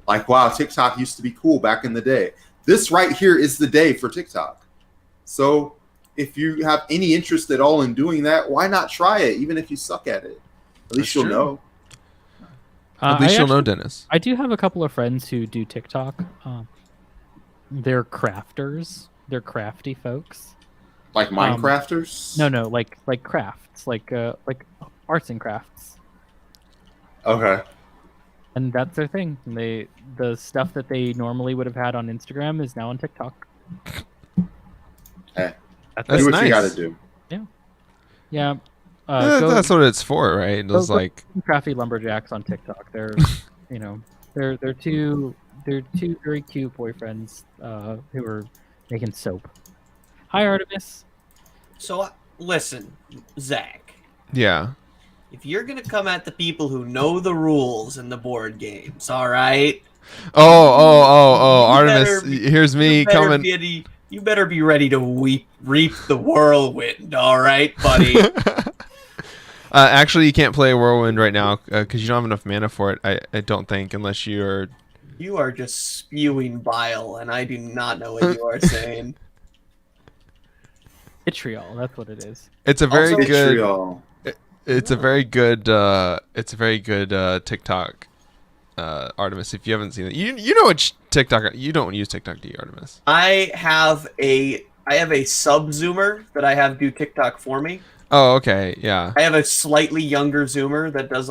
like, wow, TikTok used to be cool back in the day. This right here is the day for TikTok. So if you have any interest at all in doing that, why not try it, even if you suck at it? At least you'll know. At least you'll know, Dennis. I do have a couple of friends who do TikTok. They're crafters. They're crafty folks. Like Minecrafters? No, like crafts, like arts and crafts. Okay. And that's their thing. The stuff that they normally would have had on Instagram is now on TikTok. Hey, that's do what nice. You got to do. Yeah. That's what it's for, right? It's like crafty lumberjacks on TikTok. They're, they're two very cute boyfriends who are making soap. Hi, Artemis. So listen, Zach. Yeah. If you're gonna come at the people who know the rules in the board games, all right? Oh, Artemis, here's me coming. You better be ready to reap the whirlwind, all right, buddy? Actually, you can't play Whirlwind right now because you don't have enough mana for it, I don't think, unless you're... You are just spewing bile, and I do not know what you are saying. Vitriol, that's what it is. It's a very Also- good. Vitriol. It's a very good. It's a very good TikTok. Artemis, if you haven't seen it, you know what TikTok. You don't use TikTok, do you, Artemis? I have a sub zoomer that I have do TikTok for me. Oh, okay, yeah. I have a slightly younger zoomer that does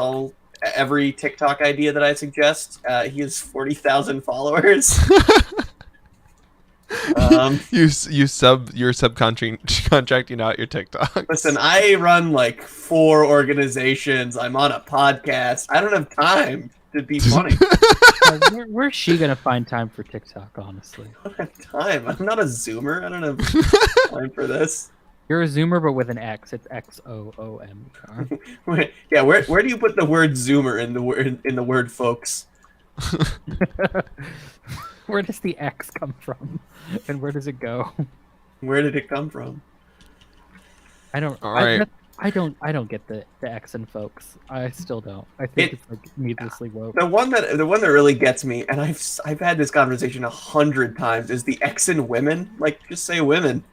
every TikTok idea that I suggest. He has 40,000 followers. You're subcontracting out your TikToks. Listen, I run like 4 organizations. I'm on a podcast. I don't have time to be funny. Where's she gonna find time for TikTok? Honestly, I don't have time. I'm not a zoomer. I don't have time for this. you're a Zoomer, but with an X. It's XOOM. Yeah, where do you put the word zoomer in the word folks? Where does the X come from, and where does it go? Where did it come from? I don't. All right. I don't get the X and folks. I still don't. I think it's like needlessly woke. The one that really gets me, and I've had this conversation 100 times, is the X in women. Like, just say women.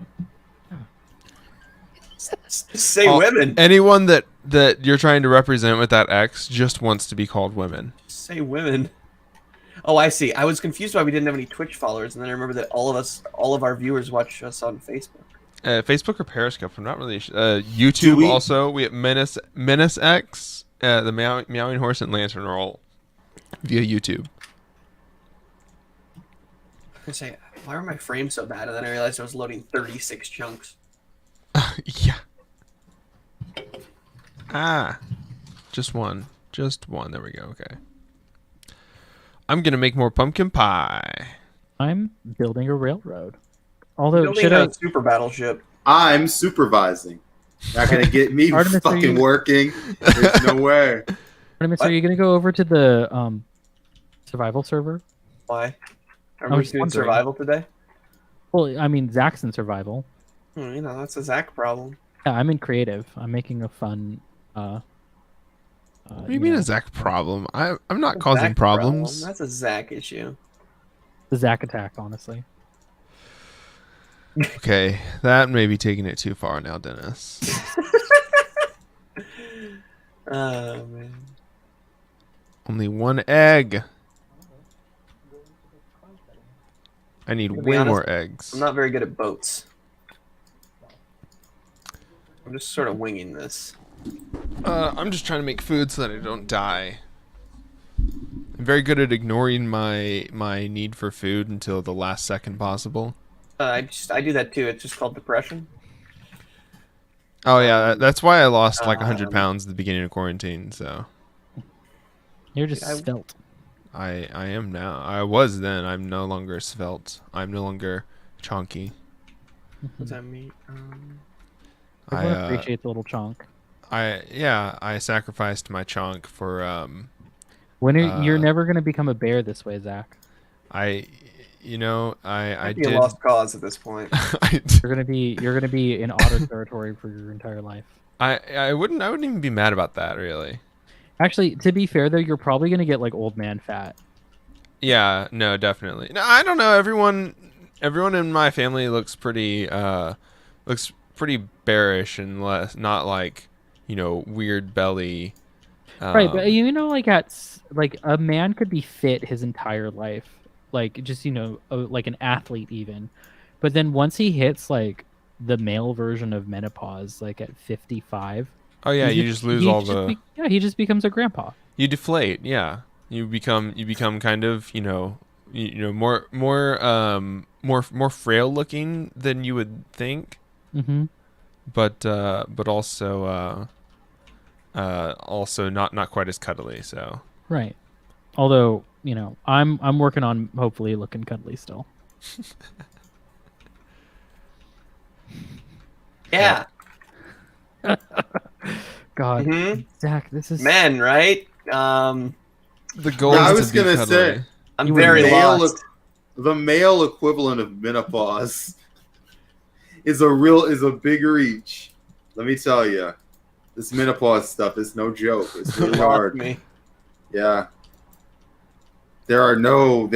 Just say women. Anyone that you're trying to represent with that X just wants to be called women. Say women. Oh, I see. I was confused why we didn't have any Twitch followers, and then I remember that all of our viewers watch us on Facebook. Facebook or Periscope? I'm not really sure. YouTube also. We have Menace X, the Meowing Horse and Lantern Roll via YouTube. I was gonna say, why were my frames so bad? And then I realized I was loading 36 chunks. Yeah. Just one. There we go. Okay. I'm gonna make more pumpkin pie. I'm building a railroad. Although, Building should a I? super battleship. I'm supervising. Not gonna get me Artemis, are fucking you- working. There's no way. Artemis, What? are you gonna go over to the survival server? Why? Are I we was doing wondering. survival today? Well, I mean, Zach's in survival. You know, that's a Zach problem. Yeah, I'm in creative. I'm making a fun. What do you mean a Zach problem? I'm not causing Zach problems. problem. That's a Zach issue. The Zach attack, honestly. Okay, that may be taking it too far now, Dennis. Oh man. Only one egg. I need To be way honest, more eggs. I'm not very good at boats. I'm just sort of winging this. I'm just trying to make food so that I don't die. I'm very good at ignoring my need for food until the last second possible. I do that too. It's just called depression. Oh yeah, that's why I lost like 100 Um, pounds at the beginning of quarantine. So You're just I- svelte. I am now. I was then. I'm no longer svelte. I'm no longer chonky. What does that mean? Everyone I appreciates a little chunk. I sacrificed my chonk for You're never gonna become a bear this way, Zach. I I'd be did. a lost cause at this point. You're gonna be in otter territory for your entire life. I wouldn't even be mad about that really. Actually, to be fair though, you're probably gonna get like old man fat. Yeah, no, definitely. No, I don't know. Everyone in my family looks pretty bearish and not like, weird belly. Right, but like a man could be fit his entire life, like just like an athlete even, but then once he hits like the male version of menopause, like at 55. Oh yeah, you just lose all the. He just becomes a grandpa. You deflate. Yeah, you become kind of more frail looking than you would think. Mm-hmm. But also not quite as cuddly. So Right. Although I'm working on hopefully looking cuddly still. Yeah. God, Mhm. Zach, this is Men, right? the goal Yeah, I is was to be gonna cuddly. say- I'm You were very male, lost. the male equivalent of menopause is a big reach. Let me tell you, this menopause stuff is no joke. It's really Lost hard. me. Yeah. There are no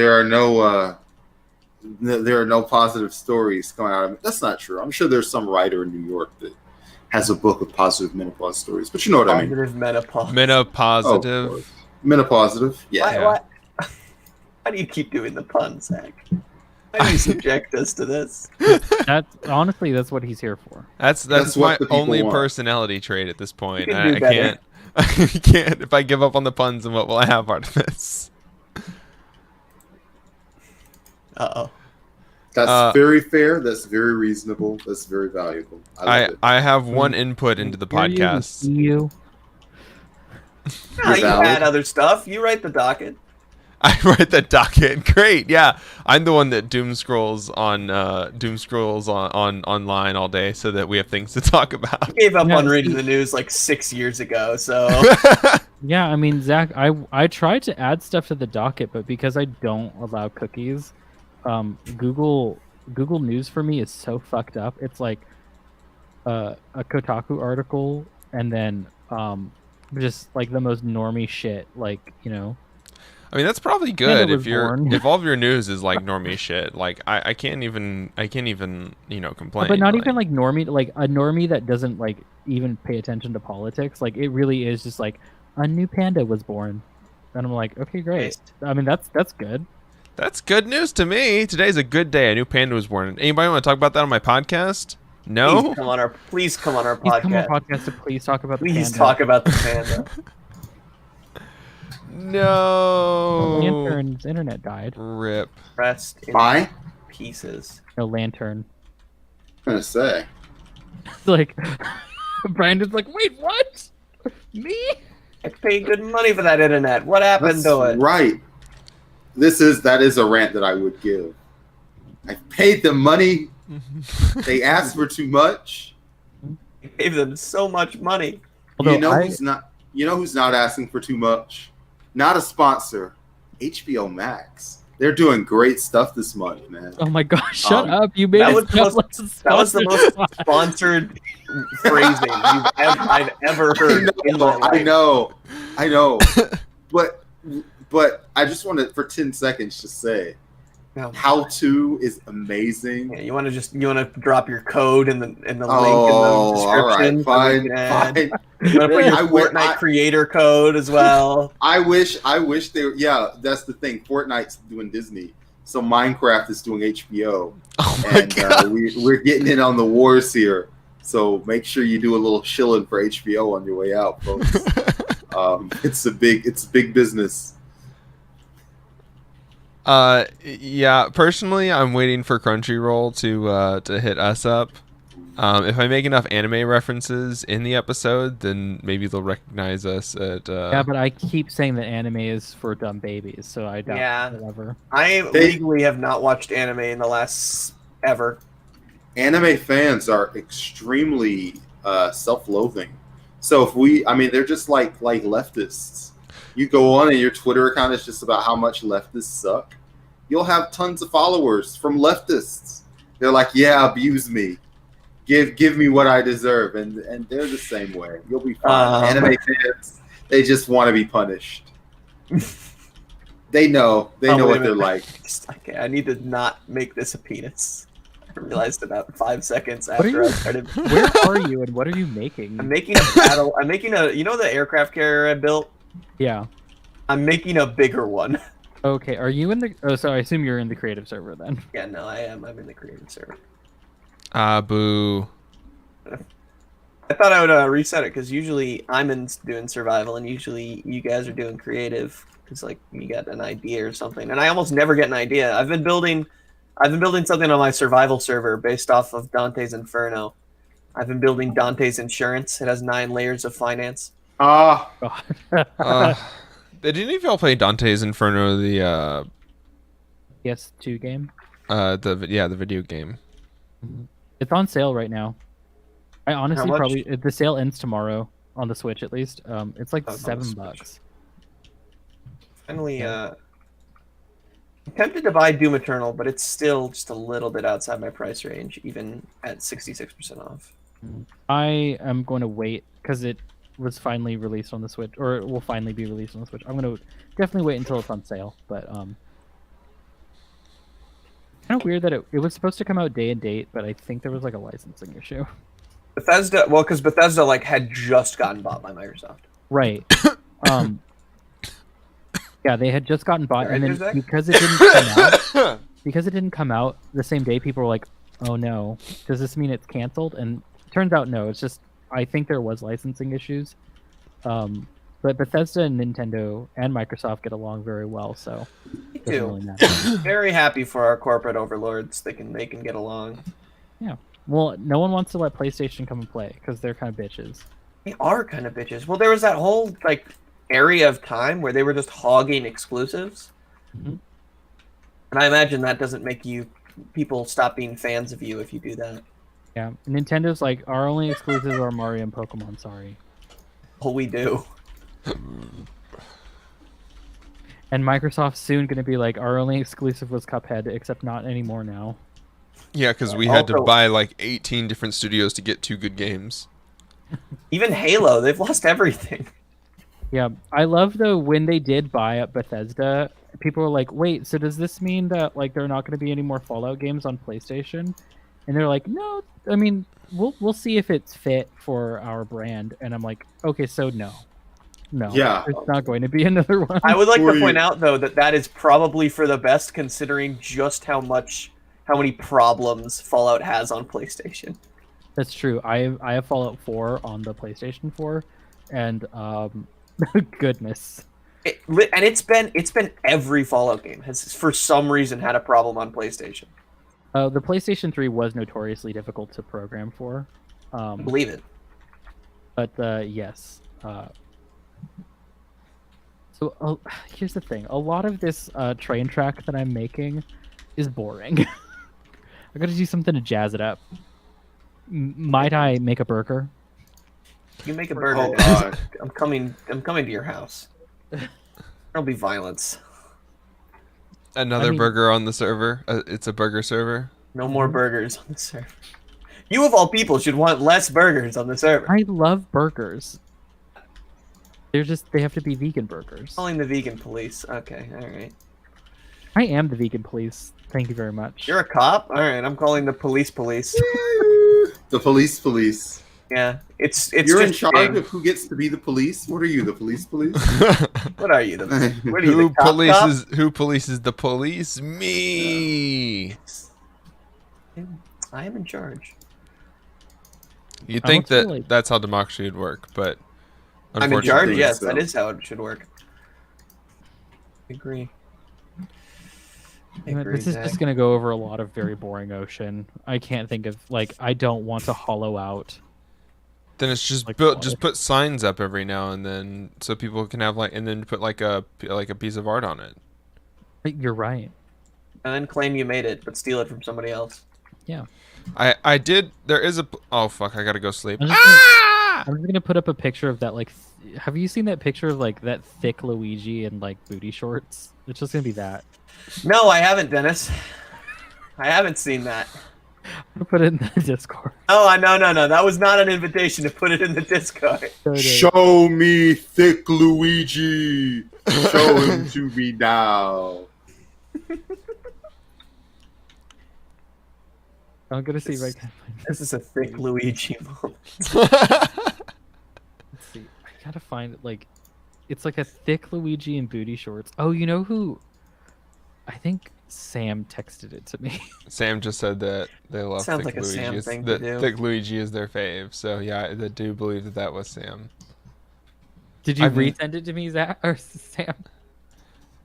there are no positive stories coming out of it. That's not true. I'm sure there's some writer in New York that has a book of positive menopause stories, but you know what I mean. Positive menopause. Oh, Menopausitive. Menopausitive. Yeah. Why do you keep doing the puns, Zach? Why do you subject us to this? That's honestly, that's what he's here for. That's That's my what the people only want. personality trait at this point. You can do I better. can't. I can't. If I give up on the puns, then what will I have out of this? Uh-oh. That's very fair. That's very reasonable. That's very valuable. I love it. I have one input into the podcast. You. No, you valid. add other stuff. You write the docket. I write the docket. Great, yeah. I'm the one that doom scrolls on online all day so that we have things to talk about. You gave up Yeah, on reading the news like 6 years ago, so Yeah, I mean, Zach, I tried to add stuff to the docket, but because I don't allow cookies, Google News for me is so fucked up. It's like a Kotaku article and then just like the most normie shit, like, you know. I mean, that's probably good was if all of your news is like normie shit. Like I can't even complain. But not even like normie, like a normie that doesn't like even pay attention to politics. Like it really is just like a new panda was born, and I'm like, okay, great. I mean, that's good. That's good news to me. Today's a good day. A new panda was born. Anybody want to talk about that on my podcast? No. please come on our podcast. Please come on podcast to please talk about the Please panda. talk about the panda. No. Lantern's internet died. Rip. Rest in Bye. pieces. No lantern. I'm gonna say. Like Brandon's like, wait, what? Me? I paid good money for that internet. What happened That's to it? right. That is a rant that I would give. I paid them money. They asked for too much. I gave them so much money. Although You know who's not asking for too much? Not a sponsor. HBO Max. They're doing great stuff this month, man. Oh my gosh, shut up. You made that it was the sound most- like a That was the sponsor. most sponsored phrasing I've ever heard in my life. I know. But I just wanted for 10 seconds to say No. how to is amazing. Yeah, you want to drop your code in the link in the Oh, description. all right, fine. You want to put your I wi- Fortnite I- creator code as well. I wish they were, yeah, that's the thing. Fortnite's doing Disney. So Minecraft is doing HBO. Oh my And god. we're getting in on the wars here. So make sure you do a little shilling for HBO on your way out, folks. It's a big business. Yeah, personally I'm waiting for Crunchyroll to hit us up. If I make enough anime references in the episode, then maybe they'll recognize us at Yeah, but I keep saying that anime is for dumb babies, so I doubt Yeah. whatever. I legally have not watched anime in the last ever. Anime fans are extremely self-loathing. So they're just like leftists. You go on and your Twitter account is just about how much leftists suck. You'll have tons of followers from leftists. They're like, yeah, abuse me. Give me what I deserve. And they're the same way. You'll be fine. Anime fans, they just want to be punished. They know Oh, wait a what they're minute. like. Okay, I need to not make this a penis. I realized about 5 seconds What are after you- I started. Where are you and what are you making? I'm making a battle. I'm making you know the aircraft carrier I built? Yeah. I'm making a bigger one. Okay, are you in the... Oh, so I assume you're in the creative server then. Yeah, no, I am. I'm in the creative server. boo. I thought I would reset it because usually I'm doing survival and usually you guys are doing creative because like you got an idea or something. And I almost never get an idea. I've been building something on my survival server based off of Dante's Inferno. I've been building Dante's Insurance. It has 9 layers of finance. Ah, God. Did any of y'all play Dante's Inferno, the PS2 game. the video game? It's on sale right now. I honestly much? probably... The sale ends tomorrow on the Switch at least. It's like Oh, it's on the $7. Finally, I'm tempted to buy Doom Eternal, but it's still just a little bit outside my price range, even at 66% off. I am going to wait because it was finally released on the Switch, or it will finally be released on the Switch. I'm going to definitely wait until it's on sale, but kind of weird that it was supposed to come out day and date, but I think there was like a licensing issue. Bethesda, well, because Bethesda like had just gotten bought by Microsoft. Right. Yeah, they had just gotten bought, and then Zach? because it didn't come out the same day, people were like, "Oh no, does this mean it's canceled?" And it turns out no, it's just I think there was licensing issues. But Bethesda and Nintendo and Microsoft get along very well, so Me it doesn't too. really matter. Very happy for our corporate overlords. They can get along. Yeah. Well, no one wants to let PlayStation come and play because they're kind of bitches. They are kind of bitches. Well, there was that whole like area of time where they were just hogging exclusives, Mhm. and I imagine that doesn't make people stop being fans of you if you do that. Yeah. Nintendo's like, our only exclusives are Mario and Pokemon. Sorry. Well, we do. And Microsoft's soon going to be like, our only exclusive was Cuphead, except not anymore now. Yeah, because we had to Also- buy like 18 different studios to get 2 good games. Even Halo, they've lost everything. Yeah, I love though when they did buy up Bethesda, people were like, "Wait, so does this mean that like there are not going to be any more Fallout games on PlayStation?" And they're like, "No, I mean, we'll see if it's fit for our brand." And I'm like, "Okay, so no, Yeah. there's not going to be another one." I would like For to point you. out though that is probably for the best, considering just how many problems Fallout has on PlayStation. That's true. I have Fallout 4 on the PlayStation 4, and goodness. And it's been every Fallout game has for some reason had a problem on PlayStation. The PlayStation 3 was notoriously difficult to program for. Believe it. But yes. So here's the thing. A lot of this train track that I'm making is boring. I gotta do something to jazz it up. Might I make a burger? You make a burger. Oh, guys. God. I'm coming to your house. There'll be violence. Another mean- burger on the server. It's a burger server. No more burgers on the server. You of all people should want less burgers on the server. I love burgers. They have to be vegan burgers. Calling the vegan police. Okay, all right. I am the vegan police. Thank you very much. You're a cop? All right, I'm calling the police. The police. Yeah, it's You're in just charge gang. of who gets to be the police. What are you, the police? What are you? What are you? Who The cop polices? Who polices the police? Me. cop? I am in charge. You'd I think don't feel that like- that's how democracy would work, but I'm in charge. unfortunately, Yes, so. that is how it should work. I agree. This is just gonna go over a lot of very boring ocean. I can't think of I don't want to hollow out. then it's just Like built. water. Just put signs up every now and then, so people can have and then put like a piece of art on it. You're right. And then claim you made it, but steal it from somebody else. Yeah. I did. There is a. Oh fuck! I gotta go sleep. I'm just gonna put up a picture of that. Have you seen that picture of that thick Luigi in booty shorts? It's just gonna be that. No, I haven't, Dennis. I haven't seen that. I'll put it in the Discord. Oh, no. That was not an invitation to put it in the Discord. Show me thick Luigi. Show him to me now. I'm gonna see if I can find This is a thick Luigi moment. Let's see. I gotta find it. It's like a thick Luigi in booty shorts. Oh, you know who? I think Sam texted it to me. Sam just said that they love Sounds thick like a Luigi. Sam It's- thing to that do. Thick Luigi is their fave. So yeah, I do believe that was Sam. Did you I've been- resend it to me, Zach or Sam?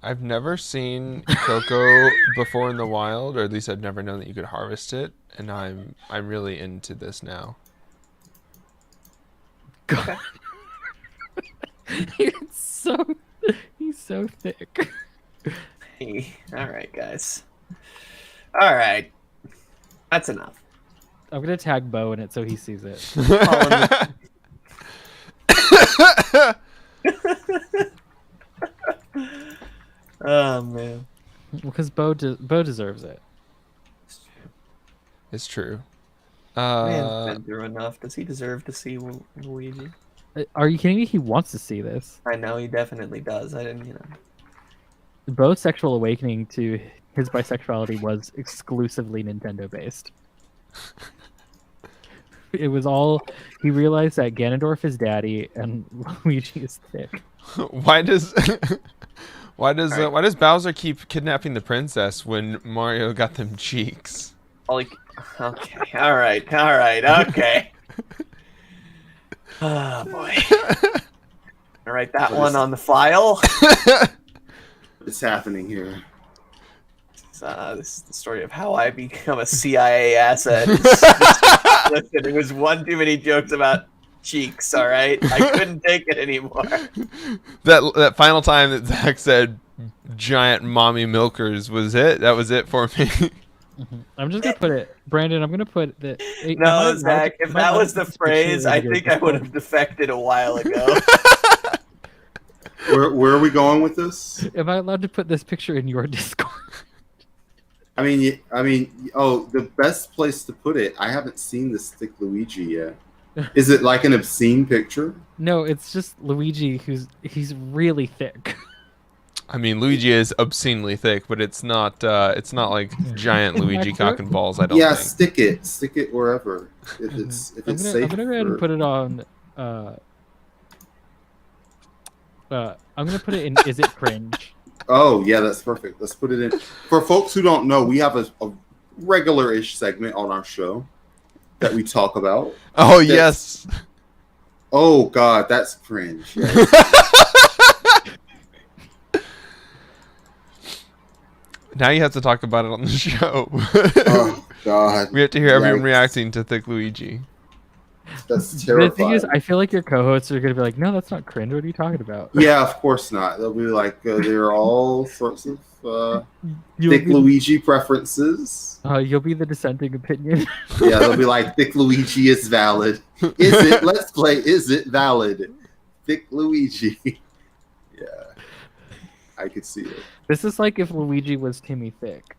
I've never seen cocoa before in the wild, or at least I've never known that you could harvest it, and I'm really into this now. God. He's so thick. Hey, all right, guys. All right. That's enough. I'm gonna tag Bo in it so he sees it. Oh, man. Because Bo deserves it. It's true. Man's been through enough. Does he deserve to see Luigi? Are you kidding me? He wants to see this. I know he definitely does. I didn't, Bo's sexual awakening to his bisexuality was exclusively Nintendo based. It was all he realized that Ganondorf is daddy and Luigi is thick. Why does Bowser keep kidnapping the princess when Mario got them cheeks? Okay, all right, okay. Oh boy. All right, that one on the file. What's happening here? This is the story of how I become a CIA asset. Listen, it was one too many jokes about cheeks. All right, I couldn't take it anymore. That final time that Zach said "giant mommy milkers" was it. That was it for me. I'm just gonna put it, Brandon. I'm gonna put the. No, Zach. If that was the phrase, I think I would have defected a while ago. Where are we going with this? Am I allowed to put this picture in your Discord? I mean, oh, the best place to put it. I haven't seen this thick Luigi yet. Is it like an obscene picture? No, it's just Luigi. He's really thick. I mean, Luigi is obscenely thick, but it's not like giant Luigi cock and balls. I don't. Yeah, think. stick it wherever. If it's safe. I'm gonna go ahead and put it on. I'm gonna put it in. Is it cringe? Oh yeah, that's perfect. Let's put it in. For folks who don't know, we have a regular-ish segment on our show that we talk about. Oh yes. Oh God, that's cringe. Yeah. Now you have to talk about it on the show. Oh God. We have to hear everyone Yikes. reacting to Thick Luigi. That's terrifying. The thing is, I feel like your co-hosts are gonna be like, "No, that's not cringe. What are you talking about?" Yeah, of course not. They'll be like, there are all sorts of You'll thick be- Luigi preferences. You'll be the dissenting opinion. Yeah, they'll be like, thick Luigi is valid. Is it? Let's play. Is it valid? Thick Luigi. Yeah, I could see it. This is like if Luigi was Timmy Thick.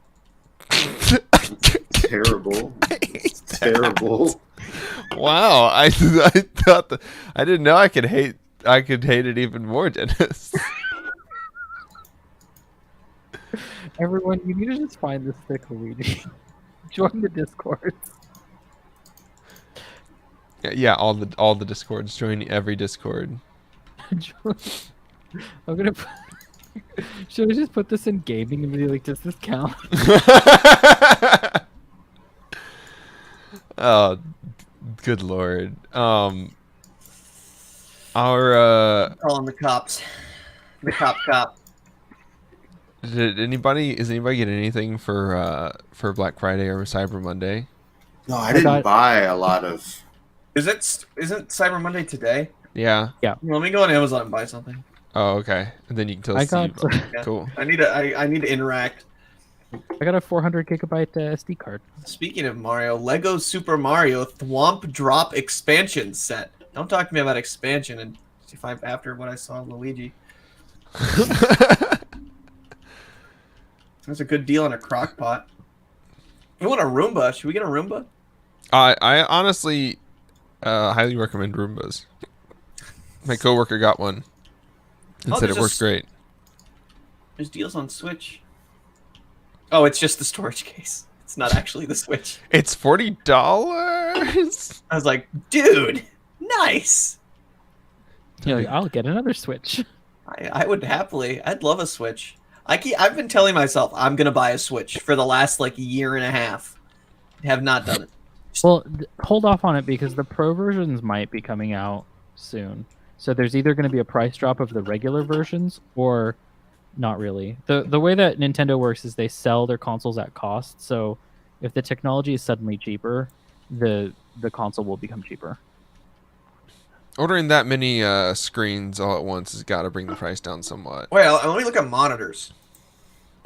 Terrible. It's terrible. Wow, I thought that I didn't know I could hate it even more, Dennis. Everyone, you need to just find this thick Luigi. Join the Discord. Yeah, all the Discords. Join every Discord. I'm gonna. Should I just put this in gaming and be like, does this count? Oh, good lord. Our Calling the cops. The cop. is anybody getting anything for Black Friday or Cyber Monday? No, I didn't buy a lot of. Isn't Cyber Monday today? Yeah. Let me go on Amazon and buy something. Oh, okay. And then you can tell us. Yeah. Cool. I need to interact. I got a 400 gigabyte SD card. Speaking of Mario, Lego Super Mario Thwomp Drop expansion set. Don't talk to me about expansion and if I'm after what I saw of Luigi. That's a good deal on a crock pot. We want a Roomba. Should we get a Roomba? I honestly highly recommend Roombas. My coworker got one and said it works great. There's deals on Switch. Oh, it's just the storage case. It's not actually the Switch. It's $40. I was like, dude, nice. You're like, I'll get another Switch. I would happily. I'd love a Switch. I've been telling myself I'm gonna buy a Switch for the last like year and a half. I have not done it. Well, hold off on it because the Pro versions might be coming out soon. So there's either going to be a price drop of the regular versions or not really. The way that Nintendo works is they sell their consoles at cost. So if the technology is suddenly cheaper, the console will become cheaper. Ordering that many screens all at once has got to bring the price down somewhat. Wait, let me look at monitors.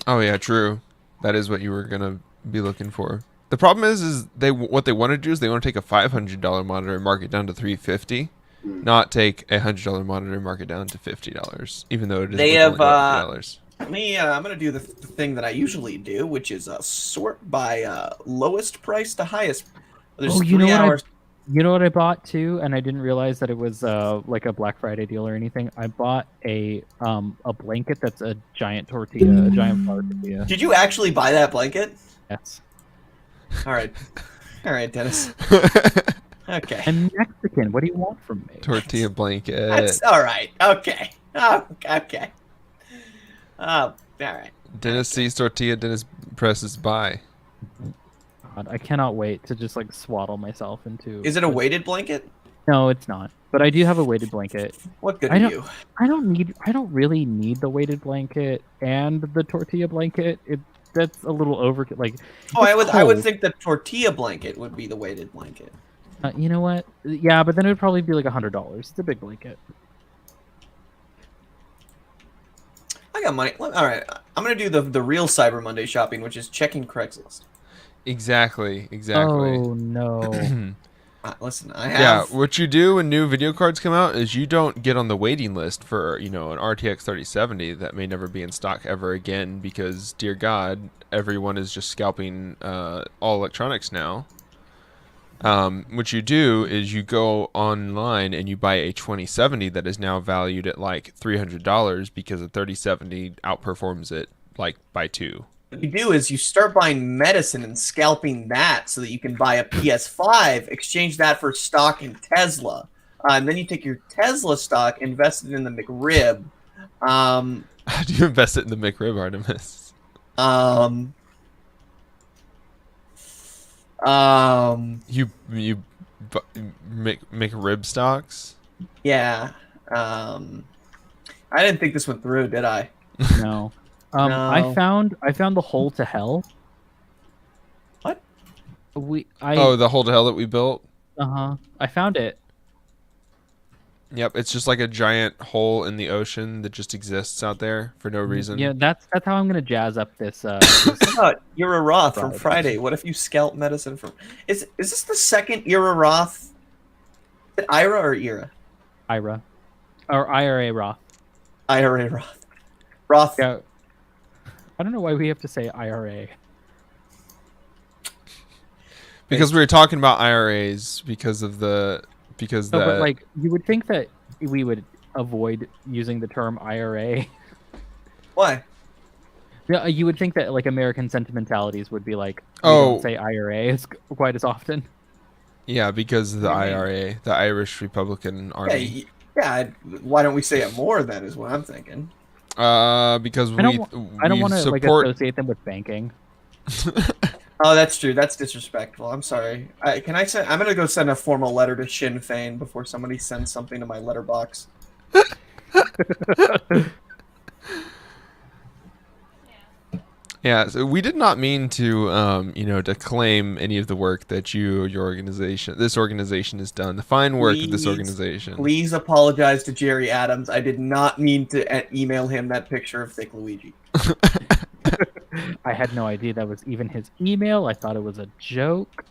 Oh yeah, true. That is what you were gonna be looking for. The problem is what they want to do is they want to take a $500 monitor and mark it down to $350, not take a $100 monitor and mark it down to $50, even though it is. They have $50. I'm gonna do the thing that I usually do, which is sort by lowest price to highest. There's 3 hours. You know what I bought too, and I didn't realize that it was like a Black Friday deal or anything. I bought a blanket that's a giant tortilla, a giant flour tortilla. Did you actually buy that blanket? Yes. All right, Dennis. Okay. I'm Mexican. What do you want from me? Tortilla blanket. That's all right. Okay. Oh, okay. All right. Dennis sees tortilla. Dennis presses buy. God, I cannot wait to just like swaddle myself into. Is it a weighted blanket? No, it's not. But I do have a weighted blanket. What good I are don't- you? I don't really need the weighted blanket and the tortilla blanket. That's a little overkill. Like, Oh, it's I would cold. think the tortilla blanket would be the weighted blanket. You know what? Yeah, but then it would probably be like $100. It's a big blanket. I got money. All right, I'm gonna do the real Cyber Monday shopping, which is checking Craigslist. Exactly. Oh no. Listen, I Yeah, have. what you do when new video cards come out is you don't get on the waiting list for, an RTX 3070 that may never be in stock ever again because, dear God, everyone is just scalping all electronics now. What you do is you go online and you buy a 2070 that is now valued at like $300 because a 3070 outperforms it like by 2. What you do is you start buying medicine and scalping that so that you can buy a PS5, exchange that for stock in Tesla, and then you take your Tesla stock, invest it in the McRib. How do you invest it in the McRib, Artemis? Make rib stocks? Yeah. I didn't think this went through, did I? No. No. I found the hole to hell. What? The hole to hell that we built? I found it. Yep, it's just like a giant hole in the ocean that just exists out there for no reason. Yeah, that's how I'm gonna jazz up this. You're a Roth from Friday. Friday. What if you scalp medicine from? Is this the second Ira Roth? Is it Ira or Ira? IRA, or IRA Roth. IRA Roth. Roth. Yeah. I don't know why we have to say IRA. Because we were talking about IRAs No, but like you would think that we would avoid using the term IRA. Why? Yeah, you would think that like American sentimentalities would be like, we Oh. don't say IRA quite as often. Yeah, because of the What do you mean? IRA, the Irish Republican Army. Yeah. Why don't we say it more then? Is what I'm thinking. Because I don't want to like support. associate them with banking. Oh, that's true. That's disrespectful. I'm sorry. I'm gonna go send a formal letter to Sinn Féin before somebody sends something to my letterbox. Yeah, so we did not mean to, to claim any of the work that this organization has done. The fine work of this Please, organization. Please apologize to Jerry Adams. I did not mean to email him that picture of Thick Luigi. I had no idea that was even his email. I thought it was a joke.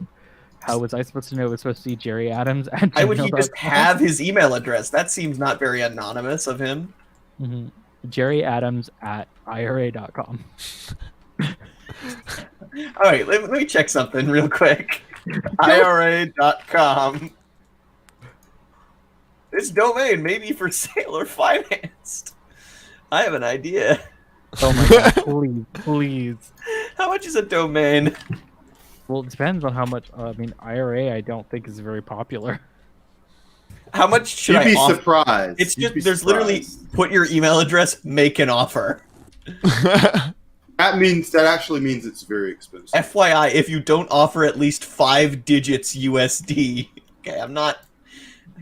How was I supposed to know it was supposed to be Jerry Adams? Why would he just gmail.com? have his email address? That seems not very anonymous of him. Mm-hmm. Jerry Adams at IRA.com. All right, let me check something real quick. IRA.com. This domain may be for sale or financed. I have an idea. Oh my god, please, please. How much is a domain? Well, it depends on how much. IRA I don't think is very popular. How much should You'd I be offer? surprised. It's You'd just be there's literally surprised. put your email address, make an offer. That actually means it's very expensive. FYI, if you don't offer at least 5 digits USD, okay, I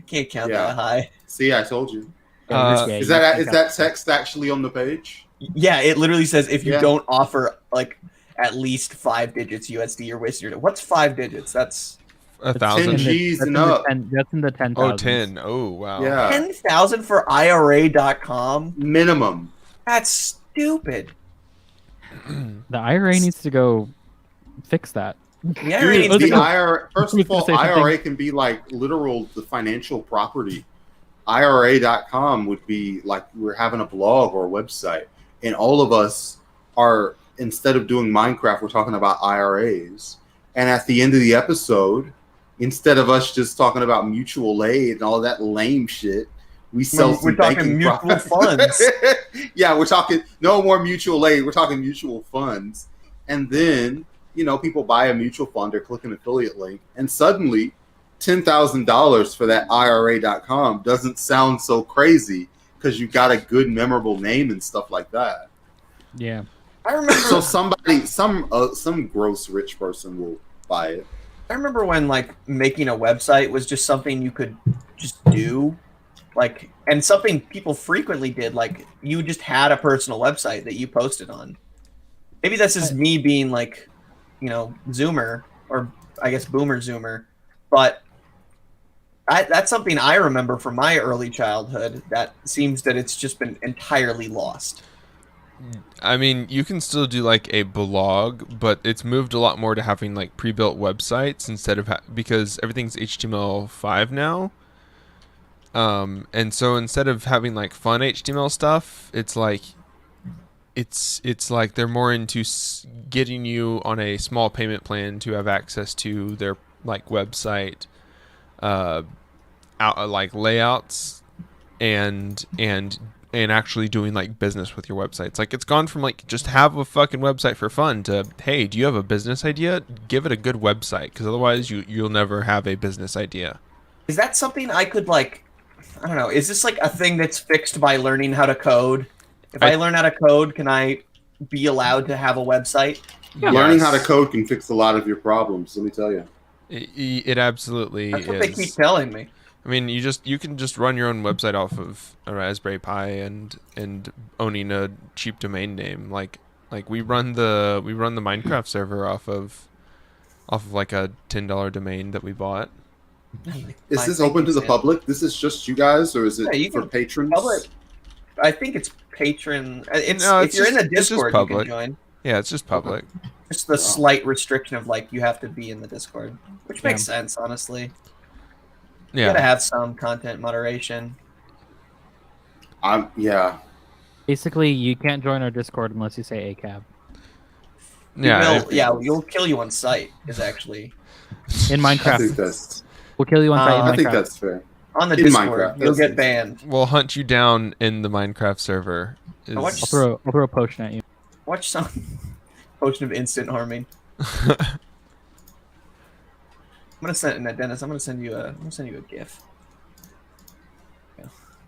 can't count Yeah. that high. See, I told you. Yeah, Is you that think text actually on the page? Yeah, it literally says if you Yeah. don't offer like at least 5 digits USD, you're wasting your. What's 5 digits? That's 1,000. 10 G's that's and in the up. 10 that's in the 10,000. Oh, 10. Oh, wow. Yeah, 10,000 for IRA.com. minimum. That's stupid. The IRA needs to go fix that. The IRA needs Dude, to the go- IRA, first I was of gonna all, say something. IRA can be like literal the financial property. IRA.com would be like we're having a blog or a website, and all of us are, instead of doing Minecraft, we're talking about IRAs. And at the end of the episode, instead of us just talking about mutual aid and all that lame shit, we sell some We're talking banking mutual products. funds. Yeah, we're talking no more mutual aid. We're talking mutual funds. And then, people buy a mutual fund or click an affiliate link, and suddenly $10,000 for that IRA.com doesn't sound so crazy because you got a good, memorable name and stuff like that. Yeah. I remember. So some gross rich person will buy it. I remember when like making a website was just something you could just do, like, and something people frequently did. Like you just had a personal website that you posted on. Maybe this is me being like, Zoomer, or I guess Boomer Zoomer, but that's something I remember from my early childhood. That seems that it's just been entirely lost. I mean, you can still do like a blog, but it's moved a lot more to having like pre-built websites instead of because everything's HTML5 now. And so instead of having like fun HTML stuff, it's like like they're more into getting you on a small payment plan to have access to their like website, like layouts and actually doing like business with your websites. Like it's gone from like just have a fucking website for fun to, hey, do you have a business idea? Give it a good website, because otherwise you'll never have a business idea. Is that something I could like? I don't know. Is this like a thing that's fixed by learning how to code? If I learn how to code, can I be allowed to have a website? Yeah. Learning how to code can fix a lot of your problems. Let me tell you. It absolutely That's what is. they keep telling me. I mean, you can just run your own website off of a Raspberry Pi and owning a cheap domain name. Like we run the Minecraft server off of like a $10 domain that we bought. Is this open to the public? This is just you guys, or is it for patrons? Public. I think it's patron. If you're in the Discord, you can join. Yeah, it's just public. Just the slight restriction of like you have to be in the Discord, which makes sense, honestly. You gotta have some content moderation. Yeah. Basically, you can't join our Discord unless you say ACAB. You'll kill you on sight. Is actually in Minecraft. I think that's. We'll kill you on sight in Minecraft. I think that's fair. On the Discord, you'll get banned. We'll hunt you down in the Minecraft server. I'll throw a potion at you. Watch some potion of instant harming. I'm gonna send Dennis. I'm gonna send you a GIF.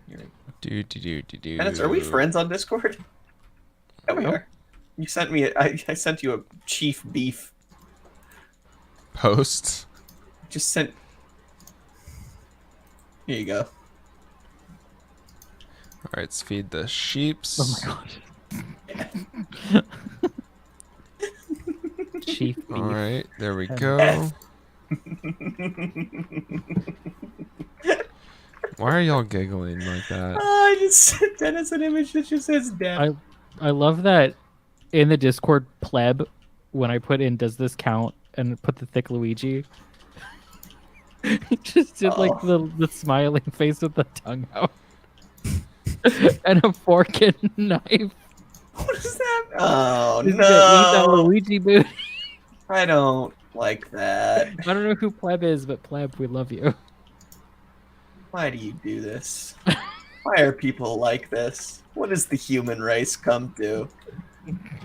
Yeah, Dennis, are we friends on Discord? Yeah, we are. You sent me. I sent you a chief beef post. Just sent. Here you go. All right, let's feed the sheeps. Oh my god. Chief beef. All right, there we go. Why are y'all giggling like that? I just sent Dennis an image that just says death. I love that in the Discord pleb, when I put in does this count and put the thick Luigi, he just did like the smiling face with the tongue out and a fork and knife. What is that? Oh He's no! gonna eat that Luigi booty. I don't like that. I don't know who pleb is, but pleb, we love you. Why do you do this? Why are people like this? What does the human race come to?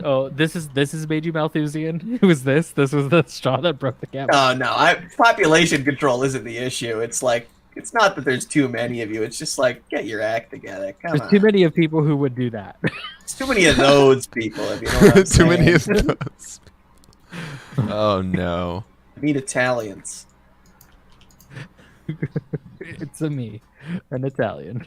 Oh, this is Meiji Malthusian. Who is this? This was the straw that broke the camel's Oh no, population control isn't the issue. It's like it's not that there's too many of you. It's just like get your act together. Come on. There's too many of people who would do that. It's too many of those people. If you know what I'm Too many saying. of those. Oh no. Meet Italians. It's me, an Italian.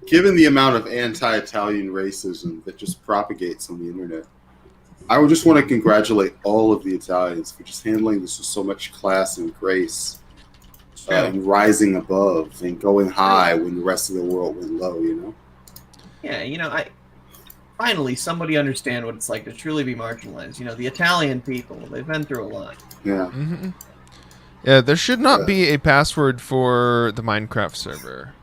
Given the amount of anti-Italian racism that just propagates on the internet, I would just want to congratulate all of the Italians for just handling this with so much class and grace, and rising above and going high when the rest of the world went low. Yeah, finally somebody understand what it's like to truly be marginalized. The Italian people, they've been through a lot. Yeah. Mm-hmm. Yeah, there should not be a password for the Minecraft server.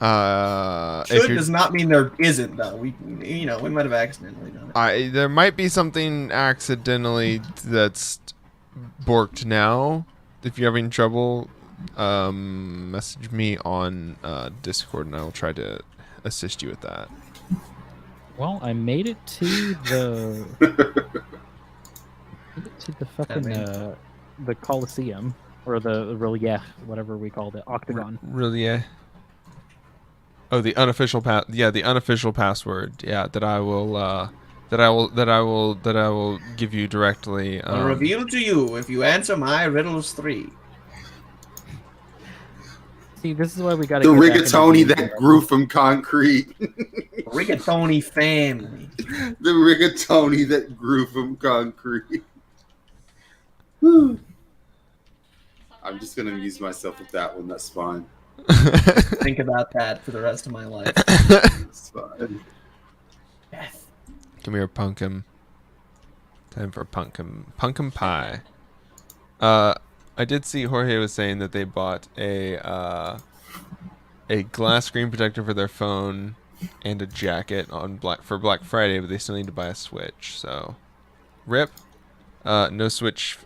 Should does not mean there isn't though. We might have accidentally done it. There might be something accidentally that's borked now. If you're having trouble, message me on Discord and I will try to assist you with that. Well, I made it to the fucking the Coliseum or the relief, whatever we called it, octagon. Relief. Oh, the unofficial the unofficial password. Yeah, that I will give you directly. I'll reveal to you if you answer my riddles 3. See, this is why we got to the rigatoni that grew from concrete. Rigatoni family. The rigatoni that grew from concrete. I'm just gonna amuse myself with that one. That's fine. Think about that for the rest of my life. It's fine. Death. Come here, pumpkin. Time for pumpkin pie. I did see Jorge was saying that they bought a glass screen protector for their phone and a jacket for Black Friday, but they still need to buy a Switch. So, rip. No Switch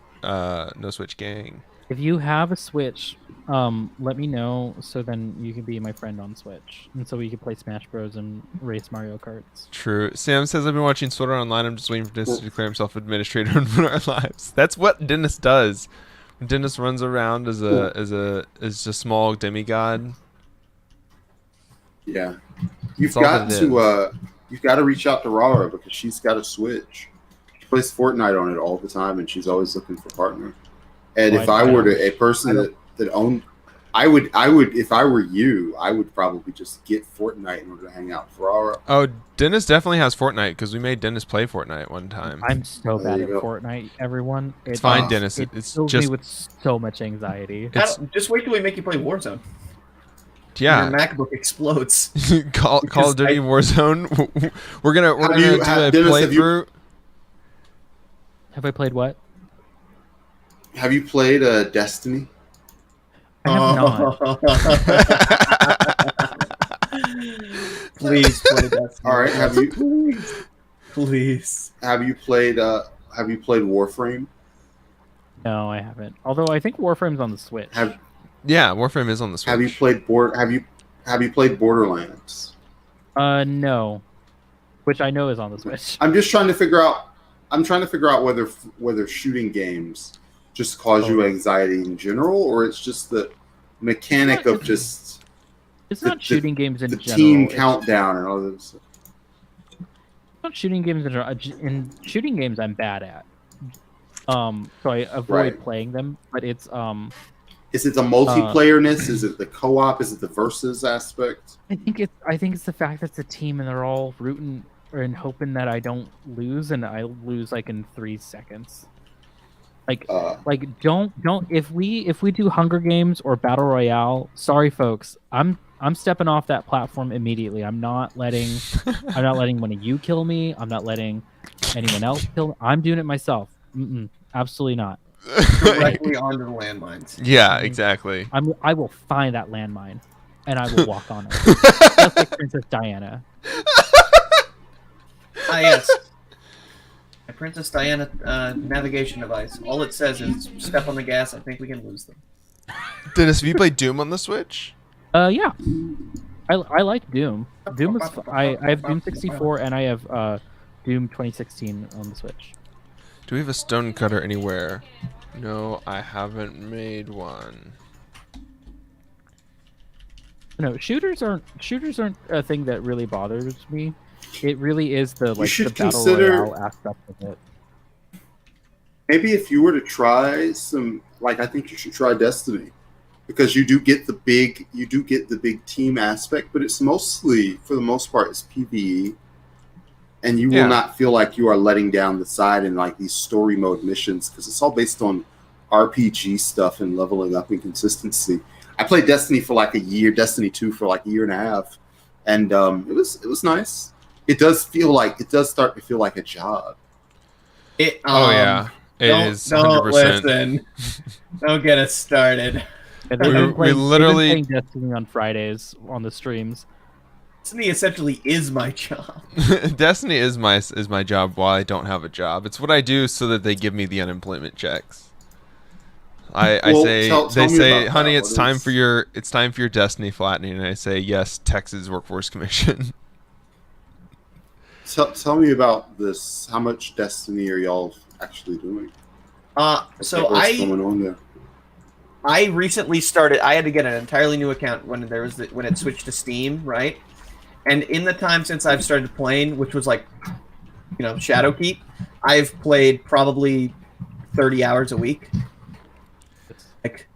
gang. If you have a Switch, let me know so then you can be my friend on Switch, and so we can play Smash Bros and race Mario Karts. True. Sam says I've been watching Sword Art Online. I'm just waiting for Dennis to declare himself administrator in our lives. That's what Dennis does. Dennis runs around as a small demigod. Yeah, you've got to reach out to Rara because she's got a Switch. She plays Fortnite on it all the time, and she's always looking for a partner. And if I were a person that owned, I would if I were you, I would probably just get Fortnite in order to hang out with Rara. Oh, Dennis definitely has Fortnite because we made Dennis play Fortnite one time. I'm so bad at Fortnite, everyone. It's fine, Dennis. It it's fills just me with so much anxiety. Just wait till we make you play Warzone. Yeah, your MacBook explodes. Call of Duty Warzone. we're gonna do a Dennis, playthrough. Have I played what? Have you played Destiny? I have not. Please play Destiny. All right, have you? Please. Have you played Warframe? No, I haven't. Although I think Warframe's on the Switch. Yeah, Warframe is on the Switch. Have you played Have you played Borderlands? No. Which I know is on the Switch. I'm just trying to figure out. Whether shooting games just cause you anxiety in general, or it's just the mechanic of just. It's not shooting games in general. The team countdown and all this. It's not shooting games in general. In shooting games, I'm bad at. So I avoid playing them. But it's Is it the multiplayerness? Is it the co-op? Is it the versus aspect? I think it's the fact that it's a team and they're all rooting and hoping that I don't lose, and I lose like in 3 seconds. Don't if we do Hunger Games or Battle Royale, sorry folks, I'm stepping off that platform immediately. I'm not letting one of you kill me. I'm not letting anyone else kill me. I'm doing it myself. Absolutely not. Directly onto the landmines. Yeah, exactly. I will find that landmine and I will walk on it. Just like Princess Diana. Ah, yes. My Princess Diana navigation device. All it says is step on the gas. I think we can lose them. Dennis, have you played Doom on the Switch? Yeah. I like Doom. Doom is. I have Doom 64 and I have Doom 2016 on the Switch. Do we have a stone cutter anywhere? No, I haven't made one. No, shooters aren't a thing that really bothers me. It really is the battle royale aspect of it. Maybe if you were to try some, I think you should try Destiny, because you do get the big team aspect, but it's mostly, for the most part, it's PvE, and you will not feel like you are letting down the side in these story mode missions, because it's all based on RPG stuff and leveling up and consistency. I played Destiny for a year, Destiny 2 for a year and a half, and it was nice. It does start to feel like a job. It is 100%. Don't listen. Don't get us started. Yeah, we literally- they've been playing Destiny on Fridays on the streams. Destiny essentially is my job. Destiny is my job while I don't have a job. It's what I do so that they give me the unemployment checks. I Well, say tell they me say, about honey, that. it's What time is- for your Destiny flattening, and I say yes, Texas Workforce Commission. Tell me about this. How much Destiny are y'all actually doing? So What's going on there? I recently started. I had to get an entirely new account when when it switched to Steam, right? And in the time since I've started playing, which was like, Shadowkeep, I've played probably 30 hours a week. Like,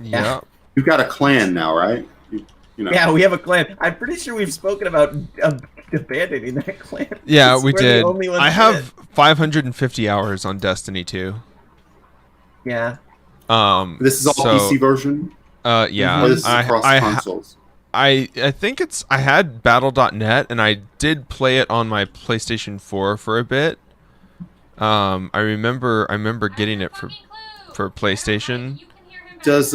Yeah. You've got a clan now, right? You know. yeah, we have a clan. I'm pretty sure we've spoken about abandoning that clan. Yeah, We're we the did. only ones I in have it. 550 hours on Destiny 2. Yeah. This is all so, PC version. Yeah. Or this is across consoles. I think I had Battle.net, and I did play it on my PlayStation 4 for a bit. I remember getting it for PlayStation. Does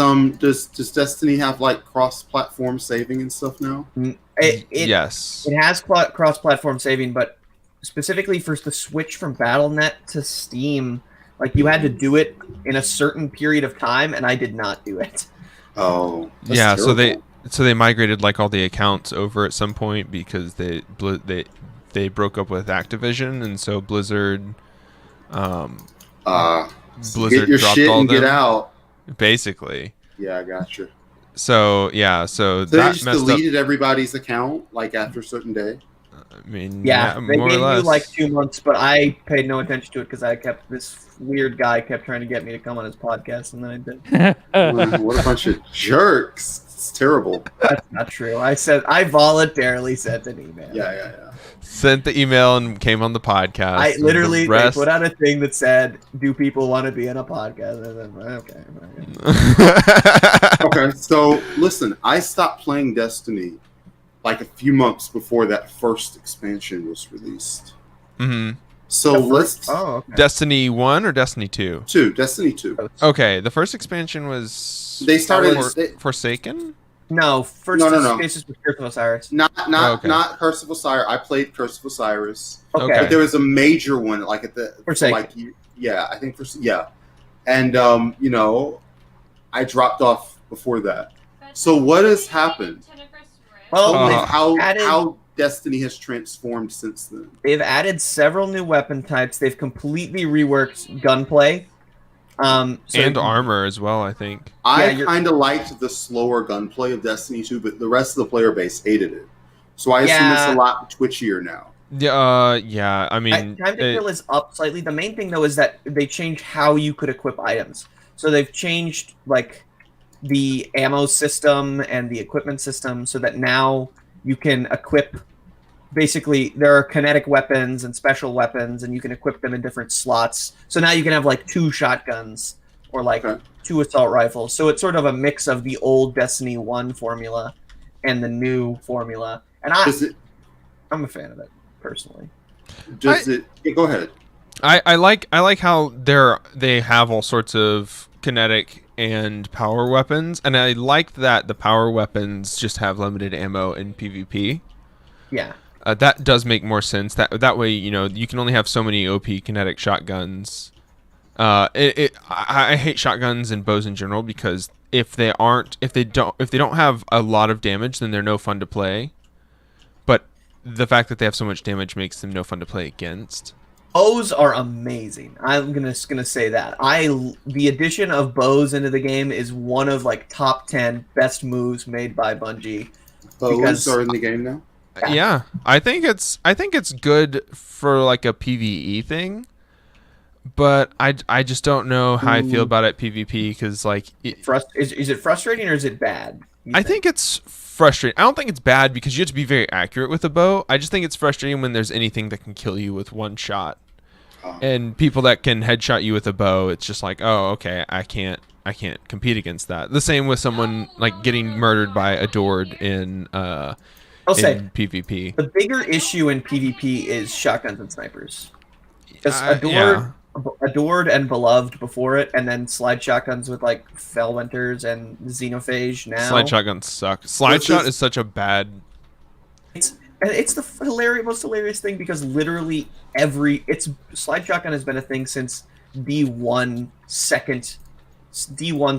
Destiny have like cross-platform saving and stuff now? Yes. It has cross-platform saving, but specifically for the switch from Battle.net to Steam, like you had to do it in a certain period of time, and I did not do it. Oh, that's Yeah. terrible. So they migrated like all the accounts over at some point because they broke up with Activision, and so Blizzard Get your dropped shit all and get them, out. basically. Yeah, I got you. So yeah, so So they that just messed up. deleted everybody's account like after a certain day. I mean, Yeah, they more or gave you less. like 2 months, but I paid no attention to it because this weird guy kept trying to get me to come on his podcast, and then I did. What a bunch of jerks! It's terrible. That's not true. I voluntarily sent an email. Yeah. Sent the email and came on the podcast. I and literally the rest... they put out a thing that said, "Do people want to be in a podcast?" And then, okay. Okay, so listen, I stopped playing Destiny like a few months before that first expansion was released. Mhm. So let's okay. Destiny 1 or Destiny 2? Destiny 2. Okay, the first expansion was They started Forsaken? No, first No. cases with Curse of Osiris. not Okay. not Curse of Osiris. I played Curse of Osiris. Okay. But there was a major one, like at the Forsaken. I think and I dropped off before that. So what has happened? Well, Uh, they've added, How Destiny has transformed since then? they've added several new weapon types. They've completely reworked gunplay. So And armor as well, I think. I you're- kind of liked the slower gunplay of Destiny 2, but the rest of the player base hated it. So I assume it's a lot twitchier now. Yeah. I mean, Time to kill is up slightly. The main thing though is that they changed how you could equip items. So they've changed like the ammo system and the equipment system so that now you can equip. Basically, there are kinetic weapons and special weapons, and you can equip them in different slots. So now you can have like 2 shotguns or like 2 assault rifles. So it's sort of a mix of the old Destiny 1 formula and the new formula. And I'm a fan of it personally. Go ahead. I like how they have all sorts of kinetic and power weapons, and I like that the power weapons just have limited ammo in PvP. Yeah. That does make more sense. That way, you can only have so many OP kinetic shotguns. I hate shotguns and bows in general because if they don't have a lot of damage, then they're no fun to play. But the fact that they have so much damage makes them no fun to play against. Bows are amazing. I'm just gonna say that. The addition of bows into the game is one of like top 10 best moves made by Bungie. Bows are in the game now. Yeah, I think it's good for like a PvE thing, but I just don't know how I feel about it PvP because like is it frustrating or is it bad? I think it's frustrating. I don't think it's bad because you have to be very accurate with a bow. I just think it's frustrating when there's anything that can kill you with one shot, and people that can headshot you with a bow. It's just like, oh, okay, I can't compete against that. The same with someone like getting murdered by Adored in I'll say PvP. The bigger issue in PvP is shotguns and snipers. Because Yeah. adored and beloved before it, and then slide shotguns with like Felwinters and Xenophage now. Slide shotguns suck. Slide shot is such a bad. It's the most hilarious thing because literally slide shotgun has been a thing since D1's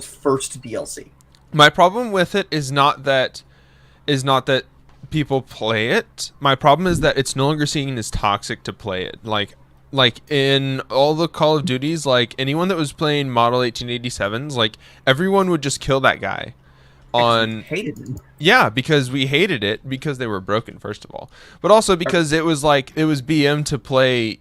first DLC. My problem with it is not that people play it. My problem is that it's no longer seen as toxic to play it. Like in all the Call of Duties, like anyone that was playing Model 1887s, like everyone would just kill that guy. Hated them. Yeah, because we hated it because they were broken, first of all, but also because it was BM to play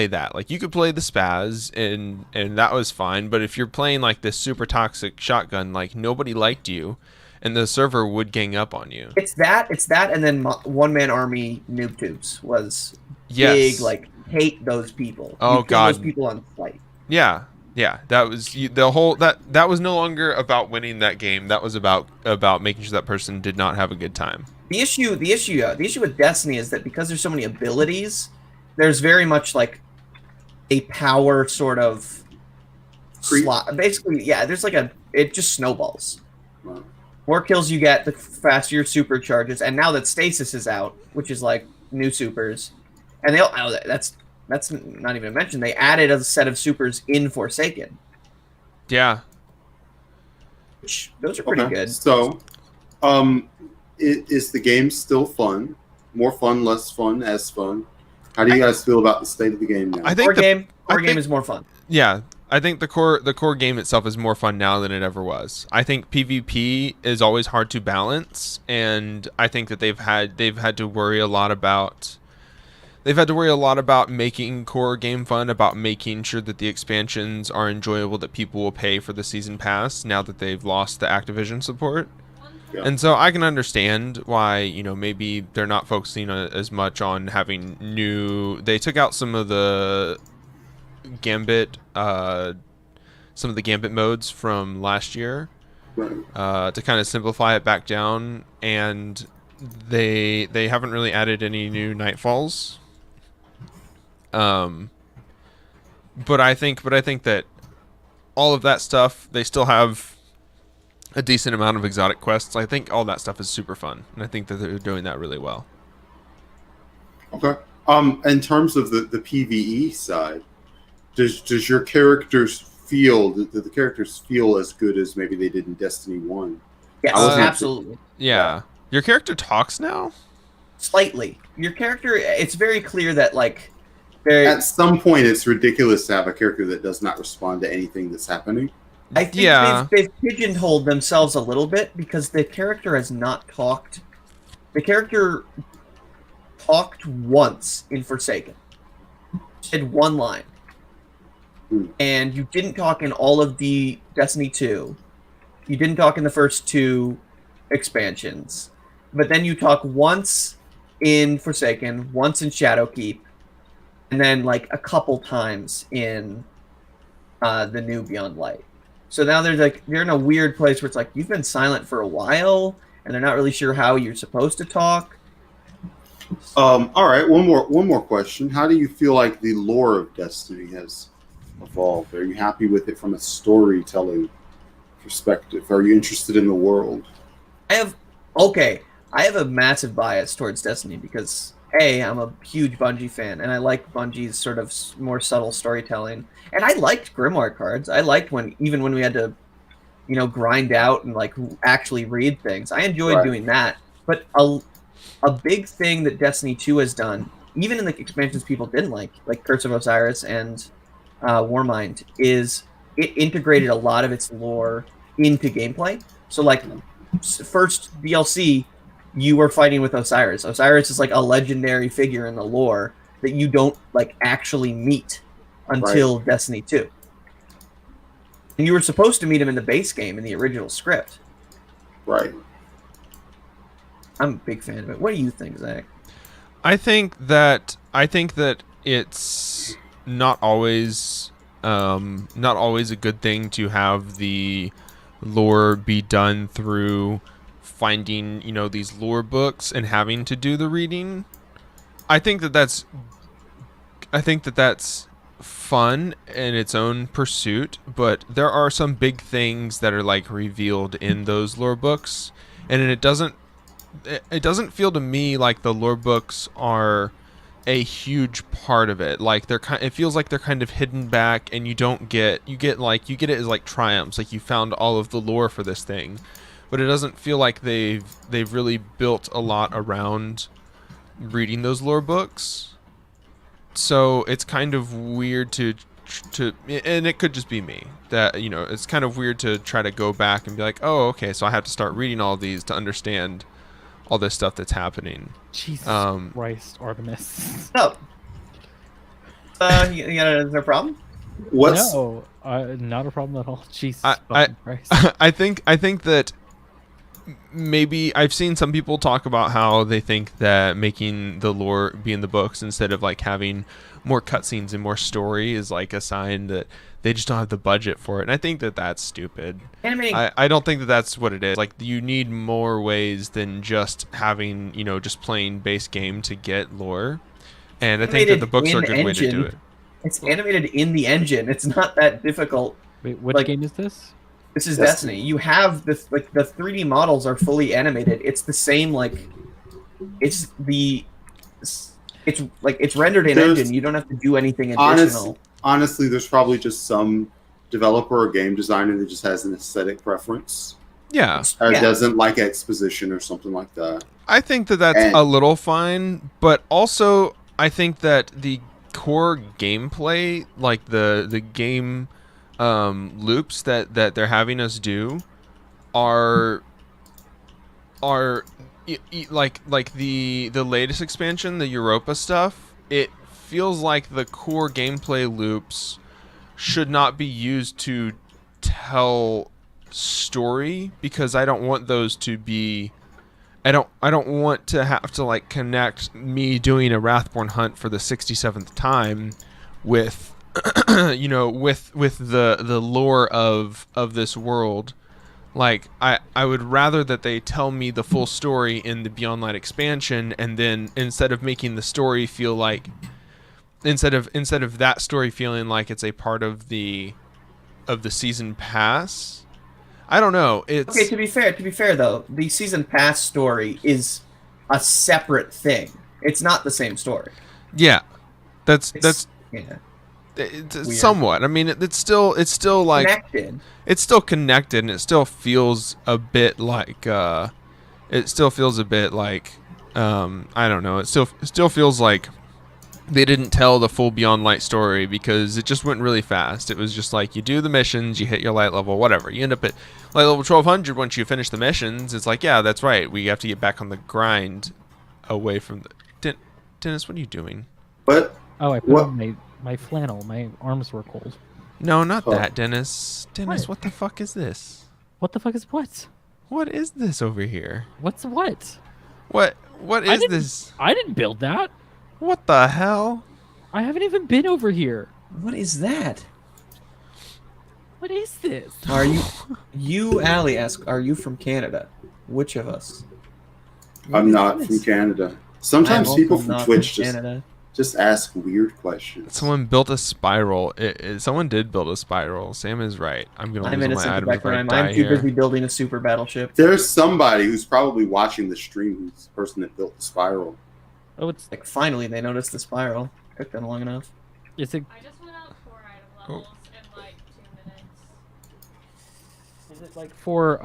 that. Like you could play the spaz and that was fine, but if you're playing like this super toxic shotgun, like nobody liked you, and the server would gang up on you. It's that, and then one man army noob tubes was yes. Big. Like hate those people. Oh you God, those people on site. Yeah. Yeah, that was the whole that was no longer about winning that game. That was about making sure that person did not have a good time. The issue with Destiny is that because there's so many abilities, there's very much like a power sort of slot. Basically, yeah, there's like it just snowballs. Wow. More kills you get, the faster your supercharges. And now that Stasis is out, which is like new supers, and that's not even mentioned. They added a set of supers in Forsaken. Yeah. Which, those are pretty good. So, is the game still fun? More fun, less fun, as fun? How do you guys feel about the state of the game now? I think core game is more fun. Yeah, I think the core game itself is more fun now than it ever was. I think PvP is always hard to balance, and I think that they've had to worry a lot about making core game fun, about making sure that the expansions are enjoyable, that people will pay for the season pass now that they've lost the Activision support. Yeah. And so I can understand why, maybe they're not focusing as much on having they took out some of the Gambit modes from last year, to kind of simplify it back down, and they haven't really added any new Nightfalls. But I think that all of that stuff, they still have a decent amount of exotic quests. I think all that stuff is super fun, and I think that they're doing that really well. Okay. In terms of the PvE side, does your characters feel do the characters feel as good as maybe they did in Destiny 1? Yes, absolutely. Yeah. Your character talks now? Slightly. Your character, it's very clear that like at some point it's ridiculous to have a character that does not respond to anything that's happening. I think they've pigeonholed themselves a little bit because the character has not talked. The character talked once in Forsaken. Said one line. And you didn't talk in all of the Destiny 2. You didn't talk in the first 2 expansions. But then you talk once in Forsaken, once in Shadowkeep, and then like a couple times in the new Beyond Light. So now they're in a weird place where it's like you've been silent for a while, and they're not really sure how you're supposed to talk. All right, one more question. How do you feel like the lore of Destiny has evolved? Are you happy with it from a storytelling perspective? Are you interested in the world? I have a massive bias towards Destiny because I'm a huge Bungie fan, and I like Bungie's sort of more subtle storytelling. And I liked Grimoire cards. I liked when we had to, grind out and like actually read things. I enjoyed doing that. But a big thing that Destiny 2 has done, even in the expansions people didn't like Curse of Osiris and Warmind, is it integrated a lot of its lore into gameplay. So like first DLC, you were fighting with Osiris. Osiris is like a legendary figure in the lore that you don't like actually meet until Destiny 2. And you were supposed to meet him in the base game in the original script. Right. I'm a big fan of it. What do you think, Zach? I think that it's not always a good thing to have the lore be done through finding these lore books and having to do the reading. I think that that's fun in its own pursuit, but there are some big things that are like revealed in those lore books, and it doesn't feel to me like the lore books are a huge part of it. Like it feels like they're kind of hidden back, and you get it as like triumphs, like you found all of the lore for this thing, but it doesn't feel like they've really built a lot around reading those lore books. So it's kind of weird to and it could just be me that, you know, it's kind of weird to try to go back and be like, oh, okay, so I have to start reading all these to understand all this stuff that's happening. Jesus Christ, Artemis. No. Is there a problem? What's No, not a problem at all. Jesus Christ. I think that maybe I've seen some people talk about how they think that making the lore be in the books instead of like having more cutscenes and more story is like a sign that they just don't have the budget for it. And I think that that's stupid. I don't think that that's what it is. Like, you need more ways than just having, you know, just playing base game to get lore. And I think that the books are a good way to do it. It's animated in the engine. It's not that difficult. Wait, what game is this? This is Destiny. You have this, like, the 3D models are fully animated. It's the same, like, it's rendered in engine. You don't have to do anything additional. Honestly, there's probably just some developer or game designer that just has an aesthetic preference. Yeah. Or doesn't like exposition or something like that. I think that that's a little fine, but also I think that the core gameplay, like the game loops that they're having us do are like the latest expansion, the Europa stuff. It feels like the core gameplay loops should not be used to tell story, because I don't want those to be I don't want to have to like connect me doing a Wrathborn hunt for the 67th time with you know, with the lore of this world. Like, I would rather that they tell me the full story in the Beyond Light expansion, and then instead of making the story feel like instead of that story feeling like it's a part of the season pass. I don't know. It's okay. To be fair though, the season pass story is a separate thing. It's not the same story. Yeah, that's yeah. It's somewhat. I mean, it's still like connected. It's still connected, and it still feels a bit like I don't know. It still feels like they didn't tell the full Beyond Light story, because it just went really fast. It was just like, you do the missions, you hit your light level, whatever. You end up at light level 1200 once you finish the missions. It's like, yeah, that's right. We have to get back on the grind away from the... Dennis, what are you doing? What? Oh, I put on my flannel. My arms were cold. No, not that, Dennis. Dennis, what the fuck is this? What the fuck is what? What is this over here? What's what? What is this? I didn't build that. What the hell? I haven't even been over here. What is that? What is this? Are you, Allie, ask, are you from Canada? Which of us? I'm not from Canada. Sometimes people from Twitch Canada. just ask weird questions. Someone built a spiral. Someone did build a spiral. Sam is right. I'm going to lose my item before I die I'm too busy building a super battleship. There's somebody who's probably watching the stream who's the person that built the spiral. Oh, it's like finally they noticed the spiral. Took them long enough. Is it? I just went out 4 item levels in like 2 minutes. Is it like for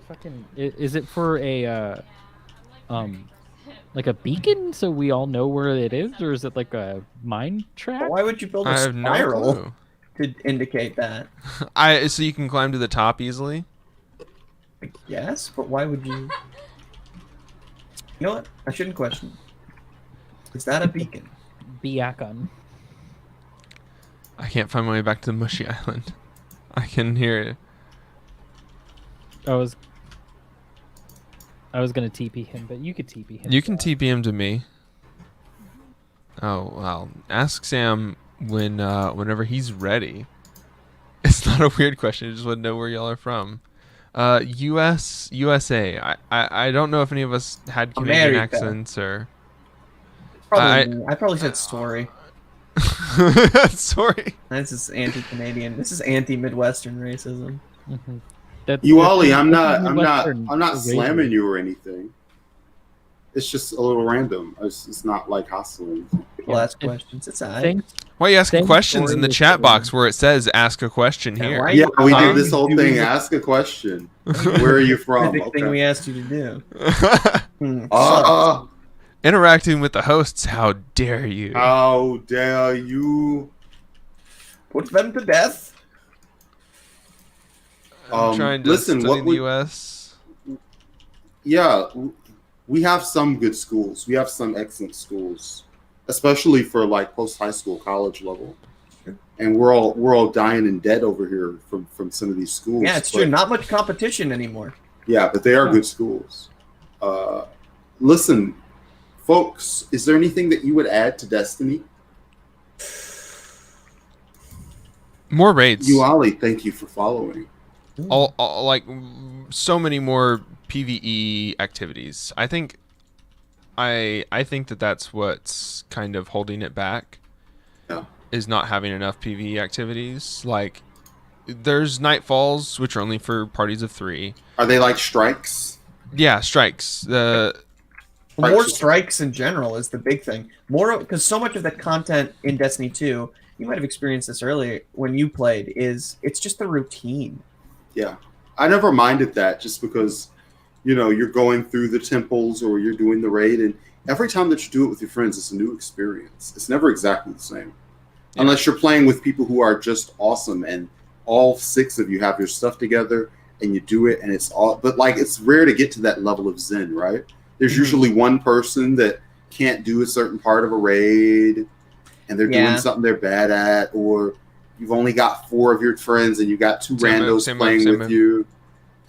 fucking? Is it for a Yeah, I'm like 30%. like a beacon so we all know where it is, or is it like a mine track? But why would you build a I have no spiral clue. to indicate that? So you can climb to the top easily? Like, yes, but why would you? You know what? I shouldn't question. Is that a beacon? Beacon. I can't find my way back to the Mushy Island. I can hear it. I was gonna TP him, but you could TP him. You can TP him to me. Oh, well. Ask Sam whenever he's ready. It's not a weird question. I just want to know where y'all are from. USA. I don't know if any of us had Canadian America. accents or... I probably said story. Sorry. This is anti-Canadian. This is anti-Midwestern racism. You, Ollie, I'm Midwestern not racism. slamming you or anything. It's just a little random. It's not like hostile or anything. People ask questions. It's alright. Thanks. Why are you asking Same questions in story the with chat the- box where it says "ask a question" Yeah, here? why- Yeah, we Huh? did this whole Doing thing. the- Ask a question. Where are you from? Specific thing we asked you to do. Interacting with the hosts. How dare you? How dare you? Put them to death. I'm trying to listen, study what the would- U.S. Yeah, we have some good schools. We have some excellent schools, especially for like post high school, college level. And we're all dying and dead over here from some of these schools. Yeah, it's true. Not much competition anymore. Yeah, but they are good schools. Listen, folks, is there anything that you would add to Destiny? More raids. You, Ollie, thank you for following. all like so many more PvE activities. I think that that's what's kind of holding it back. Yeah. Is not having enough PvE activities. Like there's Nightfalls, which are only for parties of 3. Are they like strikes? Yeah, strikes. More strikes in general is the big thing. More because so much of the content in Destiny 2, you might have experienced this earlier when you played, it's just the routine. Yeah. I never minded that just because, you're going through the temples or you're doing the raid, and every time that you do it with your friends, it's a new experience. It's never exactly the same. Yeah. Unless you're playing with people who are just awesome and all 6 of you have your stuff together and you do it and it's all, but like it's rare to get to that level of zen, right? There's usually one person that can't do a certain part of a raid and they're doing something they're bad at, or you've only got 4 of your friends and you got 2 randos playing with you,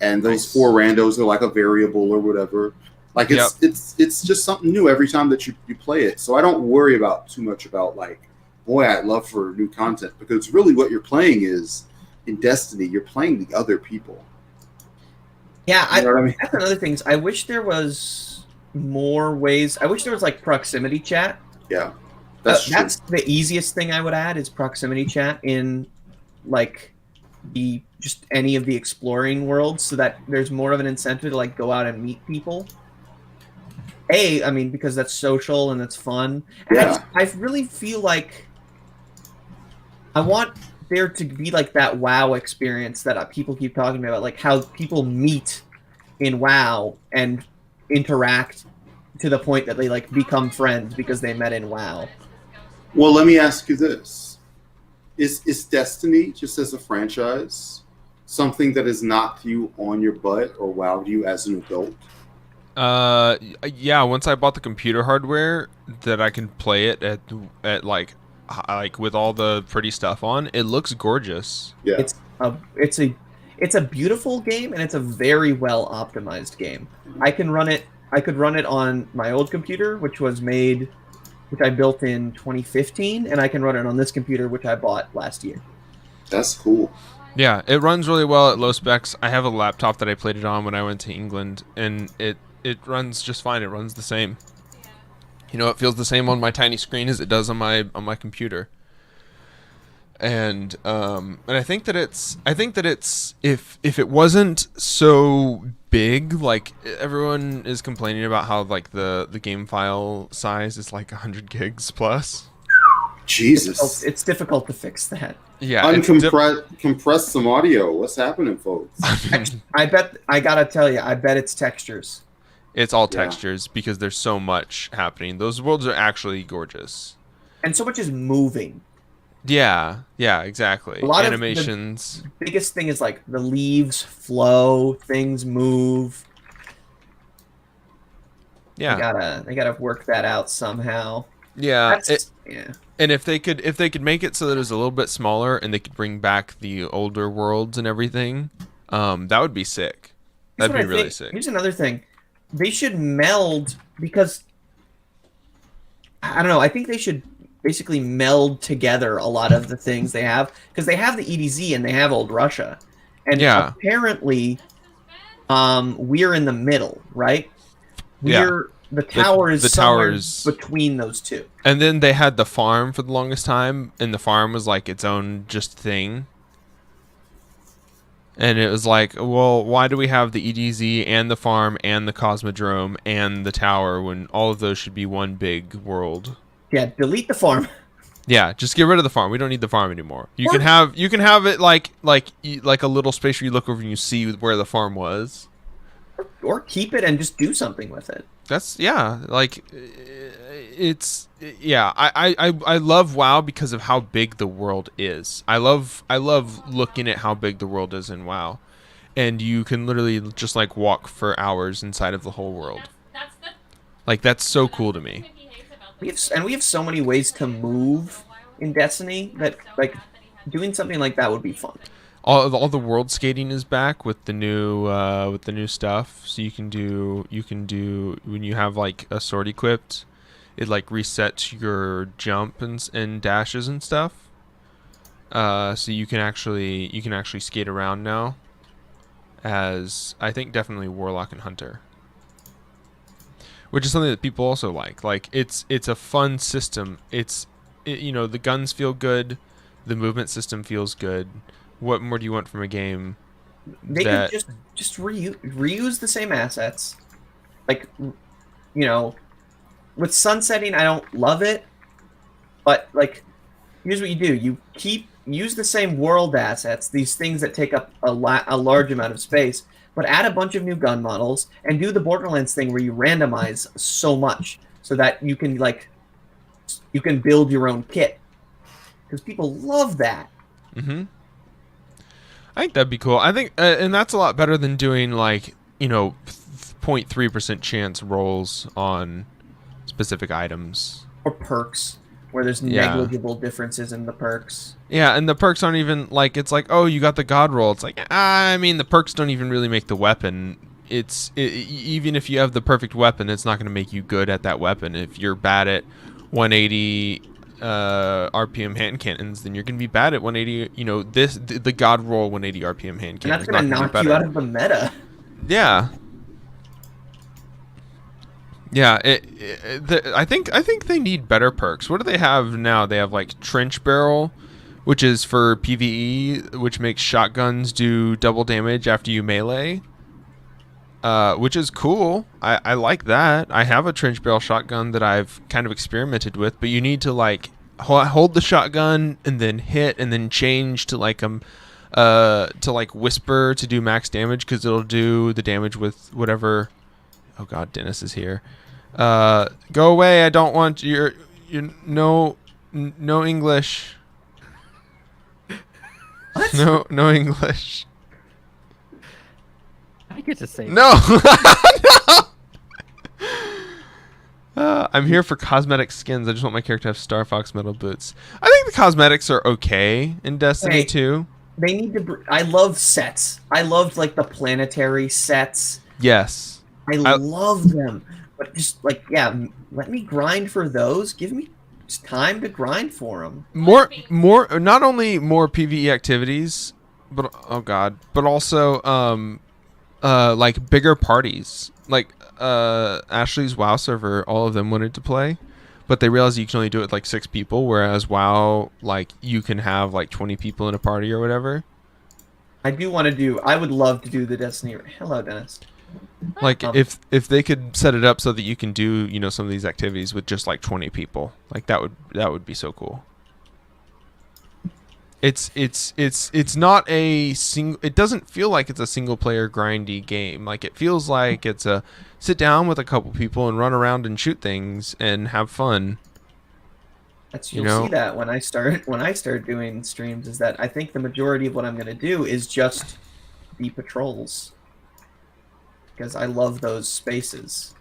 and those 4 randos are like a variable or whatever. Like it's just something new every time that you play it. So I don't worry about too much about like, boy, I'd love for new content, because really what you're playing is in Destiny, you're playing the other people. Yeah, you know what I mean? That's another thing. I wish there was more ways. I wish there was like proximity chat. Yeah. That's the easiest thing I would add is proximity chat in like just any of the exploring worlds, so that there's more of an incentive to like go out and meet people. I mean, because that's social and that's fun. And yeah. I really feel like I want there to be like that WoW experience that people keep talking about, like how people meet in WoW and interact to the point that they like become friends because they met in WoW. Well, let me ask you this. Is Destiny, just as a franchise, something that has knocked you on your butt or wowed you as an adult? Yeah, once I bought the computer hardware that I can play it at like with all the pretty stuff on, it looks gorgeous. Yeah. It's a beautiful game, and it's a very well optimized game. I could run it on my old computer, which I built in 2015, and I can run it on this computer, which I bought last year. That's cool. Yeah, it runs really well at low specs. I have a laptop that I played it on when I went to England, and it runs just fine. It runs the same. It feels the same on my tiny screen as it does on my computer. And I think that it's if it wasn't so big, like everyone is complaining about how like the game file size is like 100 gigs plus. Jesus, it's difficult to fix that. Yeah, compress some audio. What's happening, folks? I bet it's textures. It's all textures because there's so much happening. Those worlds are actually gorgeous, and so much is moving. Yeah, exactly. A lot animations. Of the biggest thing is like the leaves flow, things move. Yeah, they gotta work that out somehow. Yeah, yeah. And if they could make it so that it was a little bit smaller and they could bring back the older worlds and everything, that would be sick. That'd be really sick. Here's another thing. They should meld, because I don't know, I think they should basically meld together a lot of the things they have, because they have the EDZ and they have Old Russia. And apparently we're in the middle, right? the tower is the somewhere towers between those two. And then they had the farm for the longest time, and the farm was like its own just thing. And it was like, well, why do we have the EDZ and the farm and the Cosmodrome and the tower when all of those should be one big world? Yeah, delete the farm. Yeah, just get rid of the farm. We don't need the farm anymore. You can have it like a little space where you look over and you see where the farm was. Or keep it and just do something with it. That's like it's I love WoW because of how big the world is. I love looking at how big the world is in WoW, and you can literally just like walk for hours inside of the whole world. That's so cool to me. We have so many ways to move in Destiny that like doing something like that would be fun. All the world skating is back with the new stuff. So you can do when you have like a sword equipped, it like resets your jump and dashes and stuff. So you can actually skate around now as I think definitely Warlock and Hunter. Which is something that people also like. Like it's a fun system. The guns feel good, the movement system feels good. What more do you want from a game? They could just reuse the same assets. Like, with sunsetting, I don't love it, but like, here's what you do: you use the same world assets, these things that take up a large amount of space, but add a bunch of new gun models and do the Borderlands thing where you randomize so much so that you can build your own kit, because people love that. Mm-hmm. I think that'd be cool. I think, and that's a lot better than doing 0.3% chance rolls on specific items or perks, where there's negligible differences in the perks. Yeah, and the perks aren't even like, it's like, oh, you got the god roll. It's like, I mean, the perks don't even really make the weapon. Even if you have the perfect weapon, it's not going to make you good at that weapon. If you're bad at 180 RPM hand cannons, then you're going to be bad at 180. The god roll 180 RPM hand cannon. And that's going to knock you out of the meta. Yeah. Yeah, I think they need better perks. What do they have now? They have like Trench Barrel, which is for PvE, which makes shotguns do double damage after you melee. Which is cool. I like that. I have a Trench Barrel shotgun that I've kind of experimented with, but you need to like hold the shotgun and then hit and then change to like whisper to do max damage, because it'll do the damage with whatever. Oh god, Dennis is here. Go away. I don't want your no English. What? No English. I get to say no. No. I'm here for cosmetic skins. I just want my character to have Star Fox metal boots. I think the cosmetics are okay in Destiny 2. They need to. I love sets. I loved like the planetary sets. Yes. I love them, but just let me grind for those. Give me time to grind for them. More, not only more PvE activities, but also like bigger parties. Like Ashley's WoW server, all of them wanted to play, but they realized you can only do it with like 6 people, whereas WoW, like you can have like 20 people in a party or whatever. I would love to do the Destiny. Hello, Dennis. Like if they could set it up so that you can do some of these activities with just like 20 people, like that would be so cool. It's not a single. It doesn't feel like it's a single player grindy game. Like it feels like it's a sit down with a couple people and run around and shoot things and have fun. You'll see that when I start doing streams, is that I think the majority of what I'm going to do is just the patrols, because I love those spaces.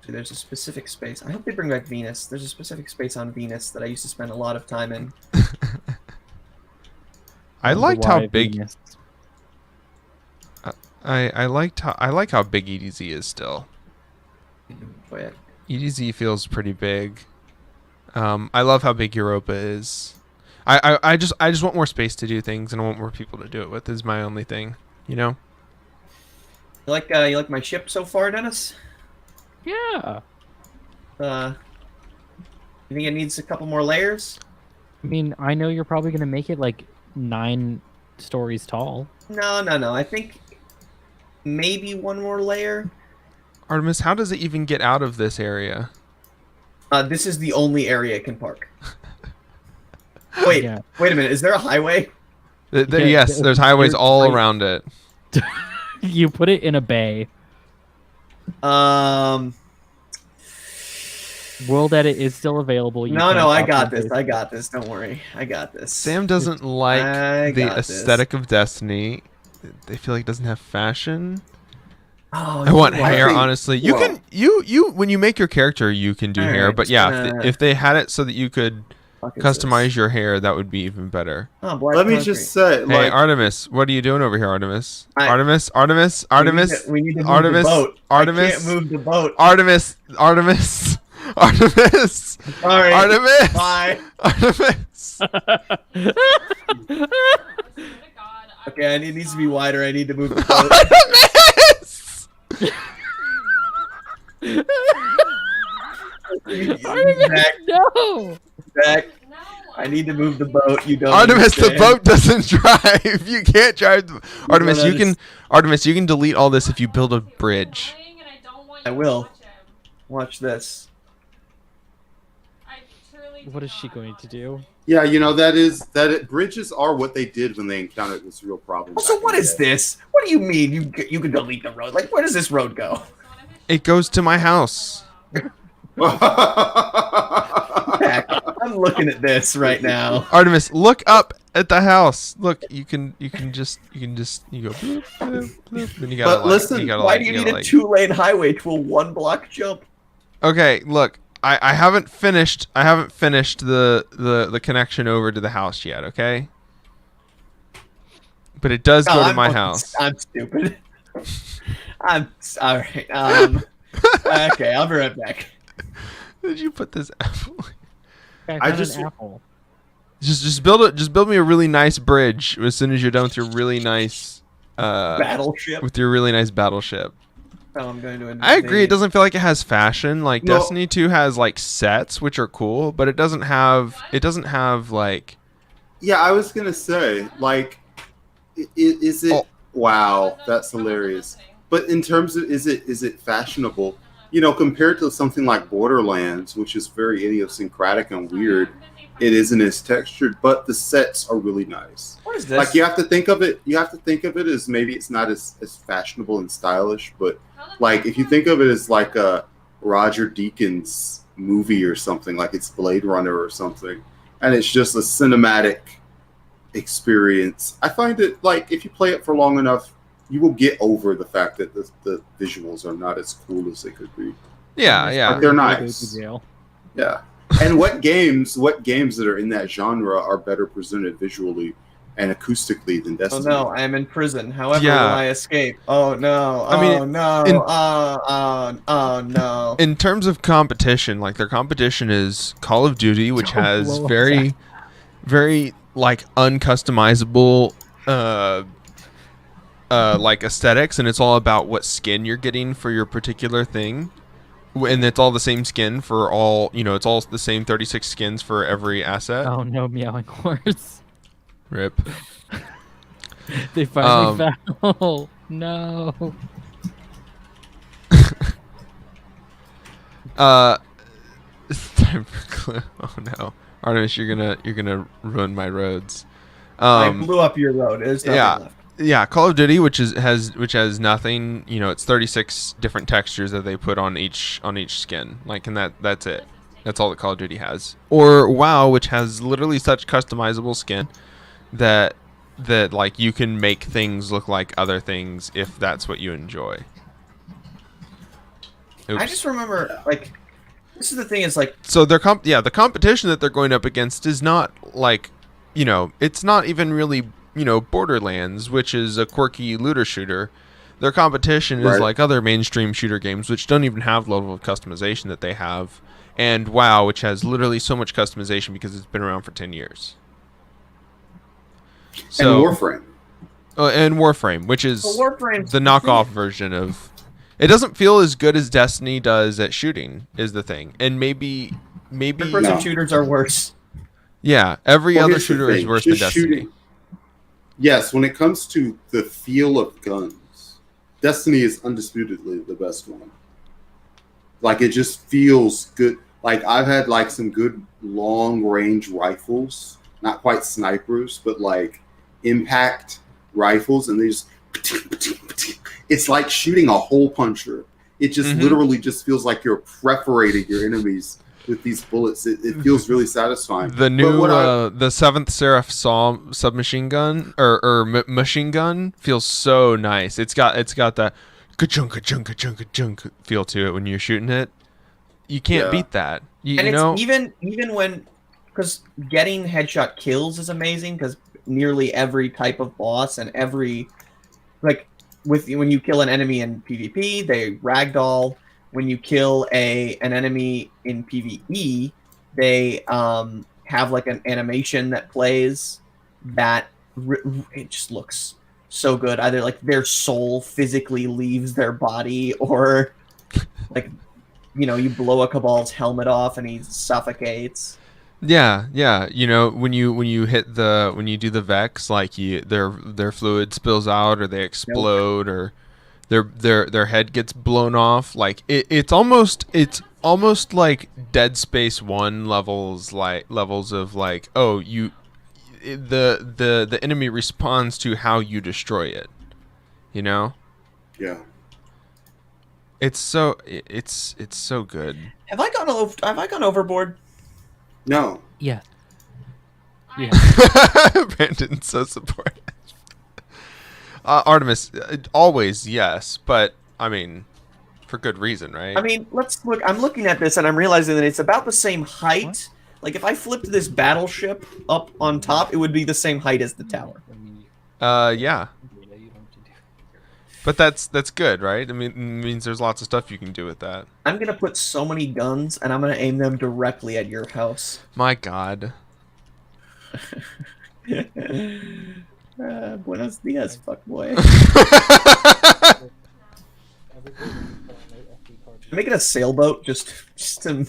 So there's a specific space. I hope they bring back Venus. There's a specific space on Venus that I used to spend a lot of time in. I liked how big. Venus. I like how big EDZ is still. But EDZ feels pretty big. I love how big Europa is. I just want more space to do things, and I want more people to do it with. Is my only thing, You like my ship so far, Dennis? Yeah. You think it needs a couple more layers? I mean, I know you're probably gonna make it like 9 stories tall. No. I think maybe one more layer. Artemis, how does it even get out of this area? This is the only area it can park. Wait a minute. Is there a highway? Yes, there's highways all around it. You put it in a bay. World edit is still available. No, I got this. I got this. Don't worry. I got this. Sam doesn't like the aesthetic of Destiny. They feel like it doesn't have fashion. Oh, I want hair, honestly. You can when you make your character, you can do hair, but yeah, if they had it so that you could customize your hair, that would be even better. Oh, Let me just say, hey, Artemis, what are you doing over here, Artemis? Artemis. We need to move the boat. Artemis. I can't move the boat. Artemis. Sorry. Artemis. Bye. Artemis. Okay, it needs to be wider. I need to move the boat. Artemis, no. Back. I need to move the boat. You don't. Artemis, understand. the boat doesn't drive. You can't drive. Artemis, you can. Artemis, you can delete all this if you build a bridge. I will. Watch this. What is she going to do? Yeah, bridges are what they did when they encountered this real problem. So what is this? What do you mean you can delete the road? Like, where does this road go? It goes to my house. Heck, I'm looking at this right now. Artemis, look up at the house. Look, you go bloop, bloop, bloop, then you gotta But listen, why do you need a 2-lane highway to a 1-block jump? Okay, look, I haven't finished the connection over to the house yet, okay? But it does go to my house. I'm stupid. I'm alright. Okay, I'll be right back. Did you put this apple? I just an apple. Just build me a really nice bridge as soon as you're done with your really nice battleship. With your really nice battleship. Oh, I'm going to. I agree. It doesn't feel like it has fashion. Like Destiny 2 has like sets, which are cool, but it doesn't have like. Yeah, I was gonna say, like, is it? Oh. Wow, that's hilarious. But in terms of is it fashionable? Compared to something like Borderlands, which is very idiosyncratic and weird, it isn't as textured, but the sets are really nice. What is this? Like you have to think of it as maybe it's not as fashionable and stylish, but like if you think of it as like a Roger Deakins movie or something, like it's Blade Runner or something, and it's just a cinematic experience. I find it like if you play it for long enough, you will get over the fact that the visuals are not as cool as they could be. Yeah. But they're nice. Yeah. And what games that are in that genre are better presented visually and acoustically than Destiny? Oh no, I am in prison. However, will I escape? Oh no. Oh no. In terms of competition, like their competition is Call of Duty, which has very, very like uncustomizable like aesthetics, and it's all about what skin you're getting for your particular thing, and it's all the same skin for all, it's all the same 36 skins for every asset. Oh no, meowing horse. Rip. They finally fell. No. It's time for clue. Oh no, Artemis, you're gonna ruin my roads. I blew up your road. There's nothing left. Yeah, Call of Duty, which has nothing, it's 36 different textures that they put on each skin. Like, and that's it. That's all that Call of Duty has. Or WoW, which has literally such customizable skin that like you can make things look like other things if that's what you enjoy. Oops. I just remember, like, this is the thing, is like, so the competition that they're going up against is not like, it's not even really Borderlands, which is a quirky looter shooter. Their competition is like other mainstream shooter games, which don't even have the level of customization that they have, and WoW, which has literally so much customization because it's been around for 10 years. So, and Warframe. And Warframe, which is the knockoff version of, It doesn't feel as good as Destiny does at shooting, is the thing. And maybe Third-person shooters are worse. Yeah, every Well, other here's the shooter is thing, worse than just Destiny. shooting- Yes, when it comes to the feel of guns, Destiny is undisputedly the best one. Like, it just feels good. Like, I've had like some good long range rifles, not quite snipers, but like impact rifles, and they just, it's like shooting a hole puncher. It just literally just feels like you're perforating your enemies with these bullets. It feels really satisfying. The new the 7th Seraph Saw submachine gun or machine gun feels so nice. It's got that ka-chunk ka-chunk ka-chunk ka-chunk feel to it when you're shooting it. You can't beat that. You And know, it's even when, because getting headshot kills is amazing, because nearly every type of boss and every, like, when you kill an enemy in PvP, they ragdoll. When you kill an enemy in PvE, they have like an animation that plays that it just looks so good. Either like their soul physically leaves their body, or like, you know, you blow a Cabal's helmet off and he suffocates. yeah. You know, when you do the Vex, like their fluid spills out, or they explode, or their head gets blown off. Like it's almost like Dead Space 1 levels of like, oh, the enemy responds to how you destroy it. You know? Yeah. It's so good. Have I gone overboard? No. Yeah. I- Brandon's so supportive. Artemis, always yes, but I mean, for good reason, right? I mean, let's look. I'm looking at this and I'm realizing that it's about the same height. Like, if I flipped this battleship up on top, it would be the same height as the tower. Yeah. But that's good, right? I mean, it means there's lots of stuff you can do with that. I'm gonna put so many guns and I'm gonna aim them directly at your house. My God. Buenos dias, fuckboy. Make it a sailboat, just to,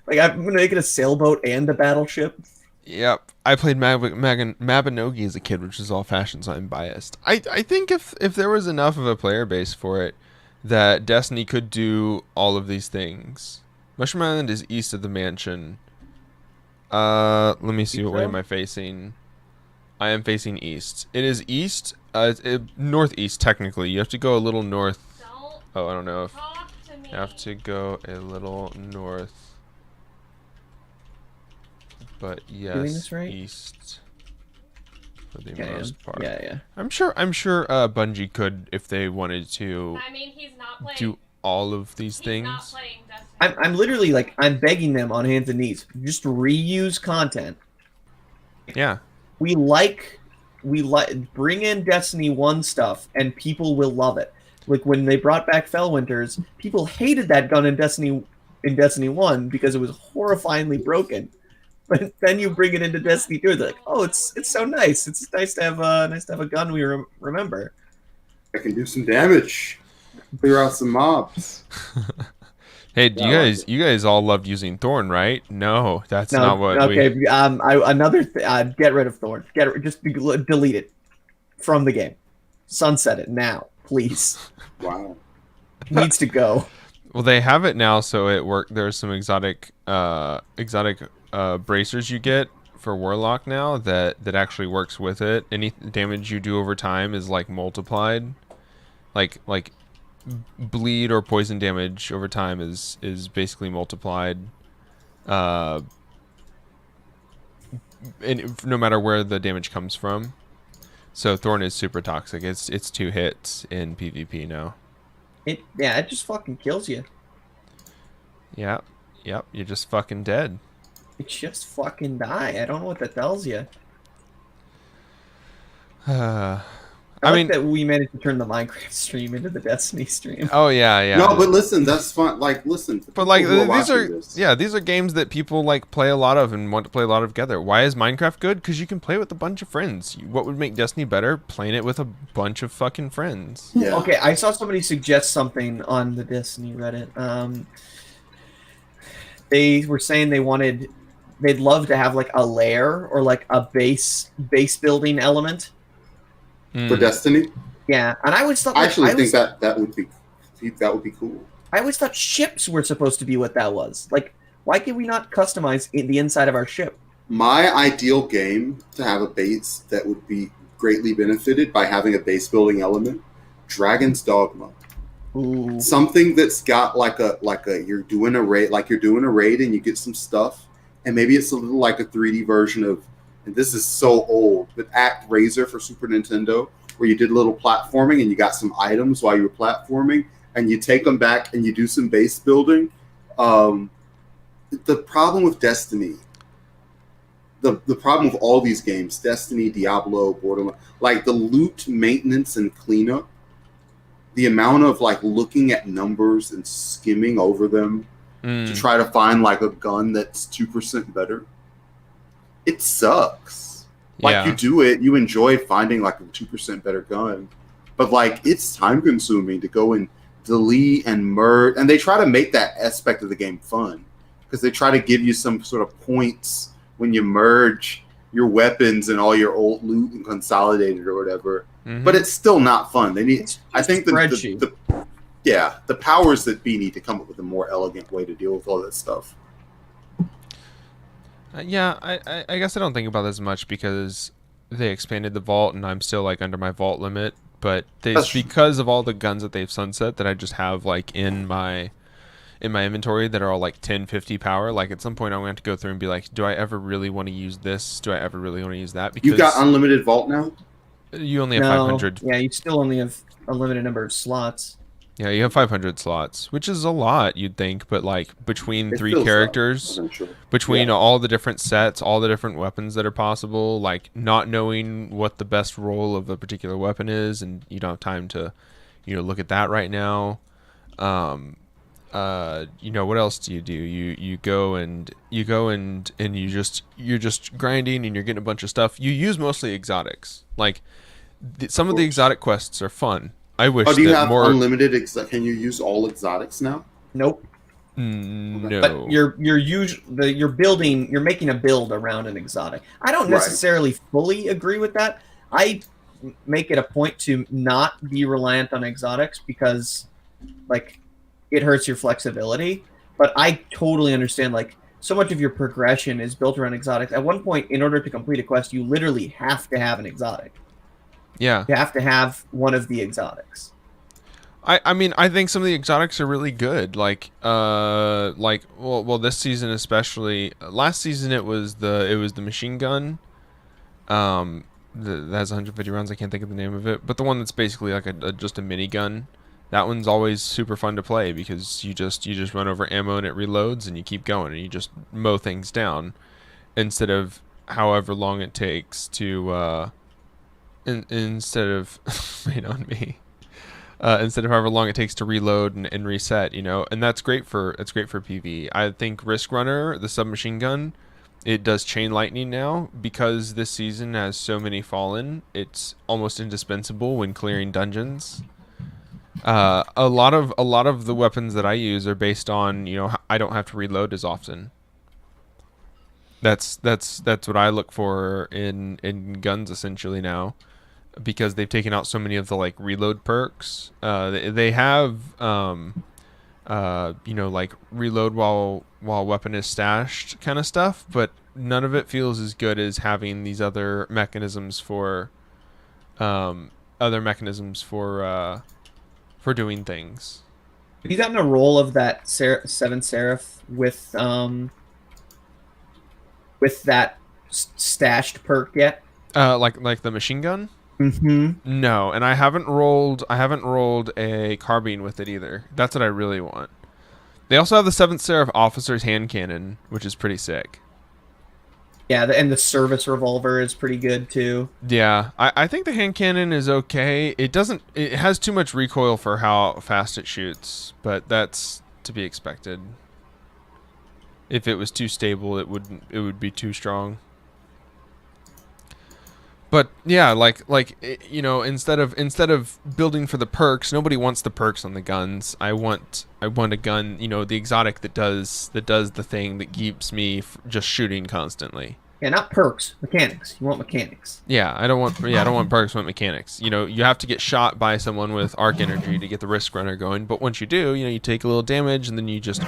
like, I'm gonna make it a sailboat and a battleship. Yep. I played Mabinogi as a kid, which is old-fashioned, so I'm biased. I think if there was enough of a player base for it, that Destiny could do all of these things. Mushroom Island is east of the mansion. Let me see, what way am I facing? I am facing east. It is east, northeast technically. You have to go a little north. Don't Oh, I don't know if talk to me. you have to go a little north. But yes, Doing this right? east for the Yeah, most part. yeah. I'm sure Bungie could, if they wanted to, I mean, he's not playing. do all of these He's things. not playing Destiny. I'm literally like, I'm begging them on hands and knees, just reuse content. Yeah. We bring in Destiny 1 stuff and people will love it. Like when they brought back Fellwinters, people hated that gun in Destiny 1 because it was horrifyingly broken. But then you bring it into Destiny 2, they're like, "Oh, it's so nice. It's nice to have a gun we remember." I can do some damage. Clear out some mobs. Hey, you guys all loved using Thorn, right? No, that's not what okay. we... Get rid of Thorn. Just delete it from the game. Sunset it now, please. Wow. It needs to go. Well, they have it now, so it worked. There's some exotic bracers you get for Warlock now that actually works with it. Any damage you do over time is like multiplied. Like bleed or poison damage over time is basically multiplied. And no matter where the damage comes from. So Thorn is super toxic. It's 2 hits in PvP now. It just fucking kills you. Yep, you're just fucking dead. It just fucking die. I don't know what that tells you. I I mean, like that we managed to turn the Minecraft stream into the Destiny stream. oh yeah. No, but listen, that's fun. Like, listen. But like people who these are watching this, these are games that people like play a lot of and want to play a lot of together. Why is Minecraft good? Because you can play with a bunch of friends. What would make Destiny better? Playing it with a bunch of fucking friends. Yeah. Okay, I saw somebody suggest something on the Destiny Reddit. They were saying they'd love to have like a lair or like a base building element For Destiny, Yeah, and I always thought I actually think that would be cool. I always thought ships were supposed to be what that was. Like, why can we not customize the inside of our ship? My ideal game to have a base that would be greatly benefited by having a base building element, Dragon's Dogma. Ooh. Something that's got like a you're doing a raid and you get some stuff, and maybe it's a little like a 3D version of, and this is so old, but ActRaiser for Super Nintendo, where you did a little platforming and you got some items while you were platforming, and you take them back and you do some base building. The problem with Destiny, the problem with all these games, Destiny, Diablo, Borderlands, like the loot maintenance and cleanup, the amount of like looking at numbers and skimming over them to try to find like a gun that's 2% better, it sucks. Like you do it, you enjoy finding like a 2% better gun, but like it's time consuming to go and delete and merge, and they try to make that aspect of the game fun because they try to give you some sort of points when you merge your weapons and all your old loot and consolidate it or whatever. But it's still not fun. They need, I think the powers that be need to come up with a more elegant way to deal with all that stuff. I guess I don't think about this much because they expanded the vault and I'm still like under my vault limit. But it's because of all the guns that they've sunset that I just have like in my inventory that are all like 10, 50 power. Like at some point I'm going to have to go through and be like, do I ever really want to use this? Do I ever really want to use that? Because you've got unlimited vault now? You only have 500. Yeah, you still only have a limited number of slots. Yeah, you have 500 slots, which is a lot, you'd think, but like between three characters, between all the different sets, all the different weapons that are possible, like not knowing what the best role of a particular weapon is, and you don't have time to, look at that right now. What else do? You go and you're just grinding and you're getting a bunch of stuff. You use mostly exotics. Like some of the exotic quests are fun. I wish. Do you have unlimited? Can you use all exotics now? Nope. No. But you're building. You're making a build around an exotic. I don't necessarily fully agree with that. I make it a point to not be reliant on exotics because, like, it hurts your flexibility. But I totally understand. Like, so much of your progression is built around exotics. At one point, in order to complete a quest, you literally have to have an exotic. Yeah. You have to have one of the exotics. I mean, I think some of the exotics are really good. Like this season especially. Last season it was the machine gun. That has 150 rounds. I can't think of the name of it, but the one that's basically like just a minigun. That one's always super fun to play because you just run over ammo and it reloads and you keep going and you just mow things down instead of however long it takes to instead of instead of however long it takes to reload and reset, and that's great for PvE. I think Risk Runner, the submachine gun, it does chain lightning now because this season has so many fallen. It's almost indispensable when clearing dungeons. A lot of the weapons that I use are based on I don't have to reload as often. That's what I look for in guns essentially now, because they've taken out so many of the like reload perks. They have like reload while weapon is stashed kind of stuff, but none of it feels as good as having these other mechanisms for doing things. Have you gotten a roll of that Seven Seraph with that stashed perk yet? Like the machine gun? Mm-hmm. No, and I haven't rolled a carbine with it either. That's what I really want. They also have the Seventh Seraph Officer's Hand Cannon, which is pretty sick. Yeah, and the service revolver is pretty good too. Yeah, I think the hand cannon is okay. It has too much recoil for how fast it shoots, but that's to be expected. If it was too stable, it would be too strong. But yeah, instead of building for the perks, nobody wants the perks on the guns. I want a gun, the exotic that does the thing that keeps me just shooting constantly. Yeah, not perks, mechanics. You want mechanics. Yeah, I don't want perks, I want mechanics. You have to get shot by someone with arc energy to get the risk runner going, but once you do, you take a little damage and then you just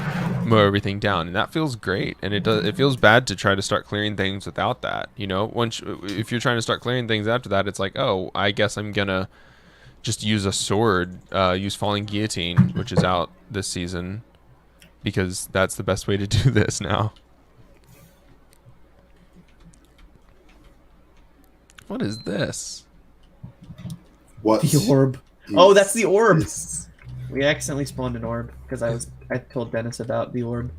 mow everything down, and that feels great. And it feels bad to try to start clearing things without that. If you're trying to start clearing things after that, it's like, oh, I guess I'm gonna just use a sword, use Falling Guillotine, which is out this season, because that's the best way to do this now. What is this? What? The orb. Oh, that's the orb. We accidentally spawned an orb because I told Dennis about the orb.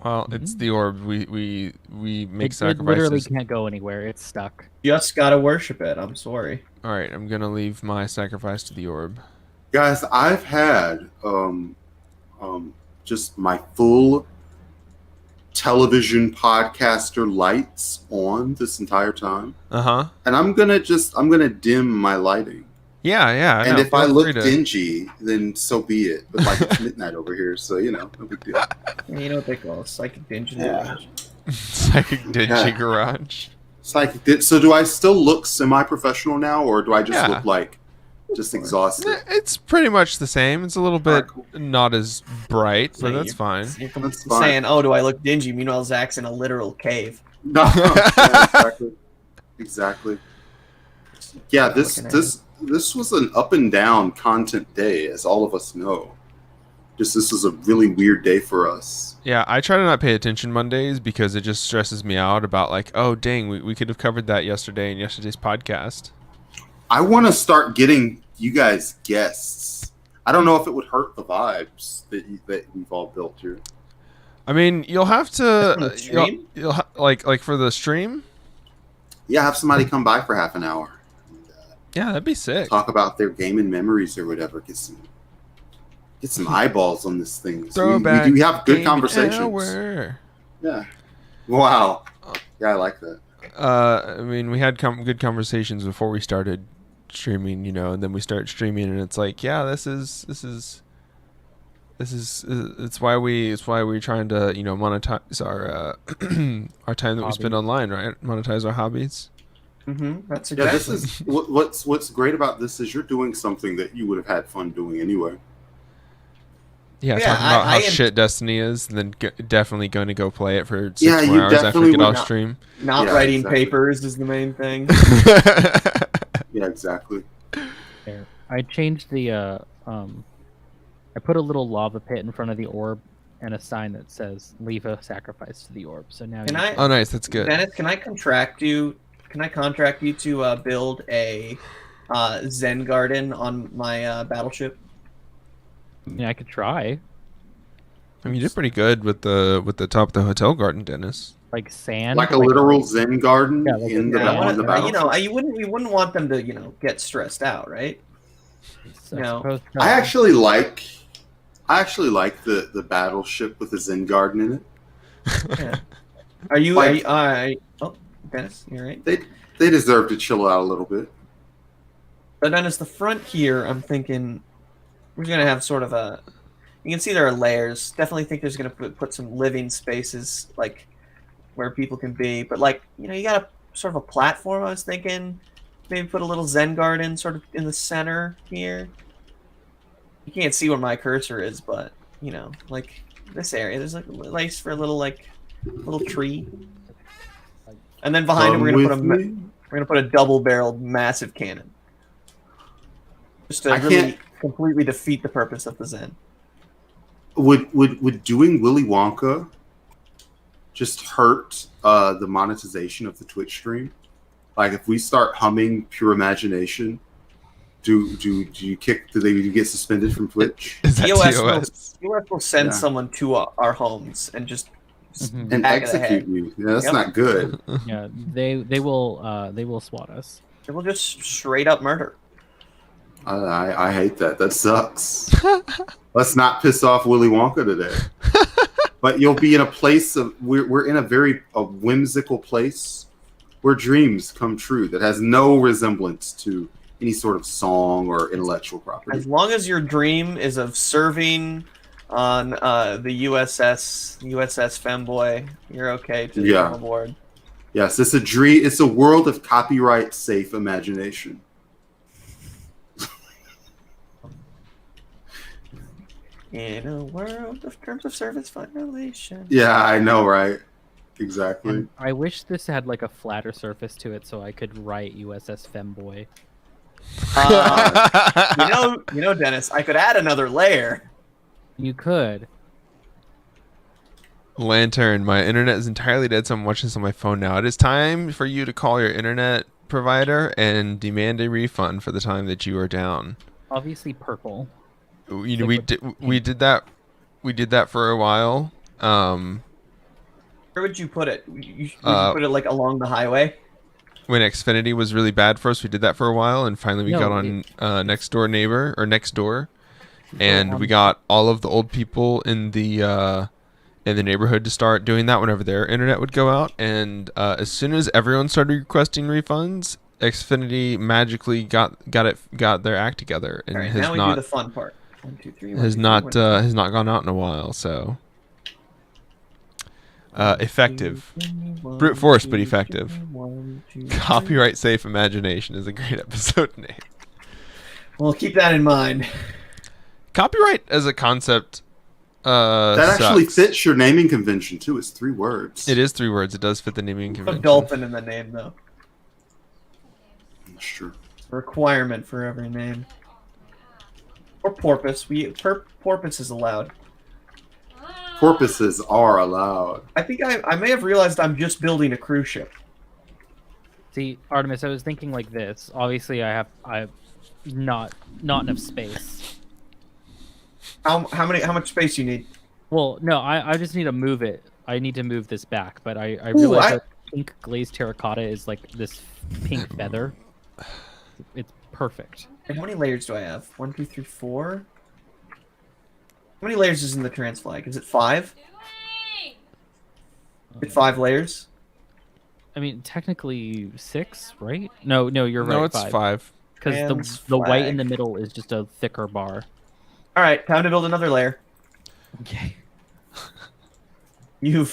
Well, it's the orb. We make It sacrifices. literally can't go anywhere. It's stuck. Just gotta worship it. I'm sorry. All right, I'm gonna leave my sacrifice to the orb. Guys, I've had just my full television podcaster lights on this entire time. And I'm gonna dim my lighting. Yeah. And if I look dingy, then so be it. But like it's midnight over here, so no big deal. Yeah, you know what they call it? Psychic dingy. Yeah. Psychic dingy garage. Psychic. So do I still look semi-professional now, or do I just look like just exhausted? It's pretty much the same. It's a little bit not as bright, but that's fine. You're saying, "Oh, do I look dingy?" Meanwhile, Zach's in a literal cave. No, yeah, exactly. Yeah, this was an up and down content day, as all of us know. This is a really weird day for us. Yeah, I try to not pay attention Mondays because it just stresses me out about like, oh dang, we could have covered that yesterday in yesterday's podcast. I want to start getting you guys guests. I don't know if it would hurt the vibes that we've all built here. I mean, you'll have to you'll like for the stream. Yeah, have somebody come by for half an hour. Yeah, that'd be sick. Talk about their gaming memories or whatever. Get some eyeballs on this thing. We have good conversations. Hour. Yeah. Wow. Yeah, I like that. I mean, we had good conversations before we started streaming, and then we start streaming, and it's like, yeah, it's why we're trying to monetize our our time that we spend online, right? Monetize our hobbies. That's exactly. Yeah, this is what's great about this is you're doing something that you would have had fun doing anyway. Yeah, talking about how shit Destiny is, and then definitely going to go play it for 6 more hours after we get off stream. Not writing papers is the main thing. Yeah, exactly. I changed the I put a little lava pit in front of the orb and a sign that says "Leave a sacrifice to the orb." So now oh, nice, that's good. Dennis, can I contract you to build a Zen garden on my battleship? Yeah, I could try. I mean, you did pretty good with the top of the hotel garden, Dennis. Like sand, like a literal Zen garden on the battleship. You wouldn't want them to get stressed out, right? I actually like the battleship with the Zen garden in it. Yeah. Are you? Oh, Dennis, you're right. They deserve to chill out a little bit. But Dennis, the front here, I'm thinking we're gonna have sort of a. You can see there are layers. Definitely think there's gonna put some living spaces like where people can be. But like you got a sort of a platform. I was thinking maybe put a little Zen garden sort of in the center here. You can't see where my cursor is, but like this area, there's like a place for a little tree. And then behind it, we're gonna put a double-barreled massive cannon, just to really completely defeat the purpose of the Zen. Would doing Willy Wonka just hurt the monetization of the Twitch stream? Like if we start humming Pure Imagination, do you get suspended from Twitch? Is that TOS will send someone to our homes and just and Back of the execute head. you. Yeah, that's Yep. not good. Yeah, they will SWAT us. It will just straight up murder. I hate that. That sucks. Let's not piss off Willy Wonka today. But you'll be in a place of we're in a whimsical place where dreams come true that has no resemblance to any sort of song or intellectual property. As long as your dream is of serving on the USS Femboy, you're okay to come aboard. Yes, it's a dream. It's a world of copyright safe imagination. In a world of terms of service violation. Yeah, I know, right? Exactly. And I wish this had like a flatter surface to it so I could write USS Femboy. You know, Dennis, I could add another layer. You could. Lantern, my internet is entirely dead, so I'm watching this on my phone now. It is time for you to call your internet provider and demand a refund for the time that you are down. Obviously purple. We did that for a while. Where would you put it? Would you put it like along the highway? When Xfinity was really bad for us, we did that for a while, and finally we got on next door, and we got all of the old people in the neighborhood to start doing that whenever their internet would go out. And as soon as everyone started requesting refunds, Xfinity magically got their act together and right, has now we not do the fun part. 1, 2, 3. has not gone out in a while. So effective, brute force, but effective. Copyright safe imagination is a great episode name. Well, keep that in mind. Copyright as a concept. That actually fits your naming convention too. It's 3 words. It is 3 words. It does fit the naming convention. Put dolphin in the name though. That's true. Requirement for every name. Or porpoise. Porpoise is allowed. Porpoises are allowed. I think I may have realized I'm just building a cruise ship. See, Artemis, I was thinking like this. Obviously, I have not enough space. How much space you need? Well, no, I just need to move it. I need to move this back, but I realize that pink glazed terracotta is like this pink feather. It's perfect. And how many layers do I have? 1, 2, 3, 4. How many layers is in the trans flag? Is it 5? Is it 5 layers? I mean, technically 6, right? No, you're right. No, it's 5. Because the white in the middle is just a thicker bar. All right, time to build another layer. Okay. You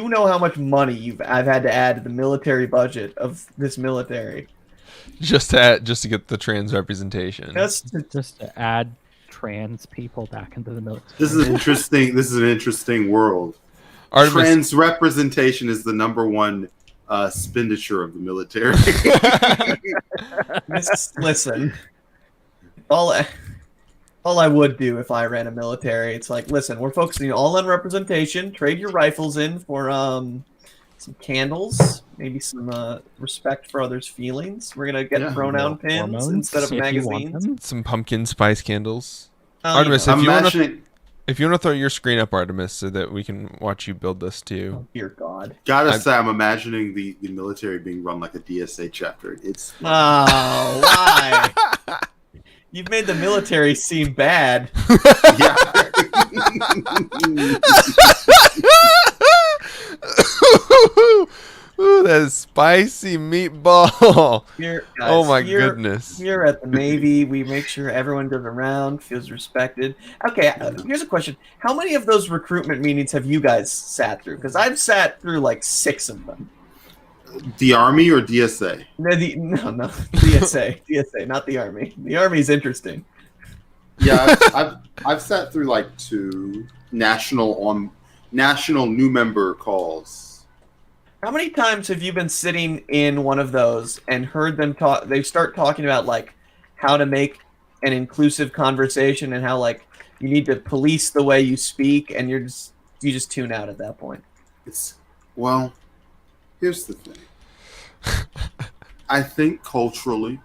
know how much money I've had to add to the military budget of this military. Just to get the trans representation. Just to add trans people back into the military. This is interesting. This is an interesting world. Artemis. Trans representation is the #1 expenditure of the military. Listen, all I would do if I ran a military, it's like, listen, we're focusing all on representation. Trade your rifles in for some candles, maybe some respect for others' feelings. We're gonna get pronoun pins hormones, instead of magazines. Some pumpkin spice candles. Oh, Artemis, yeah. if you want to throw your screen up, Artemis, so that we can watch you build this too. Oh, dear God. Gotta say, I'm imagining the military being run like a DSA chapter. It's Oh, why? You've made the military seem bad. yeah. Ooh, that spicy meatball. Oh my goodness. Here at the Navy, we make sure everyone goes around, feels respected. Okay, here's a question. How many of those recruitment meetings have you guys sat through? Because I've sat through like 6 of them. The Army or DSA? No, DSA. DSA, not the Army. The Army is interesting. Yeah, I've sat through like 2 national new member calls. How many times have you been sitting in one of those and heard them talk? They start talking about like how to make an inclusive conversation and how like you need to police the way you speak, and you just tune out at that point. Well, here's the thing. I think culturally,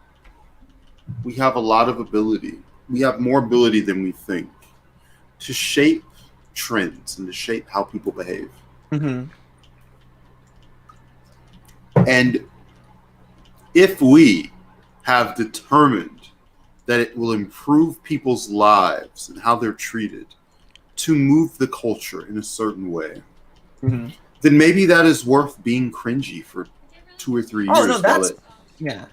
we have a lot of ability. We have more ability than we think to shape trends and to shape how people behave. Mm-hmm. And if we have determined that it will improve people's lives and how they're treated to move the culture in a certain way, Mm-hmm. then maybe that is worth being cringy for 2 or 3 years. Oh no, that's yeah.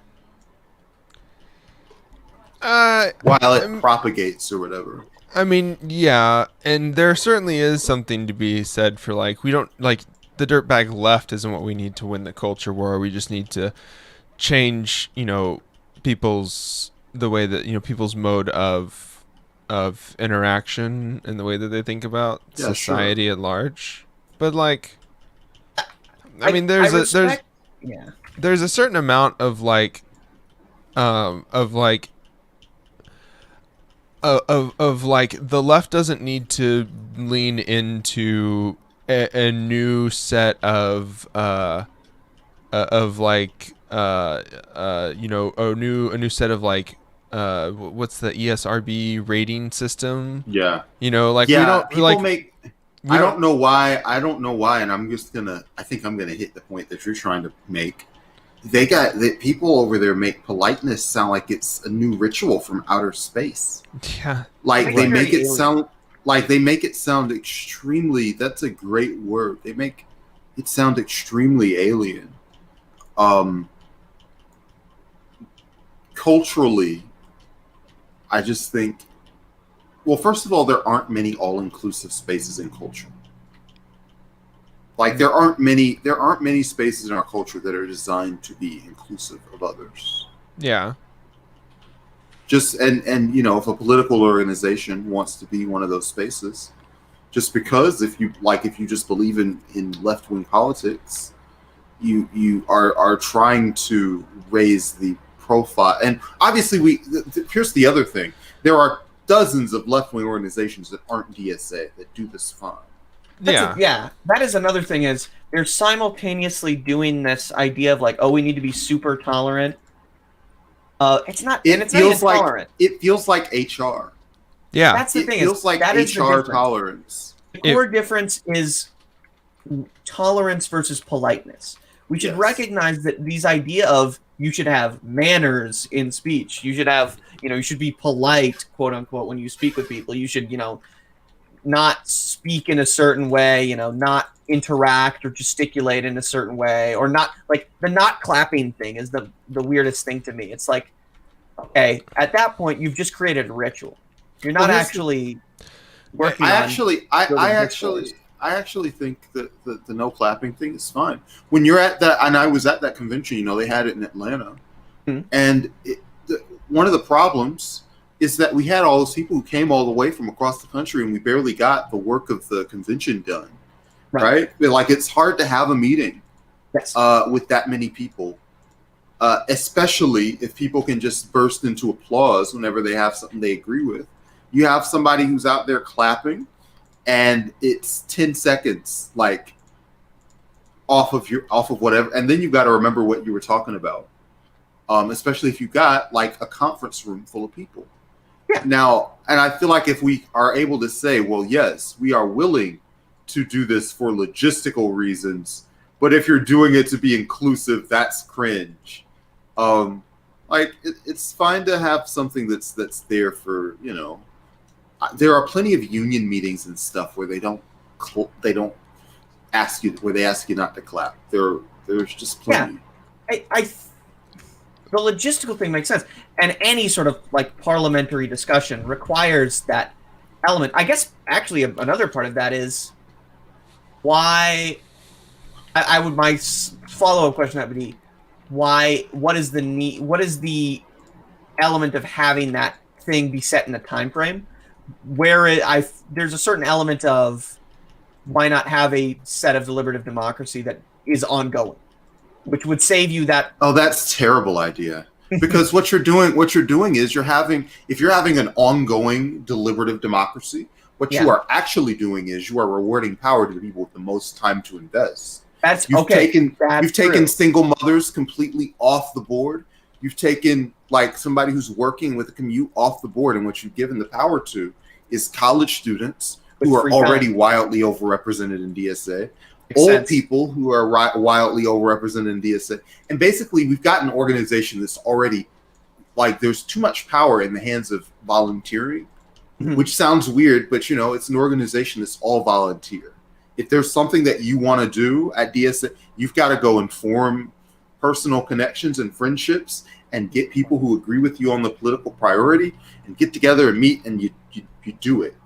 While it propagates or whatever. I mean, yeah, and there certainly is something to be said for like we don't like the dirtbag left isn't what we need to win the culture war. We just need to change, people's the way that people's mode of interaction and the way that they think about society at large. But like, I mean, there's a certain amount of like the left doesn't need to lean into a new set of a new set of like what's the ESRB rating system? Yeah. We don't people like I don't know why, and I think I'm gonna hit the point that you're trying to make. People over there make politeness sound like it's a new ritual from outer space. Yeah. Like they make it sound extremely, that's a great word. They make it sound extremely alien. Culturally, I just think, well, first of all, there aren't many all-inclusive spaces in culture. Like there aren't many spaces in our culture that are designed to be inclusive of others. Yeah. Just and if a political organization wants to be one of those spaces, just because if you just believe in left-wing politics, you are trying to raise the profile. And obviously here's the other thing. There are dozens of left-wing organizations that aren't DSA that do this fine. That is another thing, is they're simultaneously doing this idea of like, oh, we need to be super tolerant. It's not even tolerant. It feels like HR. Yeah. That's the thing. It feels like HR tolerance. The core difference is tolerance versus politeness. We should recognize that these idea of you should have manners in speech. You should have, you should be polite, quote unquote, when you speak with people. You should, not speak in a certain way, not interact or gesticulate in a certain way, or not like the not clapping thing is the weirdest thing to me. It's like, okay, at that point you've just created a ritual. You're not actually working. I actually think that the no clapping thing is fine. When you're at that, and I was at that convention, they had it in Atlanta, and one of the problems is that we had all those people who came all the way from across the country, and we barely got the work of the convention done. Right? Like it's hard to have a meeting with that many people, especially if people can just burst into applause whenever they have something they agree with. You have somebody who's out there clapping, and it's 10 seconds, like off of whatever, and then you've got to remember what you were talking about. Especially if you got like a conference room full of people. Yeah. Now, and I feel like if we are able to say, well, yes, we are willing to do this for logistical reasons, but if you're doing it to be inclusive, that's cringe. It's fine to have something that's there for, there are plenty of union meetings and stuff where they don't ask you, where they ask you not to clap. There's just plenty. Yeah. The logistical thing makes sense, and any sort of like parliamentary discussion requires that element. I guess actually another part of that is why my follow-up question that would be what is the need, what is the element of having that thing be set in a time frame where there's a certain element of why not have a set of deliberative democracy that is ongoing, which would save you that. Oh, that's a terrible idea. Because what you're doing is if you're having an ongoing deliberative democracy, what you are actually doing is you are rewarding power to the people with the most time to invest. You've taken single mothers completely off the board. You've taken like somebody who's working with a commute off the board, and what you've given the power to is college students who are free already time. wildly overrepresented in DSA, Makes old sense. people who are wildly overrepresented in DSA, and basically we've got an organization that's already like there's too much power in the hands of volunteering, which sounds weird, but it's an organization that's all volunteer. If there's something that you want to do at DSA, you've got to go and form personal connections and friendships and get people who agree with you on the political priority and get together and meet, and you do it,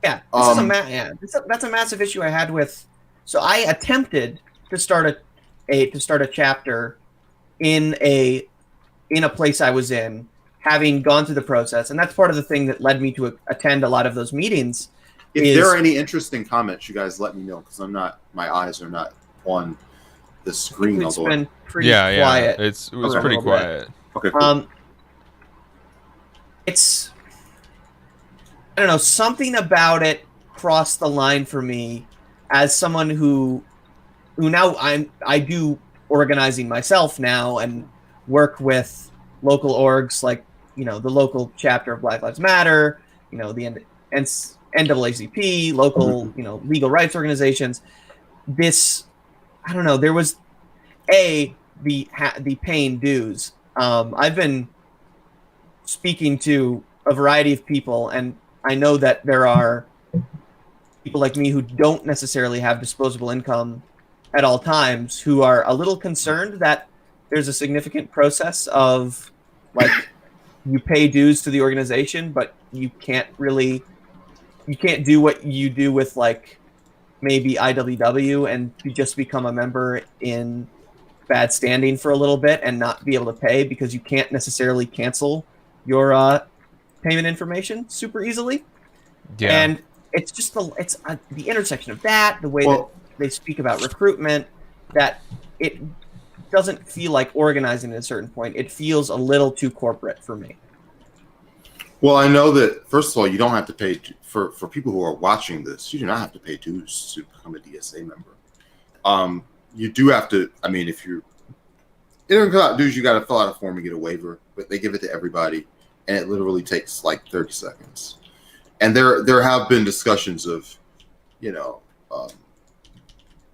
Yeah, that's a massive issue I had with. So I attempted to start a chapter in a place I was in, having gone through the process, and that's part of the thing that led me to attend a lot of those meetings. If there are any interesting comments, you guys let me know, because my eyes are not on the screen. It's been pretty quiet. Yeah, it was pretty quiet. Okay, cool. It's, I don't know, something about it crossed the line for me as someone who now I do organizing myself now and work with local orgs like the local chapter of Black Lives Matter, the NAACP, local legal rights organizations. This, I don't know, there was the paying dues. I've been speaking to a variety of people, and I know that there are people like me who don't necessarily have disposable income at all times, who are a little concerned that there's a significant process of like you pay dues to the organization, but you can't do what you do with like maybe IWW and you just become a member in bad standing for a little bit and not be able to pay because you can't necessarily cancel your payment information super easily. Yeah. And it's just the intersection of that, the way that they speak about recruitment, that it doesn't feel like organizing at a certain point. It feels a little too corporate for me. Well, I know that, first of all, you don't have to pay for people who are watching this. You do not have to pay dues to become a DSA member. You do have to. I mean, if you're fill dues, you got to fill out a form and get a waiver, but they give it to everybody, and it literally takes like 30 seconds. And there have been discussions of,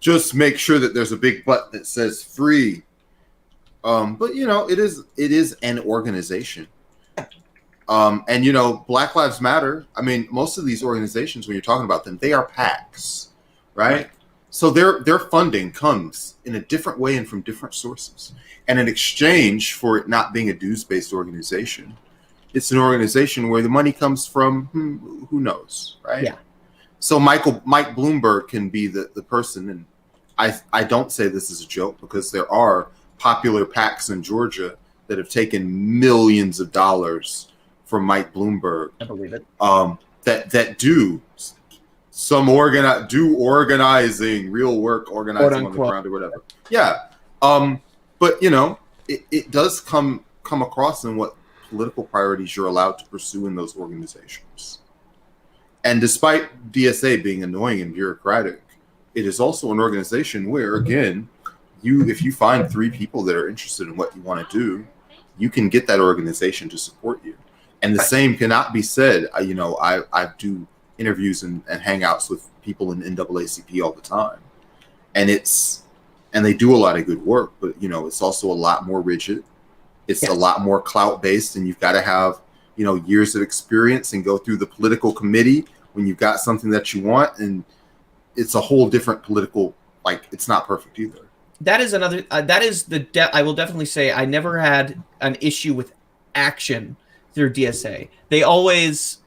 just make sure that there's a big button that says free. But it is an organization. And Black Lives Matter. I mean, most of these organizations, when you're talking about them, they are PACs, right? So their funding comes in a different way and from different sources. And in exchange for it not being a dues-based organization, it's an organization where the money comes from who knows, right? Yeah. So Mike Bloomberg can be the person, and I don't say this as a joke because there are popular PACs in Georgia that have taken millions of dollars from Mike Bloomberg. I believe it. That do some organizing, real work, organizing on the ground or whatever. Yeah. But it does come across in what political priorities you're allowed to pursue in those organizations. And despite DSA being annoying and bureaucratic, it is also an organization where, again, if you find 3 people that are interested in what you want to do, you can get that organization to support you. And the same cannot be said. I do interviews and hangouts with people in NAACP all the time, and they do a lot of good work. But it's also a lot more rigid. It's a lot more clout based, and you've got to have years of experience and go through the political committee when you've got something that you want, and it's a whole different political. It's not perfect either. That is another. That is I will definitely say I never had an issue with action through DSA. They always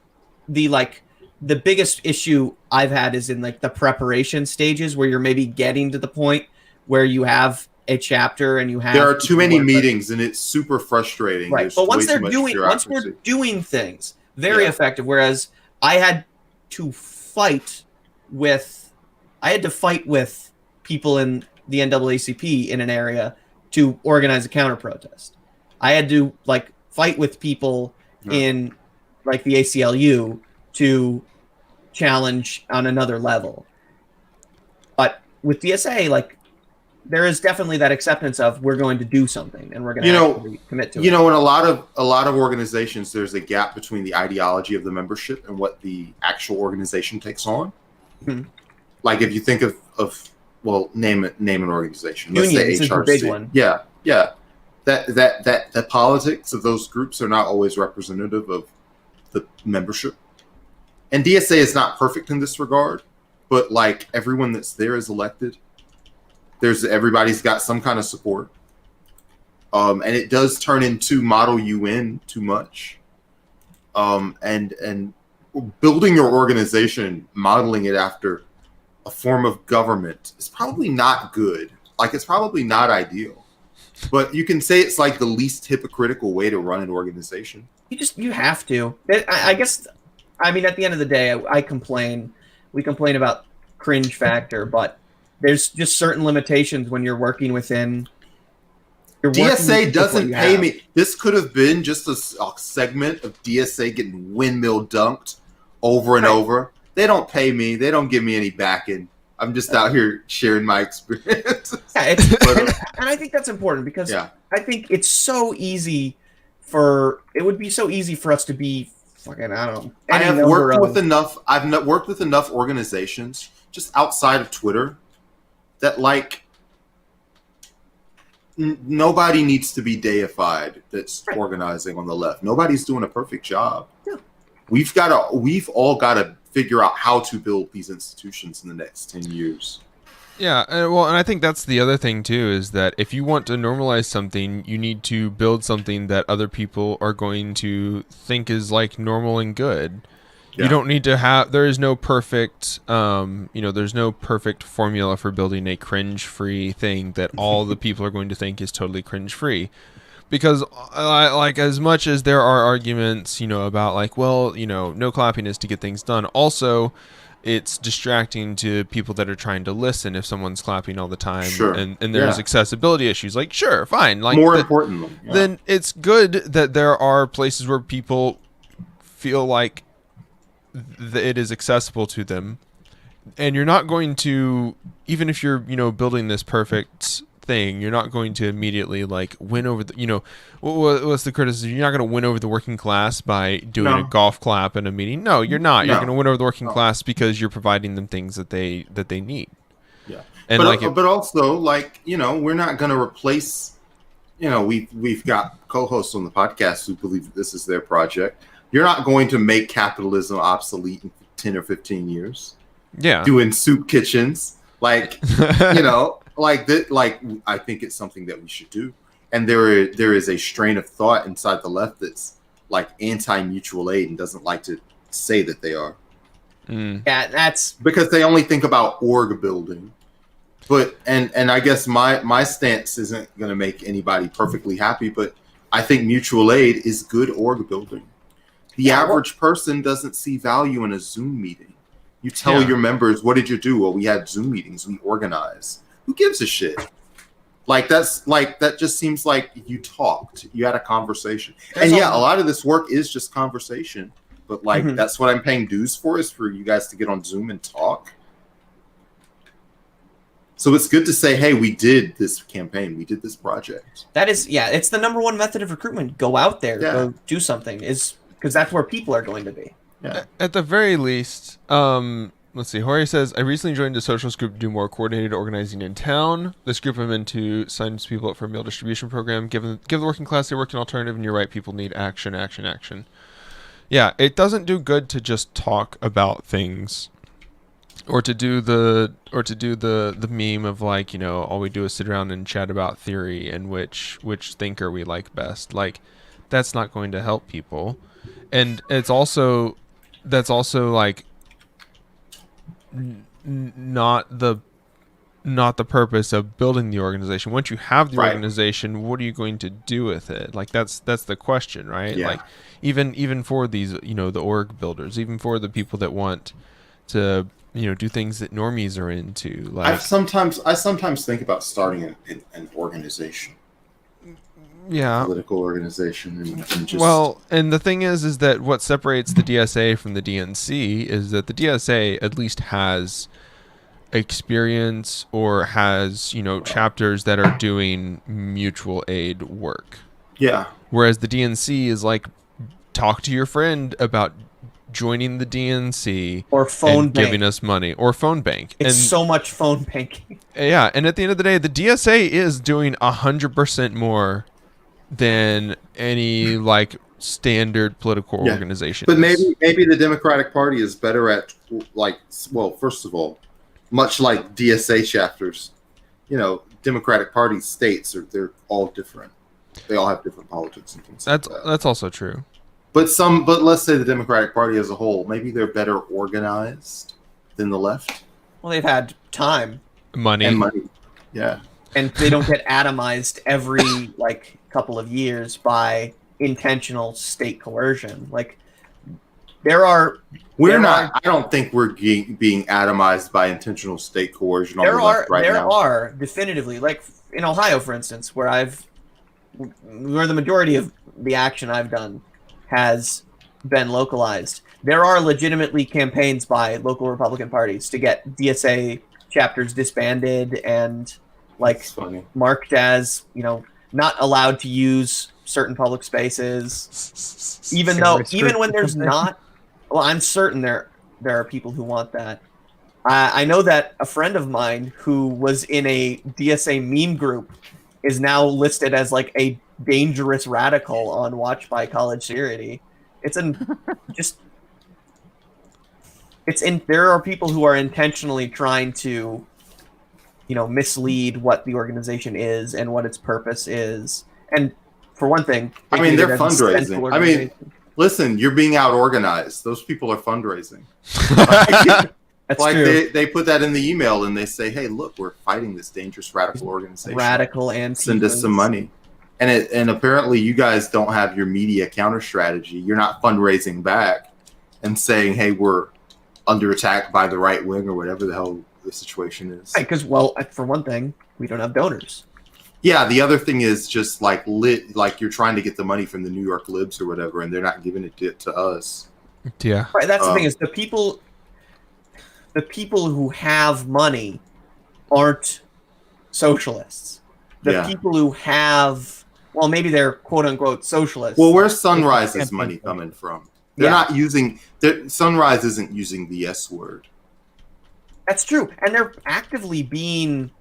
the biggest issue I've had is in the preparation stages where you're maybe getting to the point where you have a chapter and you have there are too many meetings and it's super frustrating. Right, but once they're doing things very effective, whereas I had to fight with people in the NAACP in an area to organize a counter protest. I had to fight with people in the ACLU to challenge on another level. But with DSA, there is definitely that acceptance of we're going to do something and we're going to actually commit to it. In a lot of organizations, there's a gap between the ideology of the membership and what the actual organization takes on. Mhm. Like if you think of name an organization. Let's Unions say is the HRC. big one. Yeah. That the politics of those groups are not always representative of the membership. And DSA is not perfect in this regard, but like everyone that's there is elected. Everybody's got some kind of support. And it does turn into Model UN too much. And building your organization, modeling it after a form of government is probably not good. Like it's probably not ideal. But you can say it's like the least hypocritical way to run an organization. You have to. I guess, I mean, at the end of the day, we complain about cringe factor, but there's just certain limitations when you're working within. DSA doesn't pay me. This could have been just a segment of DSA getting windmill dunked over and over. They don't pay me. They don't give me any backing. I'm just out here sharing my experience. Yeah, and I think that's important because I think it's so easy it would be so easy for us to be fucking, I don't know. I've worked with enough organizations just outside of Twitter that like nobody needs to be deified that's organizing on the left. Nobody's doing a perfect job. Yeah. We've all got to figure out how to build these institutions in the next 10 years. Yeah, and I think that's the other thing too, is that if you want to normalize something, you need to build something that other people are going to think is like normal and good. Yeah. You don't need to have, there is no perfect, there's no perfect formula for building a cringe-free thing that all the people are going to think is totally cringe-free. Because, like, as much as there are arguments, about, like, well, no clapping is to get things done. Also, it's distracting to people that are trying to listen if someone's clapping all the time. Sure. And there's accessibility issues. Like, sure, fine. Like, more importantly. Yeah. Then it's good that there are places where people feel like it is accessible to them. And you're not going to, even if you're, building this perfect thing, you're not going to immediately like win over the, what's the criticism? You're not going to win over the working class by doing a golf clap in a meeting. No, you're not. You're going to win over the working class because you're providing them things that they need. Yeah. And but also like, we're not going to replace, we've got co-hosts on the podcast who believe that this is their project. You're not going to make capitalism obsolete in 10 or 15 years. Yeah. Doing soup kitchens, like, like that, like I think it's something that we should do. And there is a strain of thought inside the left that's like anti-mutual aid and doesn't like to say that they are. Mm. Yeah, that's because they only think about org building. But and I guess my stance isn't going to make anybody perfectly happy, but I think mutual aid is good org building. The average person doesn't see value in a Zoom meeting. You tell your members, what did you do? Well, we had Zoom meetings. We organized. Who gives a shit? That just seems like you talked. You had a conversation. And a lot of this work is just conversation. But that's what I'm paying dues for, is for you guys to get on Zoom and talk. So it's good to say, hey, we did this campaign. We did this project. That is, it's the number one method of recruitment. Go out there, go do something, is because that's where people are going to be. Yeah. At the very least, let's see. Jorge says, I recently joined a socialist group to do more coordinated organizing in town. This group I'm in to sign people up for a meal distribution program. Give the working class they work an alternative, and you're right, people need action, action, action. Yeah, it doesn't do good to just talk about things, or to do the meme of like, all we do is sit around and chat about theory and which thinker we like best. Like, that's not going to help people. And that's also like not the purpose of building the organization. Once you have the organization, what are you going to do with it? Like that's the question, right? Yeah. Like even for these, the org builders, even for the people that want to, do things that normies are into. Like I sometimes think about starting an organization. Yeah, political organization and just... Well, and the thing is that what separates the DSA from the DNC is that the DSA at least has experience or has, chapters that are doing mutual aid work. Yeah. Whereas the DNC is like, talk to your friend about joining the DNC or phone and bank. giving us money, or phone bank. It's and so much phone banking. Yeah, and at the end of the day, the DSA is doing 100% more than any like standard political organization. But maybe the Democratic Party is better at first of all, much like DSA chapters, Democratic Party states they're all different. They all have different politics and things. That's also true. But let's say the Democratic Party as a whole, maybe they're better organized than the left. Well, they've had time, money, yeah, and they don't get atomized every couple of years by intentional state coercion. Like I don't think we're being atomized by intentional state coercion on the left right now. There are definitively, like in Ohio, for instance, where the majority of the action I've done has been localized. There are legitimately campaigns by local Republican parties to get DSA chapters disbanded and marked as, not allowed to use certain public spaces. Even when there's not, well, I'm certain there are people who want that. I know that a friend of mine who was in a DSA meme group is now listed as a dangerous radical on Watch by College Security. There are people who are intentionally trying to, mislead what the organization is and what its purpose is. And for one thing, they're fundraising. Listen, you're being out organized. Those people are fundraising. That's true. They put that in the email and they say, "Hey, look, we're fighting this dangerous radical organization. Radical and send us some money." And apparently you guys don't have your media counter strategy. You're not fundraising back and saying, "Hey, we're under attack by the right wing," or whatever the hell the situation is. Right, because for one thing, we don't have donors. Yeah, the other thing is just like you're trying to get the money from the New York libs or whatever, and they're not giving it to us. Yeah, right. That's the thing is the people who have money aren't socialists. The people who have, well, maybe they're quote unquote socialists. Well, where's Sunrise's money coming from? They're not using. Sunrise isn't using the S word. That's true, and they're actively being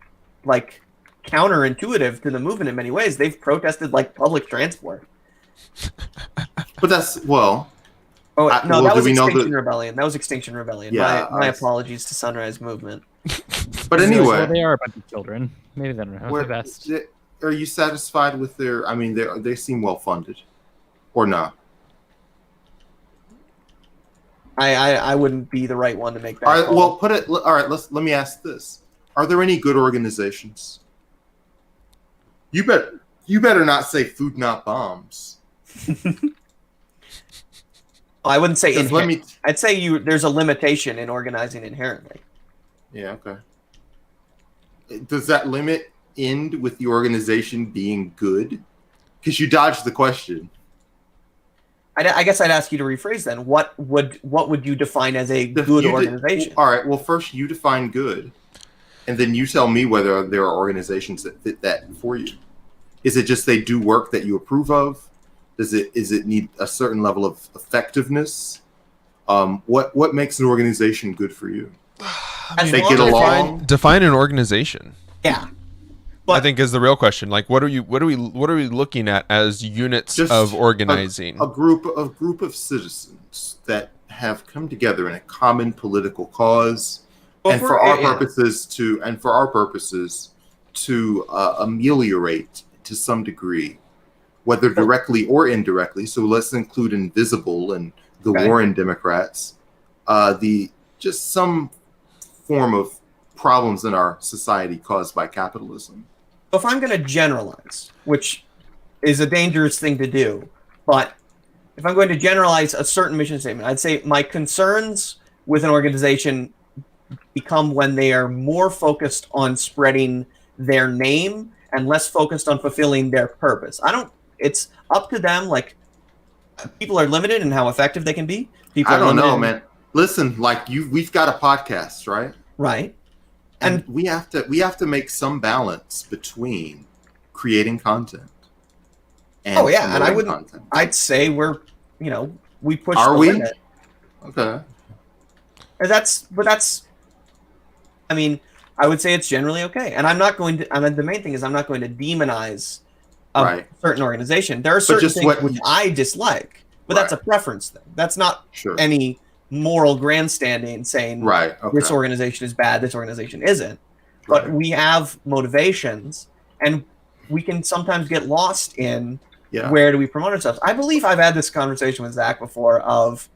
counterintuitive to the movement in many ways. They've protested public transport. But that's that was Extinction Rebellion. That was Extinction Rebellion. Yeah, my apologies to Sunrise Movement. But anyway, they are a bunch of children. Maybe they don't know the best. Are you satisfied with their? I mean, they seem well funded, or not? I wouldn't be the right one to make that. All right, call. well, put it. All right, let me ask this: are there any good organizations? You better not say Food Not Bombs. I wouldn't say. I'd say there's a limitation in organizing inherently. Yeah. Okay. Does that limit end with the organization being good? Because you dodged the question. I guess I'd ask you to rephrase then. What would you define as a good organization? All right. Well, first you define good, and then you tell me whether there are organizations that fit that for you. Is it just they do work that you approve of? Is it need a certain level of effectiveness? What makes an organization good for you? They get along. Define an organization. Yeah. I think is the real question. What are we looking at as units of organizing? A group of citizens that have come together in a common political cause, and for our purposes to ameliorate to some degree, whether directly or indirectly. So let's include Invisible and the Warren Democrats, just some form of problems in our society caused by capitalism. If I'm going to generalize, which is a dangerous thing to do, but if I'm going to generalize a certain mission statement, I'd say my concerns with an organization become when they are more focused on spreading their name and less focused on fulfilling their purpose. It's up to them. People are limited in how effective they can be. I don't know, man. Listen, we've got a podcast, right? Right. And we have to make some balance between creating content and oh yeah, and I promoting wouldn't. content. I'd say we're, we push Are the we? limit. Okay. And that's. I mean, I would say it's generally okay. And I'm not going to. I mean, the main thing is I'm not going to demonize a Right. certain organization. There are certain just things what- which I dislike, but that's a Right. preference thing. That's not Sure. any moral grandstanding saying Right. Okay. this organization is bad, this organization isn't. But Right. we have motivations, and we can sometimes get lost in Yeah. where do we promote ourselves. I believe I've had this conversation with Zach before of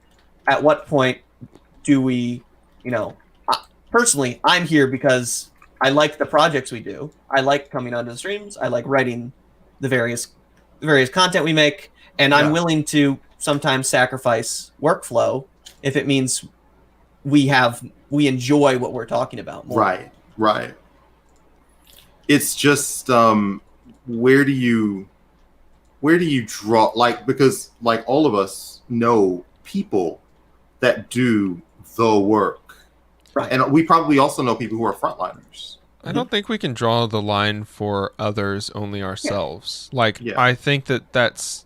at what point do we, personally, I'm here because I like the projects we do. I like coming onto the streams. I like writing the various content we make, and I'm Yeah. willing to sometimes sacrifice workflow if it means we enjoy what we're talking about more. Right. It's just where do you draw, because all of us know people that do the work. Right. And we probably also know people who are frontliners. I don't think we can draw the line for others, only ourselves. Yeah. I think that's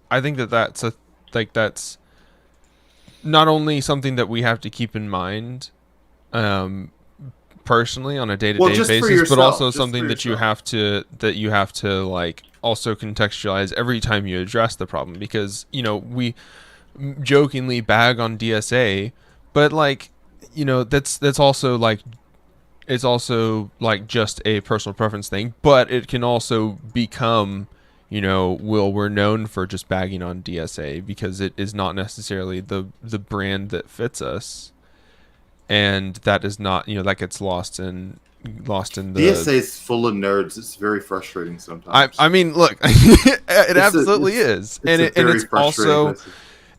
not only something that we have to keep in mind, personally on a day-to-day just for basis, yourself, but also just something for that you yourself. have to also contextualize every time you address the problem, because we jokingly bag on DSA, but that's also it's also just a personal preference thing, but it can also become we're known for just bagging on DSA because it is not necessarily the brand that fits us, and that is not that gets lost in the DSA is full of nerds. It's very frustrating sometimes. I mean, look, it absolutely is, and it's also.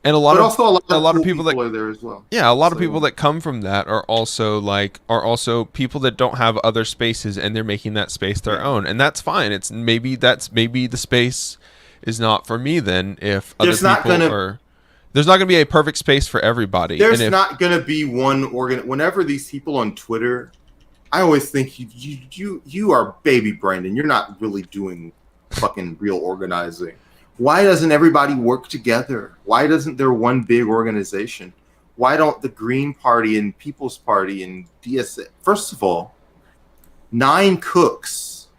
And a lot of cool people that are there as well. Yeah, a lot of people that come from that are also people that don't have other spaces, and they're making that space their own, and that's fine. It's maybe the space is not for me then. If there's not going to be a perfect space for everybody. There's not going to be one organ. Whenever these people on Twitter, I always think you are baby brained, and you're not really doing fucking real organizing. Why doesn't everybody work together? Why doesn't there one big organization? Why don't the Green Party and People's Party and DSA? First of all, 9 cooks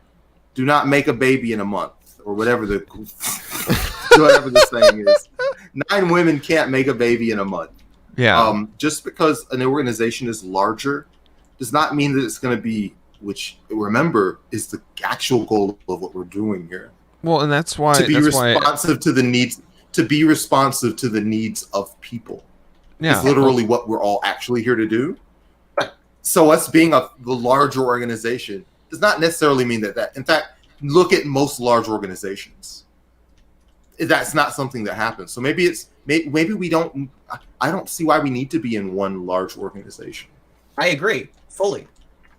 do not make a baby in a month, or whatever whatever the saying is. 9 women can't make a baby in a month. Yeah. Just because an organization is larger does not mean that it's going to be, which remember is the actual goal of what we're doing here. Well, and that's why to be responsive to the needs of people. Yeah, is literally what we're all actually here to do. So us being the larger organization does not necessarily mean that. In fact, look at most large organizations. That's not something that happens. So maybe we don't. I don't see why we need to be in one large organization. I agree fully,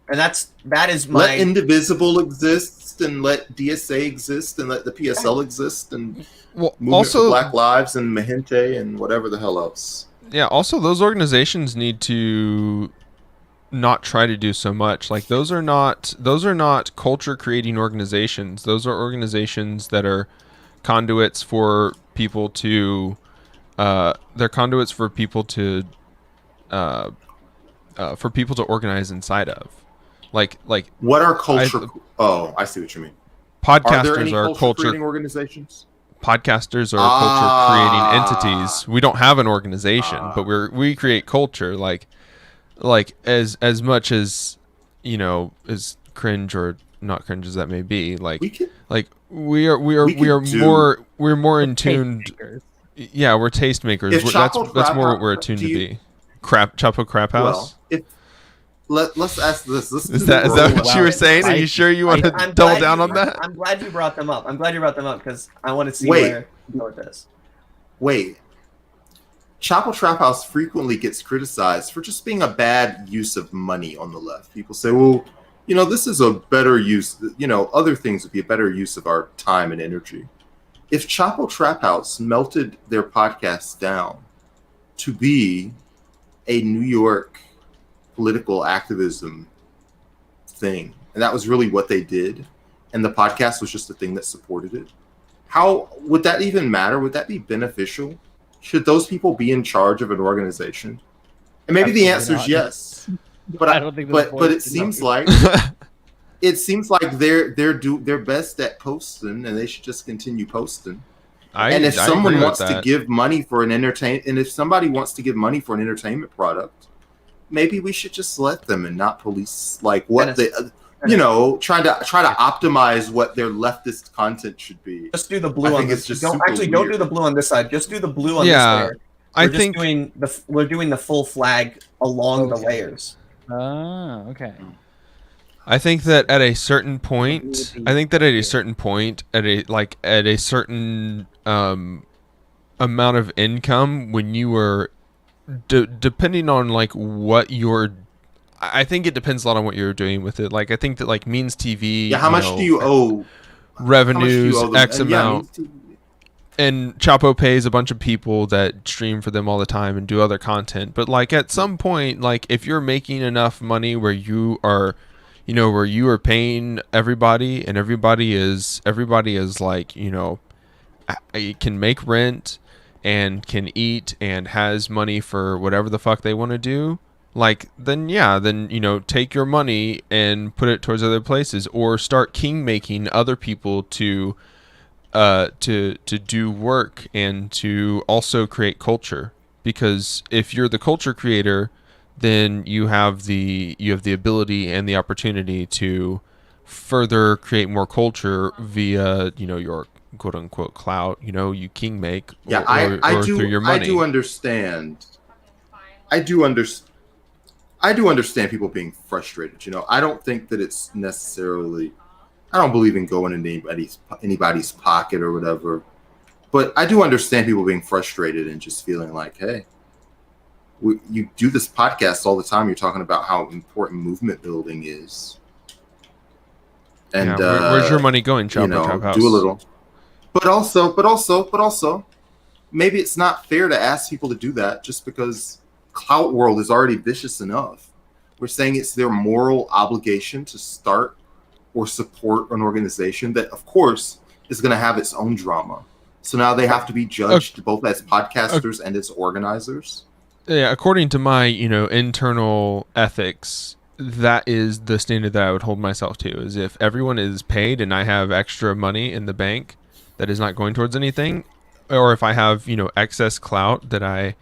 and that is my. Let Indivisible exist, and let DSA exist, and let the PSL exist, and Movement for Black Lives, and Mahente, and whatever the hell else. Yeah. Also, those organizations need to not try to do so much. Those are not culture creating organizations. Those are organizations that are conduits for people to. They're conduits for people to. For people to organize inside of. What are culture? I see what you mean. Podcasters are culture creating organizations. Podcasters are culture creating entities. We don't have an organization, but we create culture. As much as as cringe or not cringe as that may be. We're more in tune. Yeah, we're tastemakers. That's more what we're attuned to be. Chapo Crap House. Well, let's ask this. Is that what you were saying? Are you sure you want to double down on that? I'm glad you brought them up. Because I want to see where you go with this. Wait. Chapo Trap House frequently gets criticized for just being a bad use of money on the left. People say, well, this is a better use. Other things would be a better use of our time and energy. If Chapo Trap House melted their podcast down to be a New York political activism thing, and that was really what they did, and the podcast was just the thing that supported it, how would that even matter? Would that be beneficial? Should those people be in charge of an organization? And maybe the answer is yes. But I don't think but it seems like they're best at posting, and they should just continue posting. And if someone wants to give money for an if somebody wants to give money for an entertainment product, maybe we should just let them and not police like what they, try to optimize what their leftist content should be. Just do the blue on this. Don't do the blue on this side. Just do the blue on this layer. We're doing the full flag along the layers. Oh, okay. I think that at a certain point, at a certain amount of income, when you were depending on like what you're, I think it depends a lot on what you're doing with it. Like I think that like Means TV, how much do you owe? Revenues X amount. And Chapo pays a bunch of people that stream for them all the time and do other content. But like at some point, like if you're making enough money where you are, where you are paying everybody and everybody is like, can make rent and can eat and has money for whatever the fuck they want to do. Like, then take your money and put it towards other places, or start king making other people to do work and to also create culture. Because if you're the culture creator, then you have the ability and the opportunity to further create more culture via your quote unquote clout. You king make or through your money. I do understand people being frustrated. I don't think that it's necessarily. I don't believe in going into anybody's pocket or whatever, but I do understand people being frustrated and just feeling like, hey, you do this podcast all the time. You're talking about how important movement building is, and where's your money going, Trap House? Do a little, but also, maybe it's not fair to ask people to do that just because Clout World is already vicious enough. We're saying it's their moral obligation to start or support an organization that, of course, is going to have its own drama. So now they have to be judged both as podcasters and as organizers. Yeah, according to my, internal ethics, that is the standard that I would hold myself to. Is if everyone is paid and I have extra money in the bank that is not going towards anything, or if I have, excess clout that I,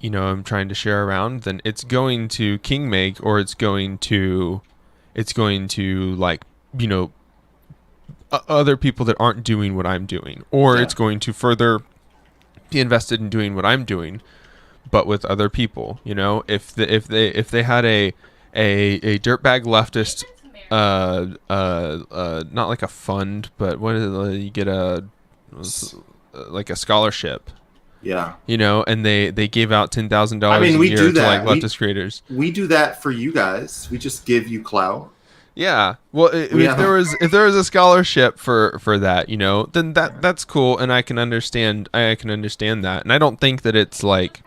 I'm trying to share around, then it's going to king make, or it's going to like, other people that aren't doing what I'm doing, or it's going to further be invested in doing what I'm doing, but with other people. If they had a dirtbag leftist, not like a fund, but what is it, you get like a scholarship. Yeah. And they gave out $10,000 a year to like leftist creators. We do that for you guys. We just give you clout. Yeah. Well, if there was a scholarship for that, then that's cool, and I can understand that. And I don't think that it's like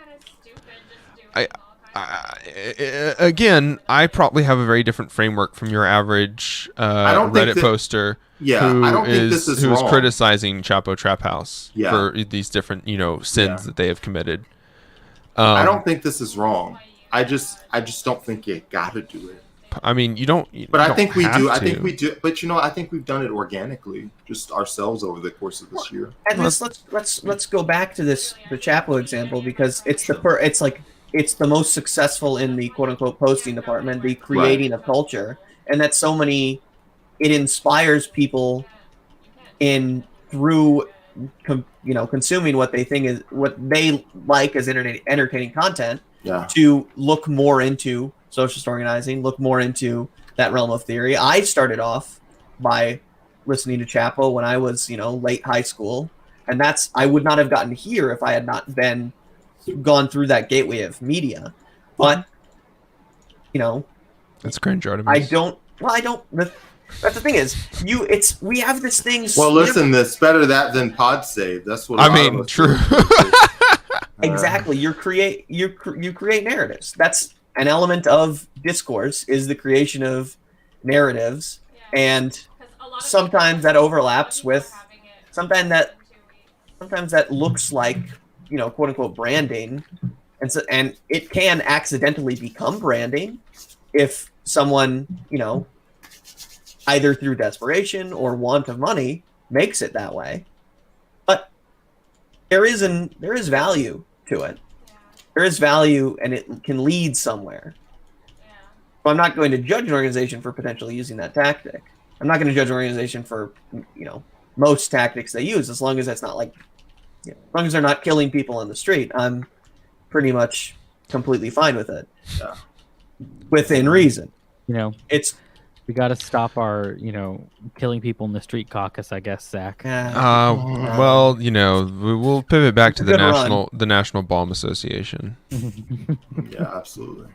again, I probably have a very different framework from your average Reddit poster. Yeah, I don't think this is who's wrong. criticizing Chapo Trap House for these different, sins that they have committed. I don't think this is wrong. I just don't think you got to do it. I mean, you don't. But I think we do. I think we do. But I think we've done it organically, just ourselves over the course of this year. And let's go back to the Chapo example, because it's it's the most successful in the quote unquote posting department, the creating of culture, and that it inspires people through consuming what they think is what they like as entertaining content, to look more into socialist organizing, look more into that realm of theory. I started off by listening to Chapo when I was late high school, and I would not have gotten here if I had not gone through that gateway of media. But that's cringe, Artemis. I don't. That's the thing is, we have this thing. Well, listen, that's better that than Pod Save. That's what I mean. True. Exactly. You create narratives. That's an element of discourse, is the creation of narratives, Yeah. and 'Cause a lot of sometimes people- that overlaps a lot of with people are having it sometimes that in 2 weeks. sometimes that looks like, you know, quote unquote branding, and it can accidentally become branding if someone, you know, either through desperation or want of money makes it that way. But there is value to it. Yeah. There is value, and it can lead somewhere. Yeah. So I'm not going to judge an organization for potentially using that tactic. I'm not going to judge an organization for, you know, most tactics they use, as long as that's not like, you know, as long as they're not killing people on the street. I'm pretty much completely fine with it. Yeah. Within reason. You know, It's we got to stop our, you know, killing people in the street caucus, I guess, Zach. Well, you know, we'll pivot back to the Good run. National Balm Association. Yeah, absolutely.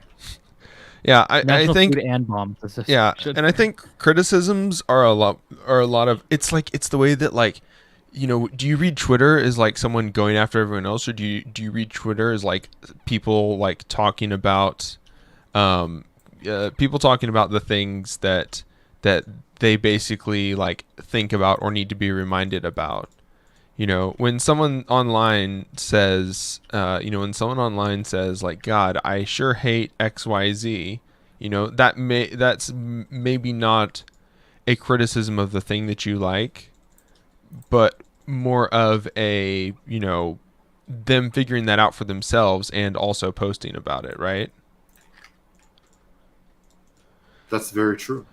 Yeah, I National think Food and Bombs yeah, Association. and I think criticisms are a lot of it's like it's the way that like, you know, do you read Twitter as like someone going after everyone else, or do you read Twitter as like people like talking about people talking about the things that they basically like think about or need to be reminded about. You know, when someone online says like, God, I sure hate XYZ, you know, that's maybe not a criticism of the thing that you like, but more of a, you know, them figuring that out for themselves and also posting about it, right? That's very true.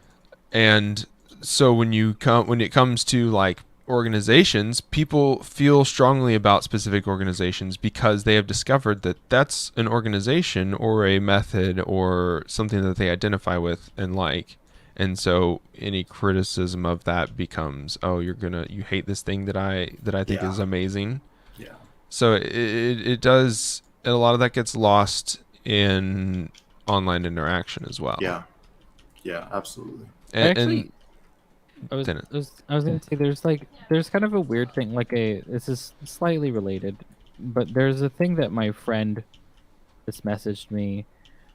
And so when it comes to like organizations, people feel strongly about specific organizations because they have discovered that that's an organization or a method or something that they identify with and like. And so any criticism of that becomes, oh, you hate this thing that I think Yeah. is amazing. Yeah. So it does, a lot of that gets lost in online interaction as well. Yeah. Yeah, absolutely. And I was Dennis. gonna say there's kind of a weird thing, like this is slightly related, but there's a thing that my friend just messaged me,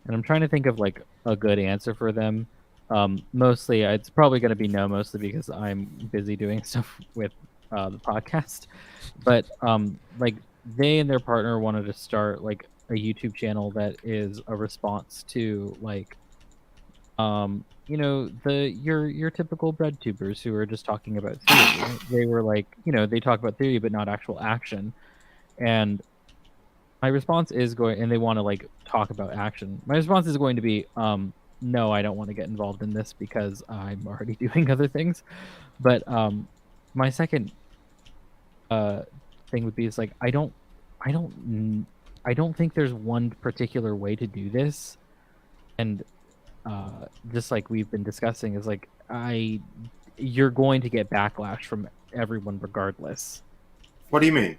and I'm trying to think of like a good answer for them. Mostly it's probably gonna be no, mostly because I'm busy doing stuff with the podcast. But like they and their partner wanted to start like a YouTube channel that is a response to like you know, your typical bread tubers who are just talking about theory. Right? They were like, you know, they talk about theory but not actual action. And my response is going, and they want to like talk about action. My response is going to be, no, I don't want to get involved in this because I'm already doing other things. But my second thing would be is like I don't think there's one particular way to do this, and just like we've been discussing, is like you're going to get backlash from everyone regardless. What do you mean?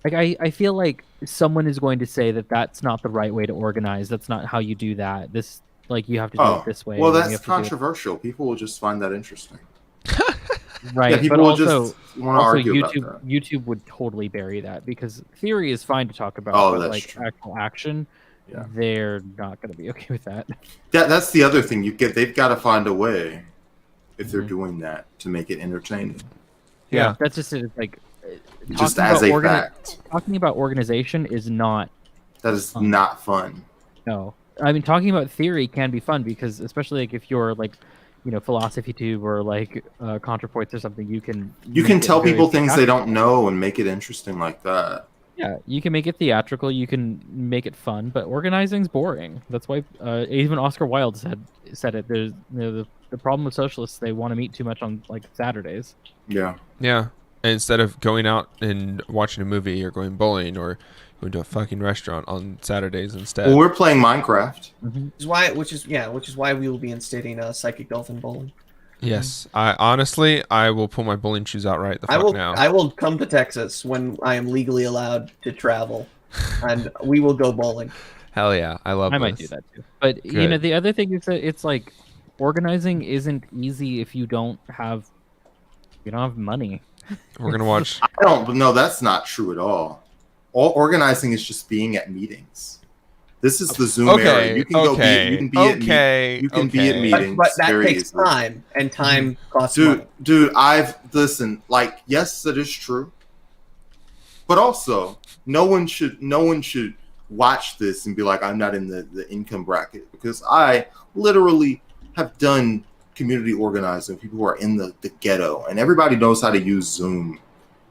Like I feel like someone is going to say that that's not the right way to organize. That's not how you do that. This, like, you have to do it this way. Well, and you that's have to do it- controversial. People will just find that interesting. right? Yeah, people but will also, just want to argue YouTube about that. YouTube would totally bury that because theory is fine to talk about, Oh, but that's like true. actual action, Yeah. they're not going to be okay with that. That's the other thing. They've got to find a way, if they're Mhm. doing that, to make it entertaining. Yeah. That's just it. It's like Just talking as about a fact. talking about organization is not. That is not fun. No, I mean, talking about theory can be fun because, especially like if you're like, you know, philosophy tube or like ContraPoints or something, you can You can make it tell very people things they theatrical. don't know and make it interesting like that. Yeah, you can make it theatrical. You can make it fun, but organizing's boring. That's why even Oscar Wilde said it. There's, you know, the problem with socialists, they want to meet too much on like Saturdays. Yeah. Yeah. And instead of going out and watching a movie or going bowling or going to a fucking restaurant on Saturdays instead. Well, we're playing Minecraft. which is why we will be instating Psychic Dolphin bowling. Yes. I will pull my bowling shoes out right the I fuck will now. I will come to Texas when I am legally allowed to travel, and we will go bowling. Hell yeah. I love I this. might do that too. But you Good. know, the other thing is that it's like organizing isn't easy if you don't have money. We're going to watch. No, that's not true at all. All organizing is just being at meetings. This is the Zoom era. You can go be. You can be at. You can be at meetings. But that very takes easily. time, and time costs money. Dude, listen. Like, yes, that is true. But also, no one should watch this and be like, I'm not in the income bracket, because I literally have done community organizing, people who are in the ghetto, and everybody knows how to use Zoom.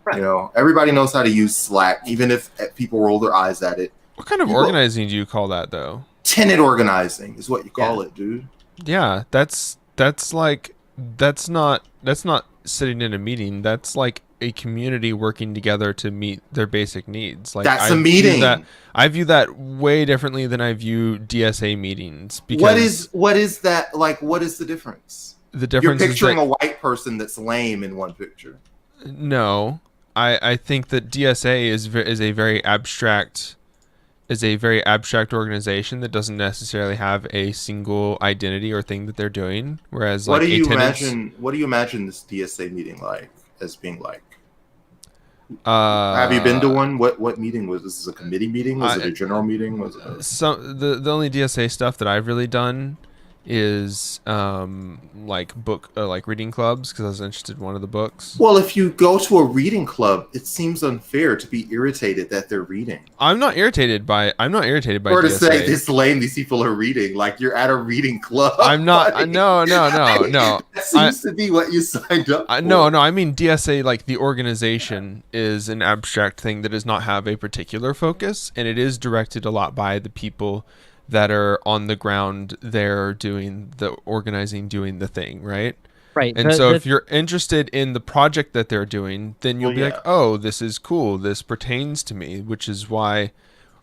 Right. You know, everybody knows how to use Slack, even if people roll their eyes at it. What kind of organizing do you call that, though? Tenant organizing is what you call it, dude. Yeah, that's not sitting in a meeting. That's like a community working together to meet their basic needs. Like, that's a meeting. I view that way differently than I view DSA meetings. Because what is that? Like, what is the difference? The difference You're picturing is a white person that's lame in one picture. No, I think that DSA is a very abstract organization that doesn't necessarily have a single identity or thing that they're doing. Whereas, what do you imagine this DSA meeting as being like? Have you been to one? What meeting was this? A committee meeting? Was it a general meeting? Was it the only DSA stuff that I've really done is like reading clubs, because I was interested in one of the books. Well, if you go to a reading club, it seems unfair to be irritated that they're reading. I'm not irritated by or DSA. To say this lame, these people are reading, like you're at a reading club. I'm not. Like, no. That seems to be what you signed up for. No. I mean, DSA, like the organization, is an abstract thing that does not have a particular focus, and it is directed a lot by the people that are on the ground there doing the organizing, doing the thing, right? Right. And so if you're interested in the project that they're doing, then you'll be like, oh, this is cool. This pertains to me, which is why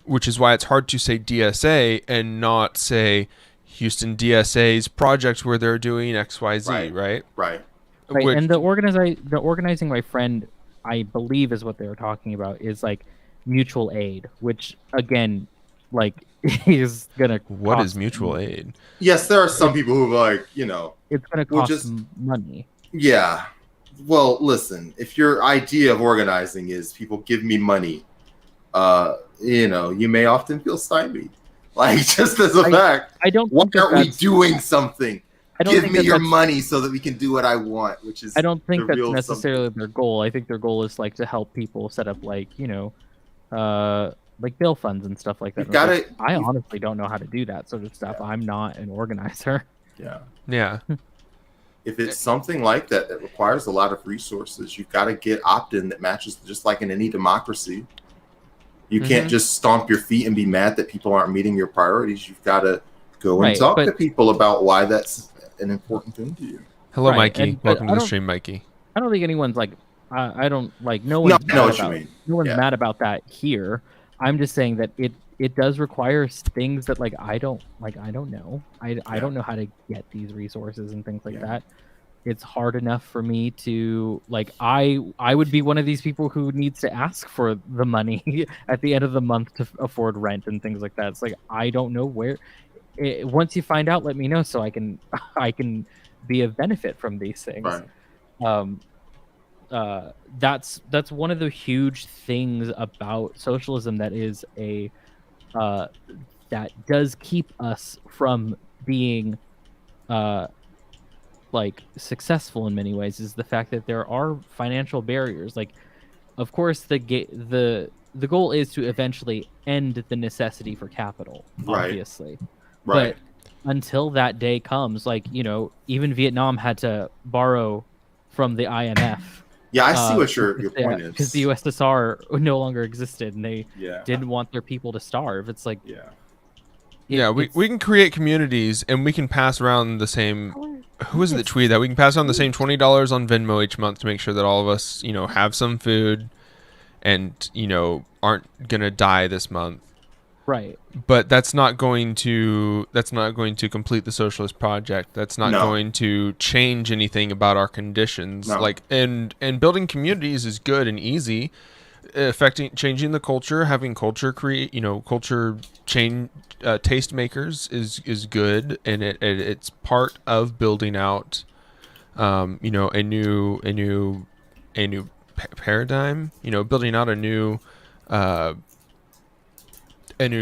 it's hard to say DSA and not say Houston DSA's project where they're doing XYZ, right? Right. And the organizing, my friend, I believe is what they were talking about, is like mutual aid, which again, like, is gonna. What is mutual aid? Yes, there are some people who are like, it's gonna cost money. Yeah. Well, listen, if your idea of organizing is people give me money, you may often feel stymied. Like, just as a fact. I don't. Why aren't we doing something? Give me your money so that we can do what I want, which is. I don't think that's necessarily their goal. I think their goal is like to help people set up like like bail funds and stuff like that. I honestly don't know how to do that sort of stuff. Yeah. I'm not an organizer. Yeah. If it's something like that requires a lot of resources, you've got to get opt-in that matches, just like in any democracy. You can't just stomp your feet and be mad that people aren't meeting your priorities. You've got to go and talk to people about why that's an important thing to you. Hello, Mikey. Welcome to the stream, Mikey. I don't think anyone's like, I don't like, no one's mad about that here. I'm just saying that it does require things that like I don't know. I don't know how to get these resources and things like that. It's hard enough for me to like I would be one of these people who needs to ask for the money at the end of the month to afford rent and things like that. It's like I don't know where. Once you find out, let me know so I can be of benefit from these things. Right. That's one of the huge things about socialism that is that does keep us from being like successful in many ways, is the fact that there are financial barriers. Like, of course, the goal is to eventually end the necessity for capital, obviously. Right. But until that day comes, like, even Vietnam had to borrow from the IMF. Yeah, I see what your point is. Because the USSR no longer existed, and they didn't want their people to starve. It's like... we can create communities, and we can pass around the same... Who was it that tweeted that? We can pass around the same $20 on Venmo each month to make sure that all of us, have some food and, aren't going to die this month. Right. But that's not going to complete the socialist project. That's not going to change anything about our conditions. No. Like, and building communities is good and easy. Changing the culture, having culture create, culture change, taste makers is good, and it's part of building out, a new paradigm. Building out a new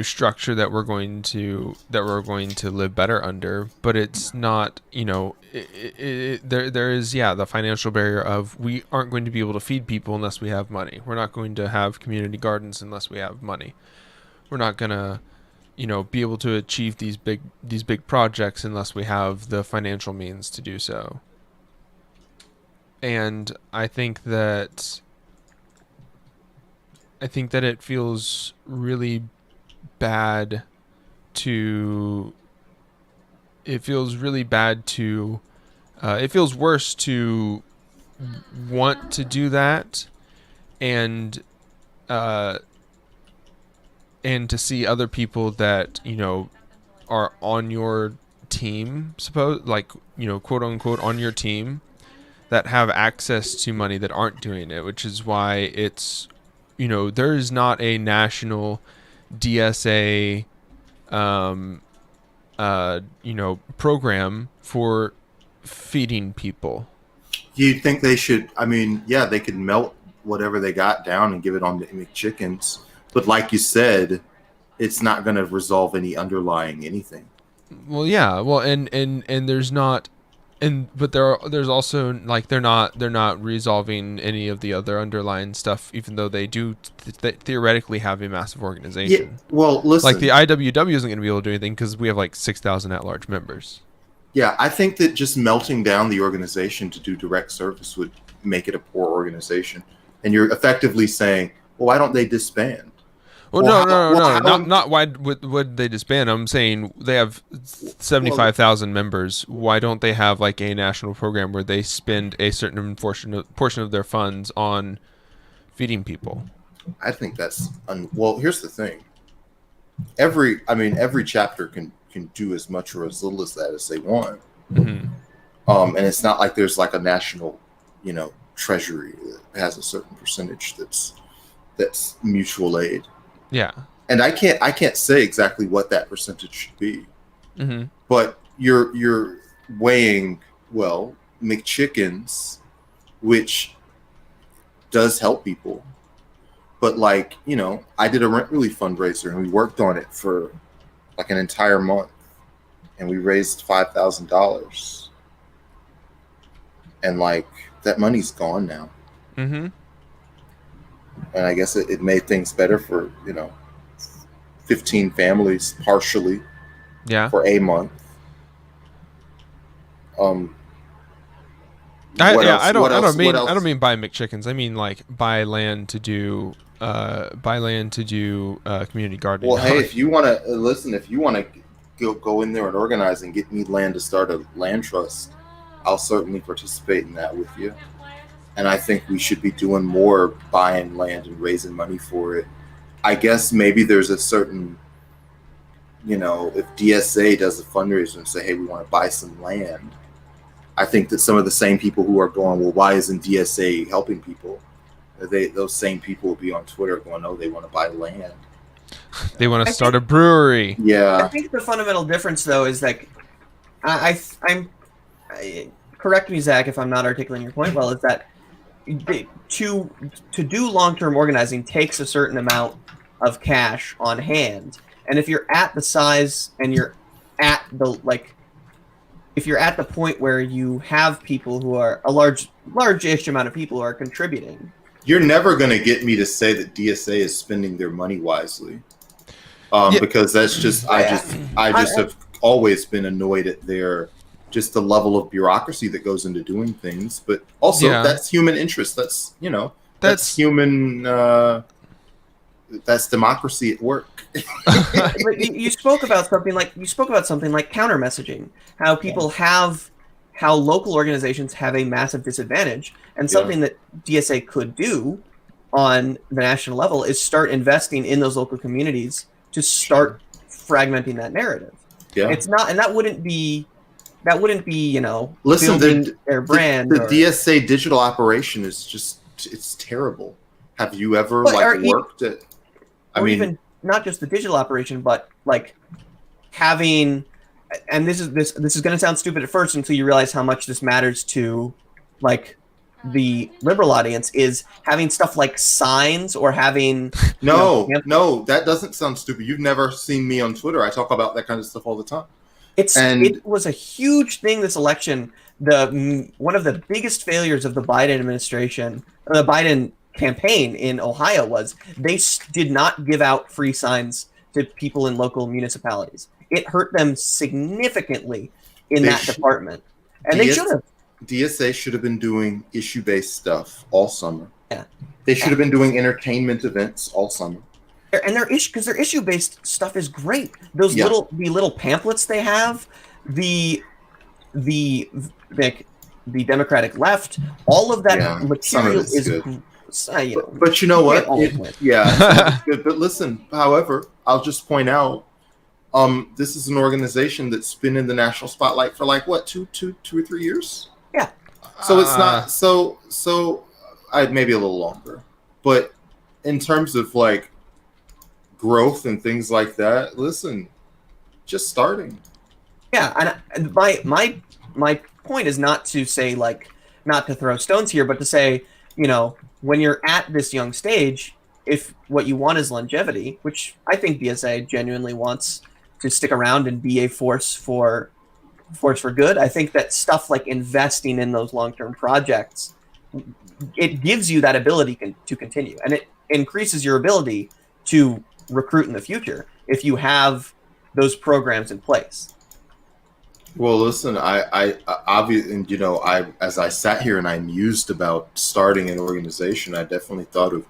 structure that we're going to live better under, but it's not, there is the financial barrier of we aren't going to be able to feed people unless we have money. We're not going to have community gardens unless we have money. We're not going to be able to achieve these big projects unless we have the financial means to do so. And I think that it feels really bad to it feels worse to want to do that and to see other people that are on your team, quote unquote on your team, that have access to money that aren't doing it, which is why it's there is not a national DSA program for feeding people. You think they should? I mean, yeah, they could melt whatever they got down and give it on to McChickens, but like you said, it's not going to resolve any underlying anything. Well, yeah, well, and there's not, but there's also they're not resolving any of the other underlying stuff, even though they do theoretically have a massive organization. Yeah, well, listen, the IWW isn't going to be able to do anything because we have 6,000 at-large members. Yeah, I think that just melting down the organization to do direct service would make it a poor organization, and you're effectively saying, well, why don't they disband? Well, no. Not why would they disband? I'm saying they have 75,000 members. Why don't they have a national program where they spend a certain portion of their funds on feeding people? I think that's well. Here's the thing. Every chapter can do as much or as little as that as they want. Mm-hmm. And it's not like there's a national, treasury that has a certain percentage that's mutual aid. Yeah. And I can't say exactly what that percentage should be. Mm-hmm. But you're weighing, well, McChickens, which does help people. But I did a rent relief fundraiser and we worked on it for an entire month and we raised $5,000. And that money's gone now. Mm-hmm. And I guess it made things better for 15 families partially. Yeah. For a month. I don't mean buy McChickens. I mean buy land to do community gardening. Well, hey, if you want to go in there and organize and get me land to start a land trust, I'll certainly participate in that with you. And I think we should be doing more buying land and raising money for it. I guess maybe there's a certain, if DSA does a fundraiser and say, hey, we want to buy some land, I think that some of the same people who are going, well, why isn't DSA helping people? Those same people will be on Twitter going, oh, they want to buy land. They want to start a brewery. Yeah. I think the fundamental difference, though, is correct me, Zach, if I'm not articulating your point well, is that to do long-term organizing takes a certain amount of cash on hand. And if you're at the size and you're at the if you're at the point where you have people who are a large-ish amount of people who are contributing, you're never going to get me to say that DSA is spending their money wisely, because that's just I just have always been annoyed at just the level of bureaucracy that goes into doing things, but also that's human interest. That's that's human. That's democracy at work. But you spoke about something like counter messaging. How local organizations have a massive disadvantage, and something that DSA could do on the national level is start investing in those local communities to start fragmenting that narrative. Yeah, it's not, and that wouldn't be listen, building their brand. The DSA digital operation is it's terrible. Have you ever worked at? Even not just the digital operation, but having, and this is going to sound stupid at first until you realize how much this matters to the liberal audience is having stuff like signs or having no, that doesn't sound stupid. You've never seen me on Twitter. I talk about that kind of stuff all the time. It was a huge thing this election. One of the biggest failures of the Biden administration, or the Biden campaign in Ohio, was they did not give out free signs to people in local municipalities. It hurt them significantly in that department, and they should have. DSA should have been doing issue-based stuff all summer. Yeah, they should have been doing entertainment events all summer. And their issue-based stuff is great. Those little pamphlets they have, the Democratic left, all of that material is good. But you know what? But listen, however, I'll just point out, this is an organization that's been in the national spotlight for like what, two or 3 years? Yeah. So it's not so maybe a little longer, but in terms of like growth and things like that, listen, just starting. Yeah, and my point is not to say not to throw stones here, but to say, when you're at this young stage, if what you want is longevity, which I think DSA genuinely wants to stick around and be a force for good, I think that stuff like investing in those long-term projects, it gives you that ability to continue, and it increases your ability to recruit in the future if you have those programs in place. Well, listen, I obviously, and as I sat here and I mused about starting an organization, I definitely thought of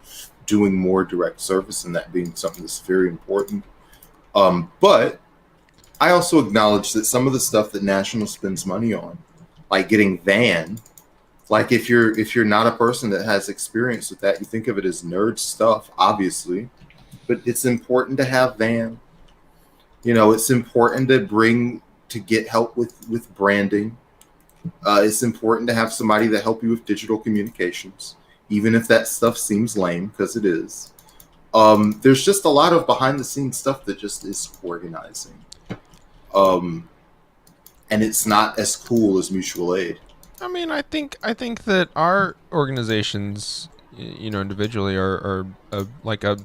doing more direct service and that being something that's very important. But I also acknowledge that some of the stuff that National spends money on, like getting van, like if you're not a person that has experience with that, you think of it as nerd stuff, obviously, but it's important to have van. It's important to get help with branding. It's important to have somebody that help you with digital communications, even if that stuff seems lame, because it is. There's just a lot of behind the scenes stuff that just is organizing. And it's not as cool as mutual aid. I mean, I think that our organizations, individually are like a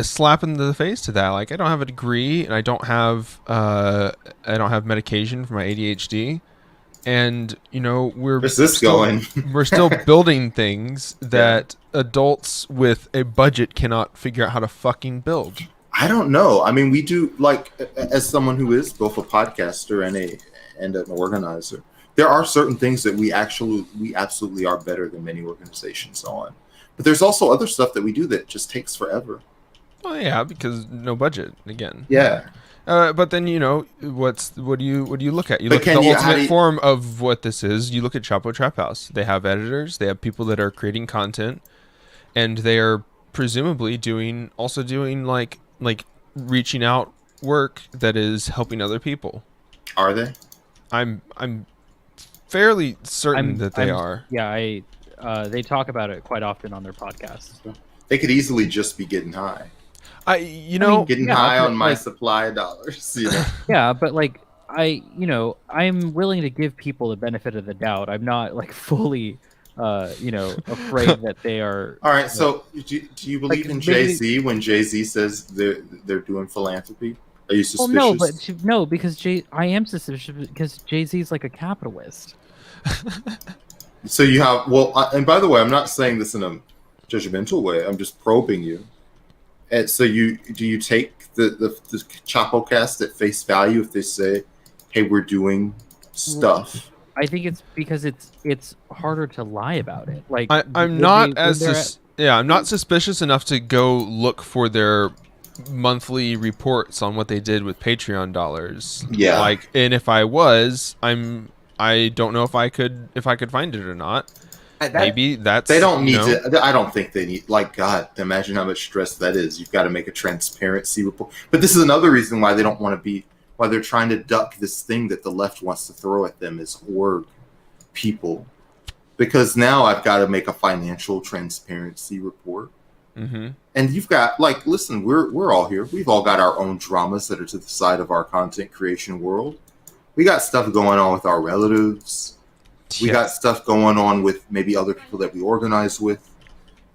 slap in the face to that. Like, I don't have a degree and I don't have medication for my ADHD, and where's this going? We're still building things that adults with a budget cannot figure out how to fucking build. I don't know. I mean, we do, like, as someone who is both a podcaster and an organizer, there are certain things that we absolutely are better than many organizations on. But there's also other stuff that we do that just takes forever. Well, yeah, because no budget again. Yeah. But then what do you look at? You look at the ultimate form of what this is. You look at Chapo Trap House. They have editors. They have people that are creating content, and they are presumably doing like reaching out work that is helping other people. Are they? I'm fairly certain that they are. Yeah, they talk about it quite often on their podcasts. So. They could easily just be getting high. Getting high on my supply of dollars. Yeah, but I'm willing to give people the benefit of the doubt. I'm not fully, afraid that they are. All right. So, do you believe in Jay-Z when Jay-Z says they're doing philanthropy? Are you suspicious? Well, no, because I am suspicious because Jay-Z is like a capitalist. So you have and by the way, I'm not saying this in a judgmental way. I'm just probing you. And so do you take the Chapo cast at face value if they say, "Hey, we're doing stuff"? I think it's because it's harder to lie about it. Like I'm not suspicious enough to go look for their monthly reports on what they did with Patreon dollars. Yeah. And if I was, I don't know if I could find it or not. Maybe that's they don't need to. I don't think they need. Like, God, imagine how much stress that is. You've got to make a transparency report. But this is another reason why they don't want to be. Why they're trying to duck this thing that the left wants to throw at them as org people, because now I've got to make a financial transparency report. Mm-hmm. And you've got listen, we're all here. We've all got our own dramas that are to the side of our content creation world. We got stuff going on with our relatives. We got stuff going on with maybe other people that we organize with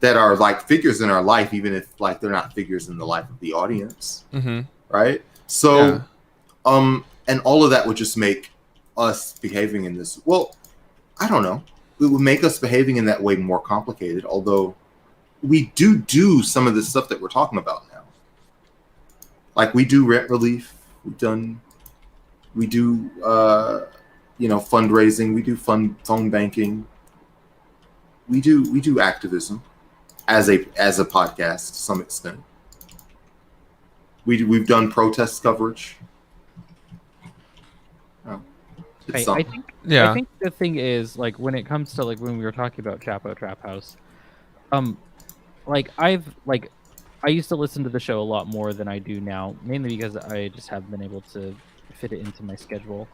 that are like figures in our life, even if like they're not figures in the life of the audience. Mm-hmm. Right? So, and all of that would just make us behaving in this. Well, I don't know. It would make us behaving in that way more complicated. Although we do some of the stuff that we're talking about now. Like we do rent relief. We do fundraising. We do phone banking. We do activism as a podcast to some extent. We've done protest coverage. I think the thing is, like, when it comes to, like, when we were talking about Chapo Trap House, I used to listen to the show a lot more than I do now, mainly because I just haven't been able to fit it into my schedule.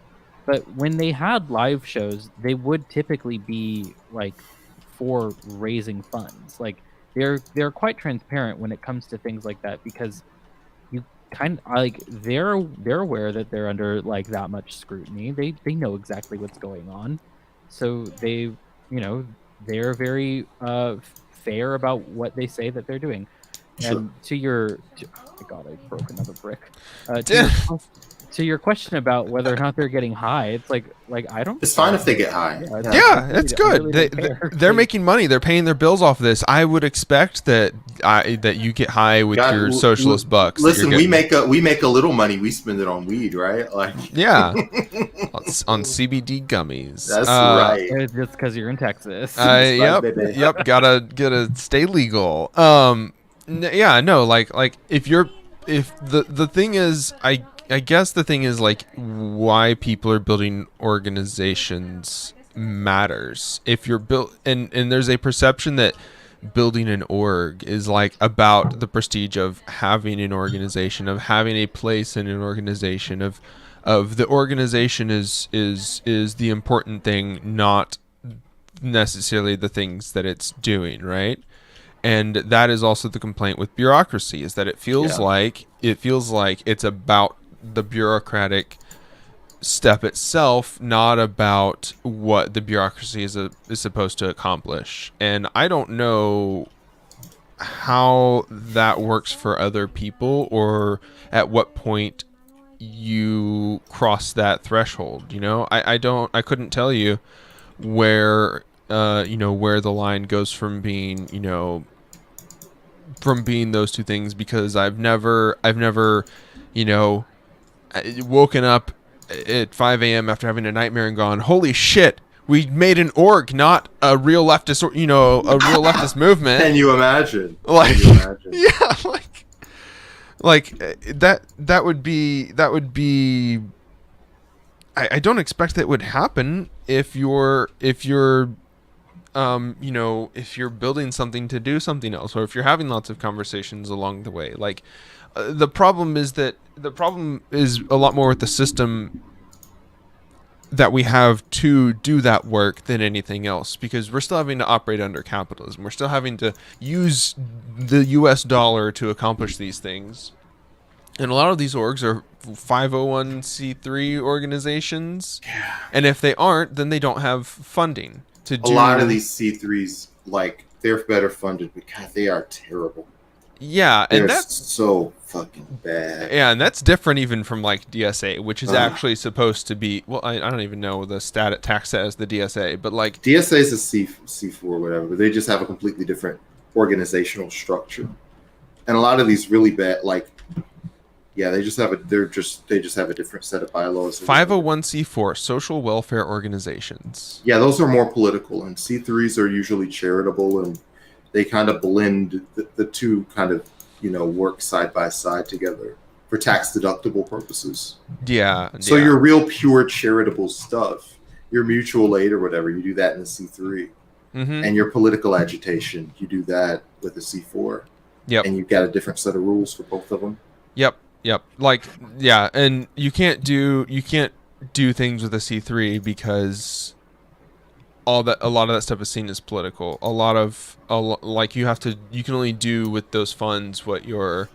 But when they had live shows, they would typically be like for raising funds. Like they're quite transparent when it comes to things like that, because you kind of like they're aware that they're under like that much scrutiny. They know exactly what's going on, so they're very fair about what they say that they're doing. Sure. And oh my God, I broke another brick. To your question about whether or not they're getting high, it's like I don't. It's fine if they get high. Yeah, it's good. They're making money. They're paying their bills off of this. I would expect that you get high with your socialist bucks. Listen, we make a little money. We spend it on weed, right? Like yeah, on CBD gummies. That's right. Just because you're in Texas. Yep. Gotta stay legal. If the thing is, I guess the thing is like why people are building organizations matters. If you're built and there's a perception that building an org is like about the prestige of having an organization, of having a place in an organization, of the organization is the important thing, not necessarily the things that it's doing, right? And that is also the complaint with bureaucracy, is that it feels like it's about the bureaucratic step itself, not about what the bureaucracy is supposed to accomplish. And I don't know how that works for other people, or at what point you cross that threshold. I couldn't tell you where where the line goes from being those two things, because I've never woken up at 5 a.m. after having a nightmare and gone, holy shit, we made an org, not a real leftist, a real leftist movement. Can you imagine? Yeah, that would be. I don't expect that would happen if you're building something to do something else, or if you're having lots of conversations along the way. Like, the problem is a lot more with the system that we have to do that work than anything else, because we're still having to operate under capitalism. We're still having to use the US dollar to accomplish these things. And a lot of these orgs are 501c3 organizations. Yeah. And if they aren't, then they don't have funding to do. A lot of these C3s, like, they're better funded, but God, they are terrible. Yeah, and that's so fucking bad. Yeah, and that's different even from like DSA, which is actually supposed to be. Well, I don't even know the tax set as the DSA, but like DSA is a C4 or whatever. But they just have a completely different organizational structure, and a lot of these really bad, like, yeah, they just have a different set of bylaws. 501c4 social welfare organizations. Yeah, those are more political, and C3s are usually charitable, and they kind of blend the two, kind of, work side by side together for tax deductible purposes. Yeah. So your real pure charitable stuff, your mutual aid or whatever, you do that in a C3. Mm-hmm. And your political agitation, you do that with a C4. Yep. And you've got a different set of rules for both of them. Yep. Like, yeah, and you can't do things with a C3 because a lot of that stuff is seen as political. You can only do with those funds what your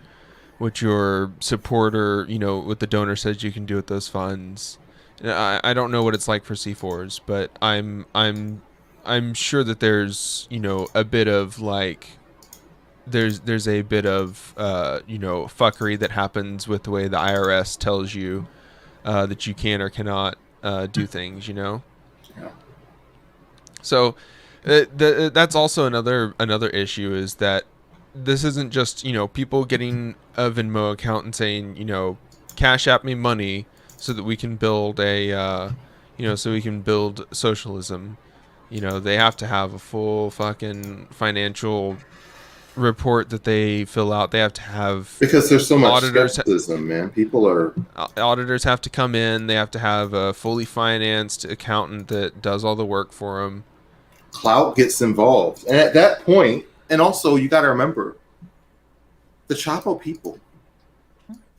supporter, what the donor says you can do with those funds. I don't know what it's like for C4s, but I'm sure that there's, you know, a bit of like there's a bit of you know, fuckery that happens with the way the IRS tells you that you can or cannot do things, you know. Yeah. So that's also another issue, is that this isn't just, you know, people getting a Venmo account and saying, you know, cash at me money so that we can build a you know, so we can build socialism. You know, they have to have a full fucking financial report that they fill out. They have to have, Because there's so much auditors skepticism, man. People are auditors have to come in. They have to have a fully financed accountant that does all the work for them. clout gets involved, and at that point, and also you got to remember the Chapo people.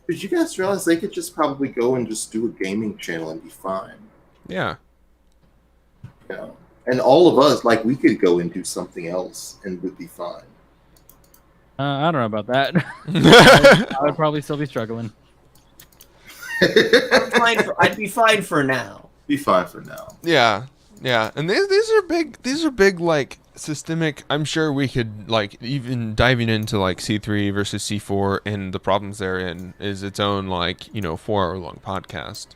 Did you guys realize they could just probably go and just do a gaming channel and be fine? Yeah. You know? And all of us, like, we could go and do something else and would be fine. I don't know about that. I would probably still be struggling. I'd be fine for now. Be fine for now. Yeah, yeah, and these are big like systemic. I'm sure we could, like, even diving into like C3 versus C4 and the problems therein is its own, like, you know, 4-hour long podcast.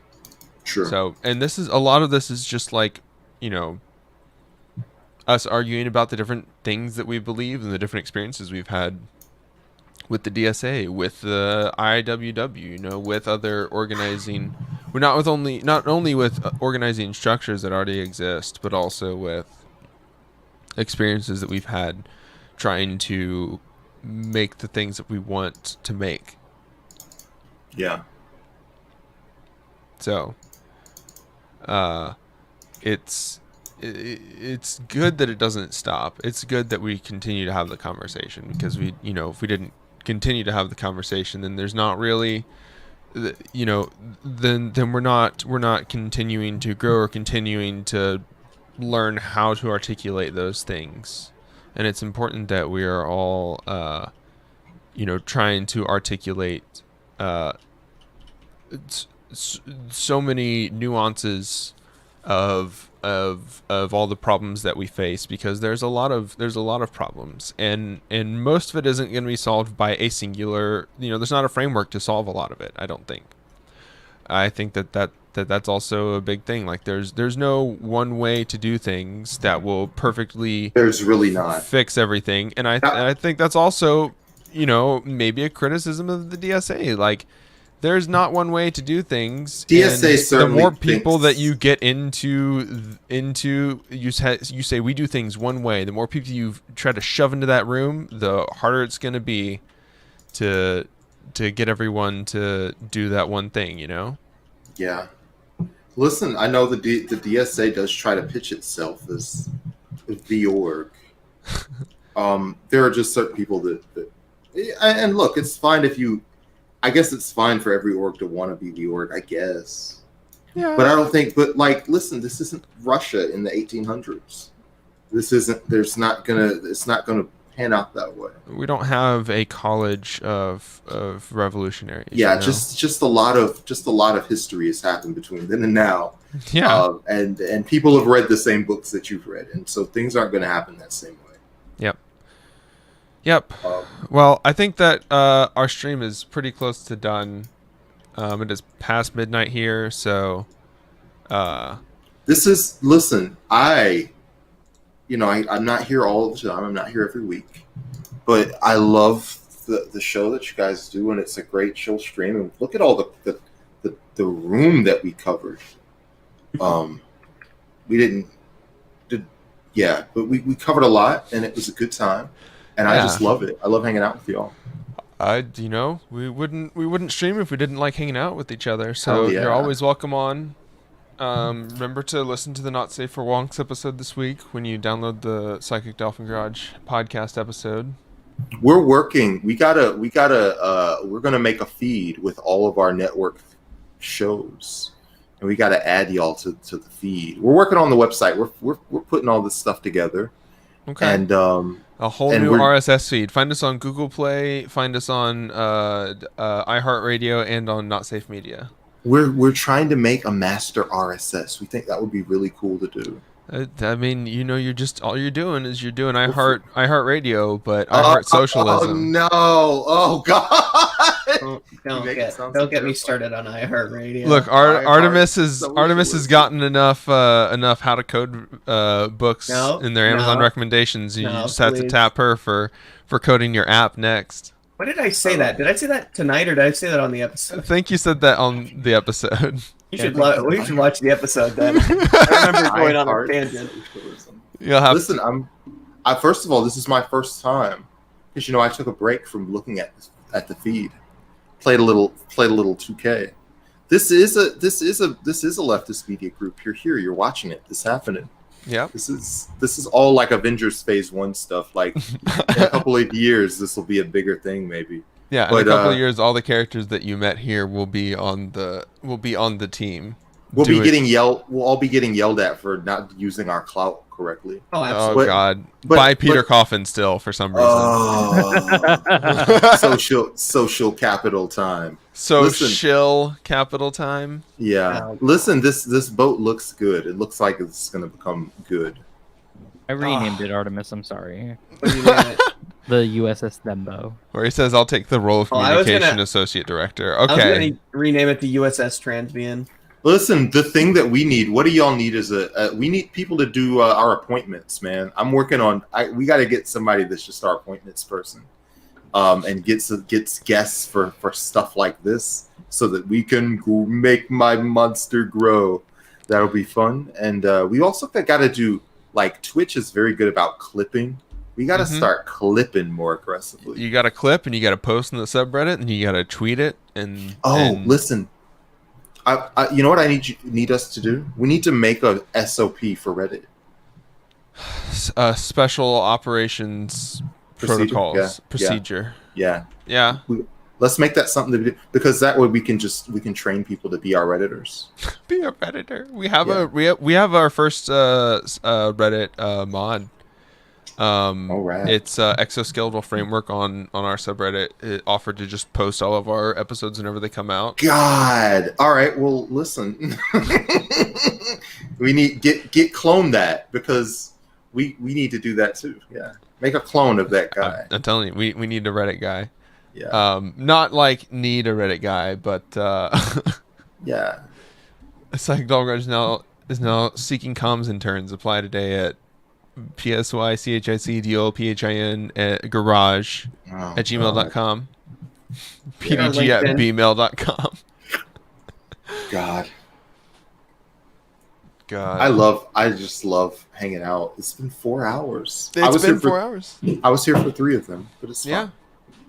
Sure. So, and this is a lot of this is just like, you know, us arguing about the different things that we believe and the different experiences we've had with the DSA, with the IWW, you know, with other organizing, not only with organizing structures that already exist, but also with experiences that we've had trying to make the things that we want to make. Yeah. So, it's good that it doesn't stop. It's good that we continue to have the conversation, because we, you know, if we didn't continue to have the conversation, then there's not really, you know, then we're not continuing to grow or continuing to learn how to articulate those things. And it's important that we are all, you know, trying to articulate so many nuances of all the problems that we face, because there's a lot of problems, and most of it isn't going to be solved by a singular, you know, there's not a framework to solve a lot of it. I think that's also a big thing. Like, there's no one way to do things that will perfectly, There's really not, fix everything. And I think that's also, you know, maybe a criticism of the DSA. Like, there's not one way to do things. DSA and certainly the more people thinks... that you get into you say we do things one way, the more people you try to shove into that room, the harder it's going to be to get everyone to do that one thing, you know? Yeah. Listen, I know the DSA does try to pitch itself as the org. There are just certain people that and look, it's fine if you, I guess it's fine for every org to want to be the org, I guess. Yeah. But I don't think, but like, listen, this isn't Russia in the 1800s. This isn't, it's not gonna pan out that way. We don't have a college of revolutionaries. Yeah, you know? just a lot of history has happened between then and now. Yeah. And people have read the same books that you've read, and so things aren't going to happen that same way. Yep. Well, I think that our stream is pretty close to done. It is past midnight here, so this is, listen, I'm not here all the time. I'm not here every week, but I love the show that you guys do, and it's a great show stream. And look at all the room that we covered. But we covered a lot, and it was a good time. And I just love it. I love hanging out with y'all. We wouldn't stream if we didn't like hanging out with each other. So you're always welcome on. Remember to listen to the Not Safe for Wonks episode this week when you download the Psychic Dolphin Garage podcast episode. We're working. We're gonna make a feed with all of our network shows, and we got to add y'all to the feed. We're working on the website. We're putting all this stuff together. Okay. And a whole new RSS feed. Find us on Google Play. Find us on iHeartRadio and on Not Safe Media. We're trying to make a master RSS. We think that would be really cool to do. I mean, you're just all you're doing is you're doing iHeart Radio, but I heart Oh socialism. no! Oh god! Don't get me started on iHeartRadio. Look, Artemis has socialism. gotten enough how to code books in their Amazon recommendations. You just have to tap her for coding your app next. When did I say that? Did I say that tonight or did I say that on the I episode? think you said that on the episode. We should watch the episode then. I remember going on a tangent. You'll have Listen, first of all, this is my first time because I took a break from looking at the feed. Played a little 2K. This is a leftist media group. You're here. You're watching it. It's happening. Yeah. This is all like Avengers Phase 1 stuff. Like in a couple of years, this will be a bigger thing, maybe. Yeah, in a couple of years, all the characters that you met here will be on the team. We'll all be getting yelled at for not using our clout correctly. Oh, absolutely. God! By Peter Coffin still for some reason. Social capital time. Social capital time. Yeah. Listen, this boat looks good. It looks like it's gonna become good. I renamed it Artemis. I'm sorry. What do you name it? The USS Thembo. Where he says, "I'll take the role of communication associate director." Okay. I was gonna rename it the USS Transbian. Listen, the thing that we need, what do y'all need is we need people to do our appointments, man. I'm working on, we got to get somebody that's just our appointments person and gets guests for stuff like this so that we can make my monster grow. That'll be fun. And we also got to do, like, Twitch is very good about clipping. We got to start clipping more aggressively. You got to clip and you got to post in the subreddit and you got to tweet it. Listen. You know what I need us to do? We need to make a SOP for Reddit. Special operations protocols procedure. Yeah. Yeah. Let's make that something to do because that way we can train people to be our Redditors. Be a Redditor. We have we have our first Reddit mod. Right. It's exoskeletal framework on our subreddit. It offered to just post all of our episodes whenever they come out. God. All right. Well, listen. We need get clone that because we need to do that too. Yeah. Make a clone of that guy. I'm telling you, we need a Reddit guy. Yeah. Not like need a Reddit guy, but yeah. Psychic Dolpins is now seeking comms interns. Apply today at psychicdolphin garage at gmail.com. pdg at bmail.com. God. I just love hanging out. It's been 4 hours. It's been 4 hours. I was here for 3 of them, but it's fun.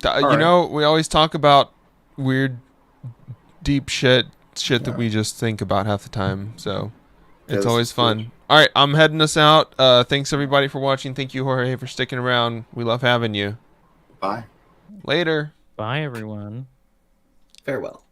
Yeah. We always talk about weird, deep shit that we just think about half the time. So it's always fun. Good. All right, I'm heading us out. Thanks everybody for watching. Thank you, Jorge, for sticking around. We love having you. Bye. Later. Bye, everyone. Farewell.